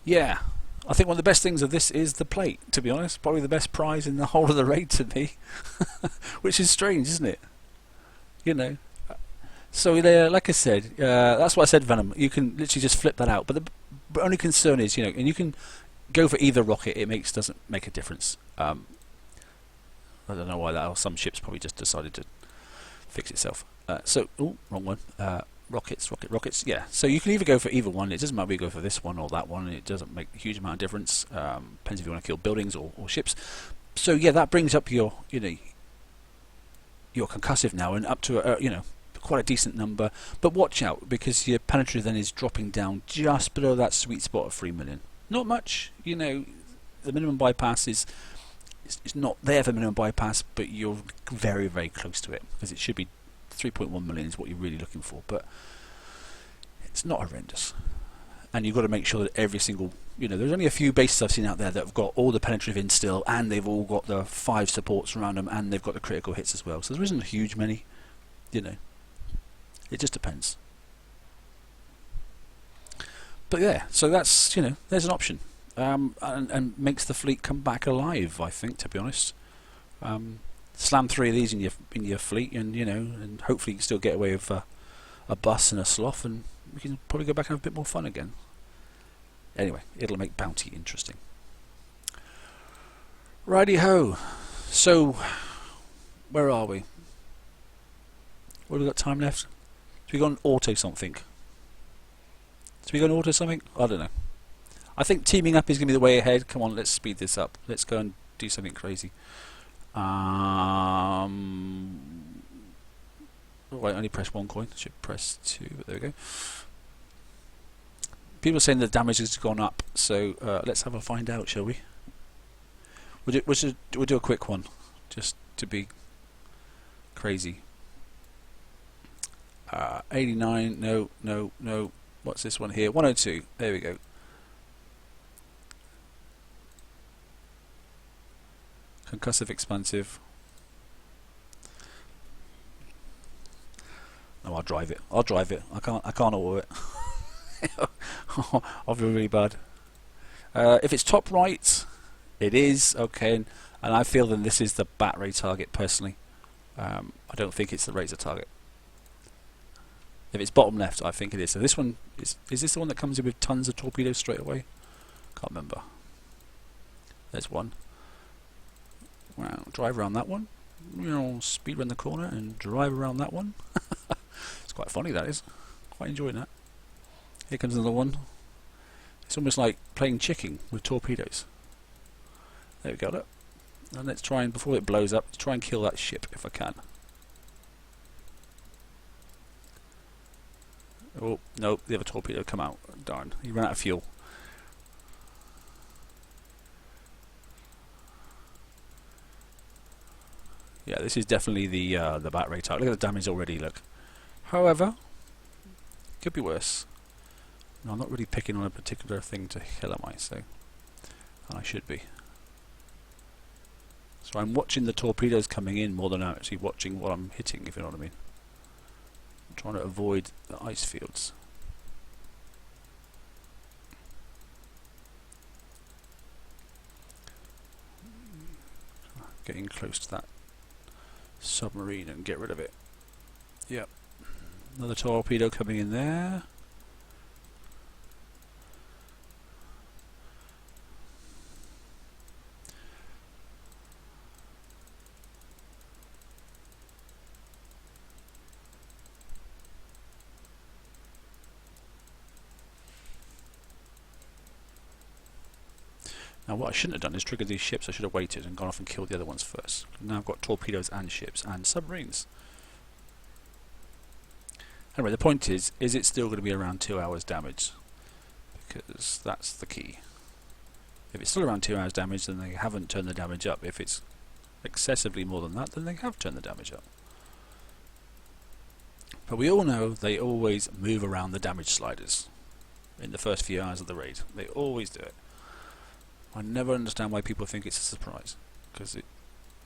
Yeah, I think one of the best things of this is the plate. To be honest, probably the best prize in the whole of the raid to me, which is strange, isn't it? You know. So there, like I said, that's what I said, Venom. You can literally just flip that out. But the only concern is, and you can go for either rocket. It doesn't make a difference. I don't know why that. Or some ships probably just decided to fix itself. Wrong one. Rockets. Yeah. So you can either go for either one. It doesn't matter if you go for this one or that one. It doesn't make a huge amount of difference. Depends if you want to kill buildings or ships. So yeah, that brings up your concussive now, and up to quite a decent number. But watch out, because your penetrative then is dropping down just below that sweet spot of 3 million. Not much. The minimum bypass is not there for minimum bypass, but you're very, very close to it, because it should be 3.1 million is what you're really looking for, but it's not horrendous. And you've got to make sure that every single, there's only a few bases I've seen out there that have got all the penetrative in still, and they've all got the 5 supports around them, and they've got the critical hits as well. So there isn't a huge many, it just depends. But yeah, so that's, there's an option. And makes the fleet come back alive, I think, to be honest. Slam 3 of these in your fleet, and hopefully you can still get away with a bus and a sloth, and we can probably go back and have a bit more fun again. Anyway, it'll make bounty interesting. Righty ho. So, where are we? What have we got time left? Should we go on auto something? Should we go on auto something? I don't know. I think teaming up is going to be the way ahead. Come on, let's speed this up. Let's go and do something crazy. Oh, I only press 1 coin. Should press 2, but there we go. People are saying the damage has gone up, so let's have a find out, shall we? We'll do a quick one, just to be crazy. 89. No. What's this one here? 102. There we go. Concussive, expansive. No, I'll drive it. I can't order it. I'll feel really bad. If it's top right, it is okay, and I feel that this is the bat ray target personally. I don't think it's the razor target. If it's bottom left, I think it is. So this one is this the one that comes in with tons of torpedoes straight away? Can't remember. There's one. Well, drive around that one. Speed around the corner and drive around that one. It's quite funny, that is. Quite enjoying that. Here comes another one. It's almost like playing chicken with torpedoes. There we go. Look. And let's try and, before it blows up, let's try and kill that ship if I can. Oh, no, the other torpedo come out. Darn, he ran out of fuel. Yeah, this is definitely the battery type. Look at the damage already, look. However, could be worse. No, I'm not really picking on a particular thing to kill, am I? So, I should be. So I'm watching the torpedoes coming in more than I'm actually watching what I'm hitting, if you know what I mean. I'm trying to avoid the ice fields. Getting close to that submarine and get rid of it. Yep. Another torpedo coming in there. Now what I shouldn't have done is triggered these ships. I should have waited and gone off and killed the other ones first. Now I've got torpedoes and ships and submarines. Anyway, the point is it still going to be around 2 hours damage? Because that's the key. If it's still around 2 hours damage, then they haven't turned the damage up. If it's excessively more than that, then they have turned the damage up. But we all know they always move around the damage sliders in the first few hours of the raid. They always do it. I never understand why people think it's a surprise, because it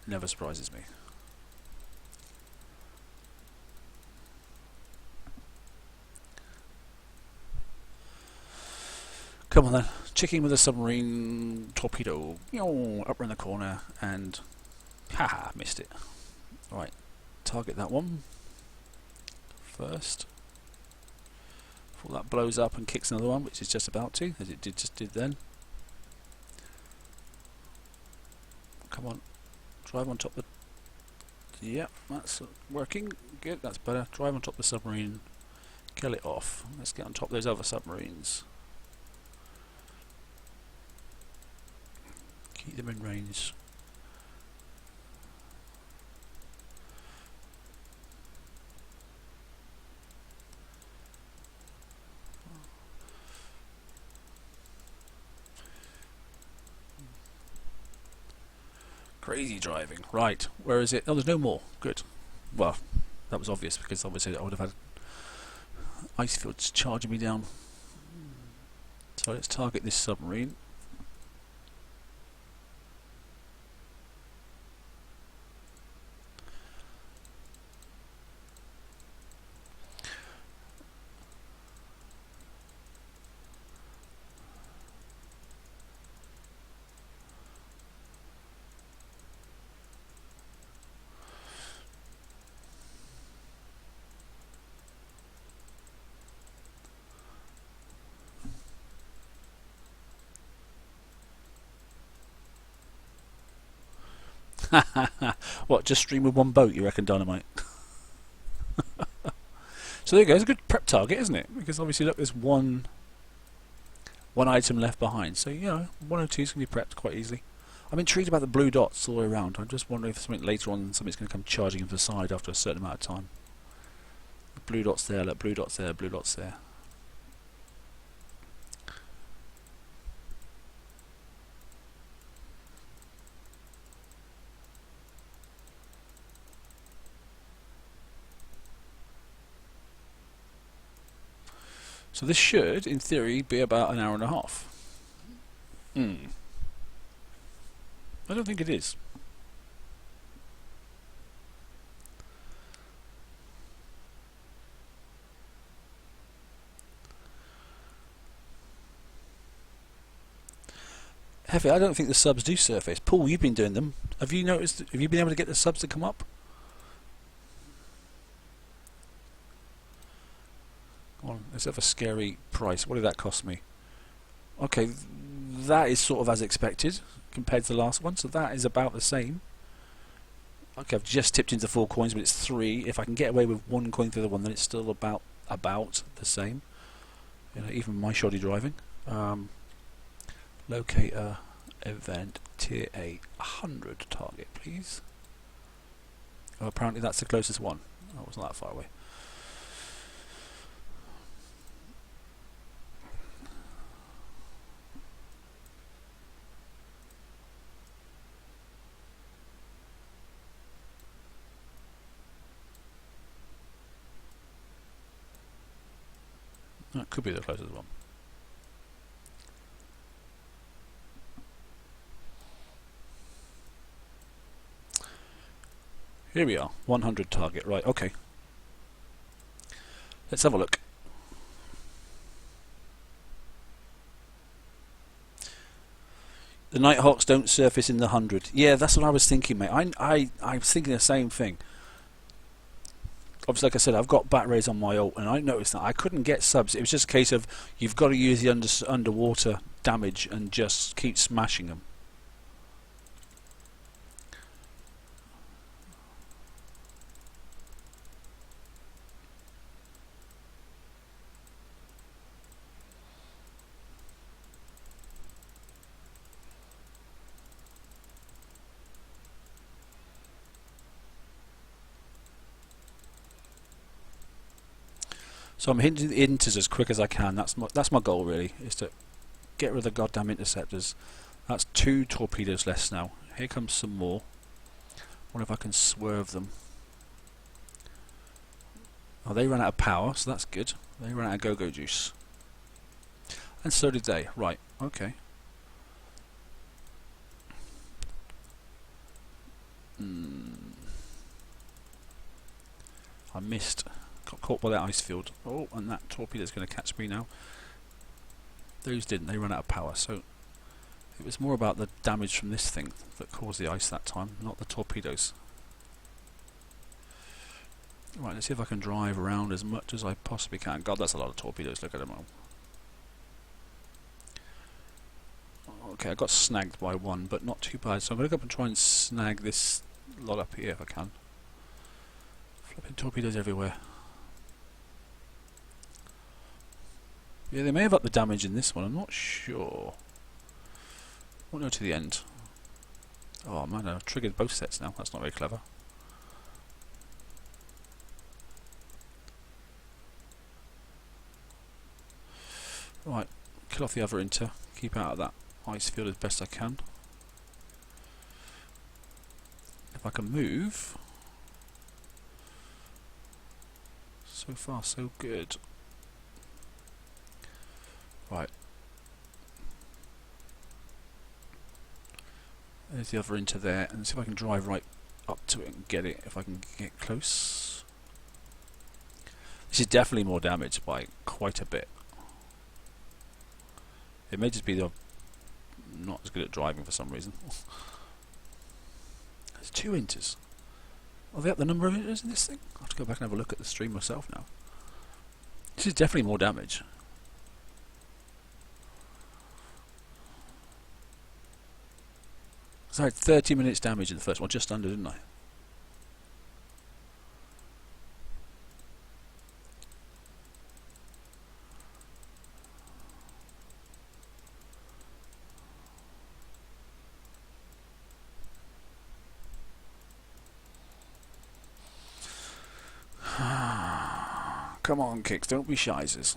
never surprises me. Come on then, chicken with a submarine torpedo, up around the corner, and haha, missed it. Right, target that one first before that blows up and kicks another one, which is just about to, as it just did then. Come on, drive on top of the... Yep, that's working. Good, that's better. Drive on top of the submarine, kill it off. Let's get on top of those other submarines. Keep them in range. Crazy driving. Right, where is it? Oh, there's no more. Good. Well, that was obvious because obviously I would have had ice fields charging me down. So let's target this submarine. What, just stream with one boat, you reckon, Dynamite? So there you go, it's a good prep target, isn't it? Because obviously, look, there's one item left behind. So, you know, 102 is going to be prepped quite easily. I'm intrigued about the blue dots all the way around. I'm just wondering if something later on, something's going to come charging into the side after a certain amount of time. Blue dots there, look, blue dots there, blue dots there. So this should, in theory, be about an hour and a half. I don't think it is. Heavy, I don't think the subs do surface. Paul, you've been doing them. Have you noticed, have you been able to get the subs to come up? Let's have a scary price. What did that cost me? Okay, that is sort of as expected compared to the last one, so that is about the same. Okay, I've just tipped into 4 coins, but it's 3. If I can get away with 1 coin through the one, then it's still about the same. You know, even my shoddy driving. Locator event tier A 100 target, please. Oh, apparently that's the closest one. That wasn't that far away. That could be the closest one. Here we are, 100 target, right, okay. Let's have a look. The Nighthawks don't surface in the 100. Yeah, that's what I was thinking, mate. I was thinking the same thing. Obviously, like I said, I've got bat rays on my ult, and I noticed that I couldn't get subs. It was just a case of you've got to use the underwater damage and just keep smashing them. So I'm hitting the inters as quick as I can. That's my goal, really, is to get rid of the goddamn interceptors. That's 2 torpedoes less now. Here comes some more. Wonder if I can swerve them. Oh, they ran out of power, so that's good. They ran out of go-go juice. And so did they. Right, okay. I missed. Got caught by that ice field. Oh, and that torpedo's going to catch me now. Those didn't. They ran out of power. So it was more about the damage from this thing that caused the ice that time, not the torpedoes. Right, let's see if I can drive around as much as I possibly can. God, that's a lot of torpedoes. Look at them all. Okay, I got snagged by one, but not too bad. So I'm going to go up and try and snag this lot up here if I can. Flipping torpedoes everywhere. Yeah, they may have upped the damage in this one, I'm not sure. Won't go to the end. Oh man, I've triggered both sets now, that's not very clever. Right, kill off the other inter, keep out of that ice field as best I can. If I can move... So far so good. Right. There's the other inter there, and see if I can drive right up to it and get it, if I can get close. This is definitely more damage by quite a bit. It may just be that I'm not as good at driving for some reason. There's 2 inters. Are they up the number of inters in this thing? I'll have to go back and have a look at the stream myself now. This is definitely more damage. So I had 30 minutes damage in the first one, just under, didn't I? Come on, Kicks, don't be shizers.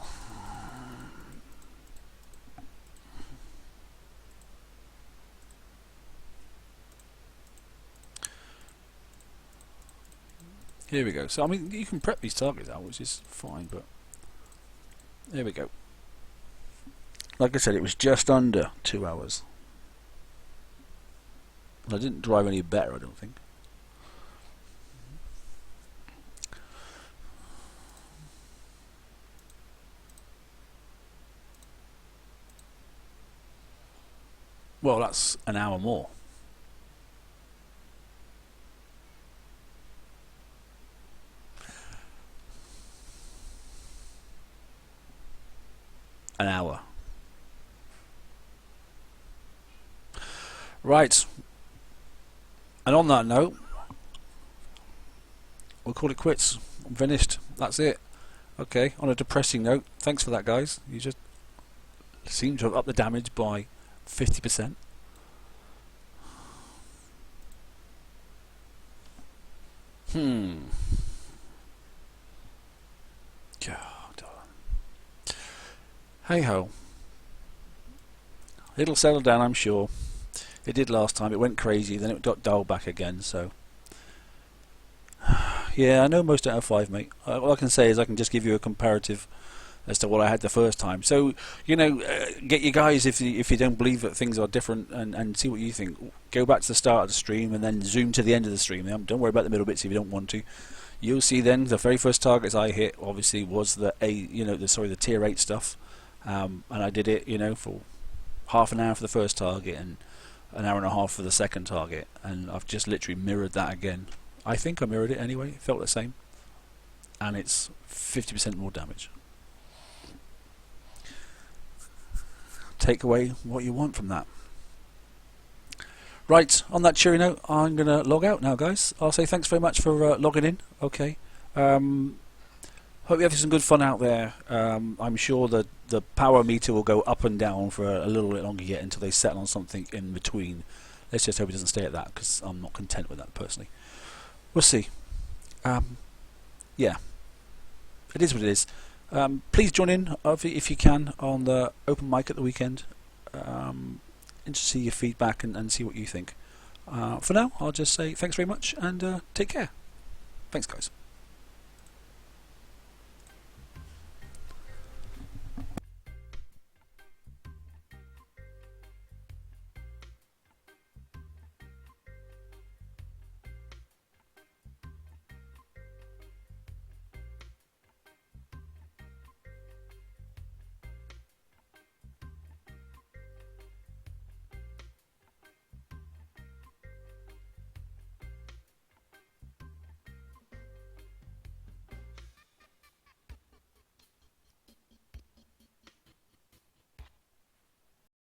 Here we go. So, I mean, you can prep these targets out, which is fine, but... There we go. Like I said, it was just under 2 hours. I didn't drive any better, I don't think. Well, that's an hour more. An hour. Right. And on that note, we'll call it quits. I'm finished. That's it. Okay, on a depressing note, thanks for that, guys. You just seem to have upped the damage by 50%. God. Hey ho. It'll settle down, I'm sure. It did last time. It went crazy, then it got dialed back again, so... Yeah, I know most out of 5, mate. All I can say is I can just give you a comparative as to what I had the first time. So, you know, get you guys, if you don't believe that things are different, and see what you think. Go back to the start of the stream and then zoom to the end of the stream. Don't worry about the middle bits if you don't want to. You'll see then the very first targets I hit obviously was the the tier 8 stuff, and I did it, you know, for half an hour for the first target and an hour and a half for the second target, and I've just literally mirrored that again. I think I mirrored it anyway. It felt the same, and it's 50% more damage. Take away what you want from that. Right, on that cheery note, I'm going to log out now, guys. I'll say thanks very much for logging in. Okay. Hope you're having some good fun out there. I'm sure that the power meter will go up and down for a little bit longer yet until they settle on something in between. Let's just hope it doesn't stay at that, because I'm not content with that personally. We'll see. Yeah, it is what it is. Please join in if you can on the open mic at the weekend. And to see your feedback and see what you think. For now, I'll just say thanks very much and take care. Thanks, guys.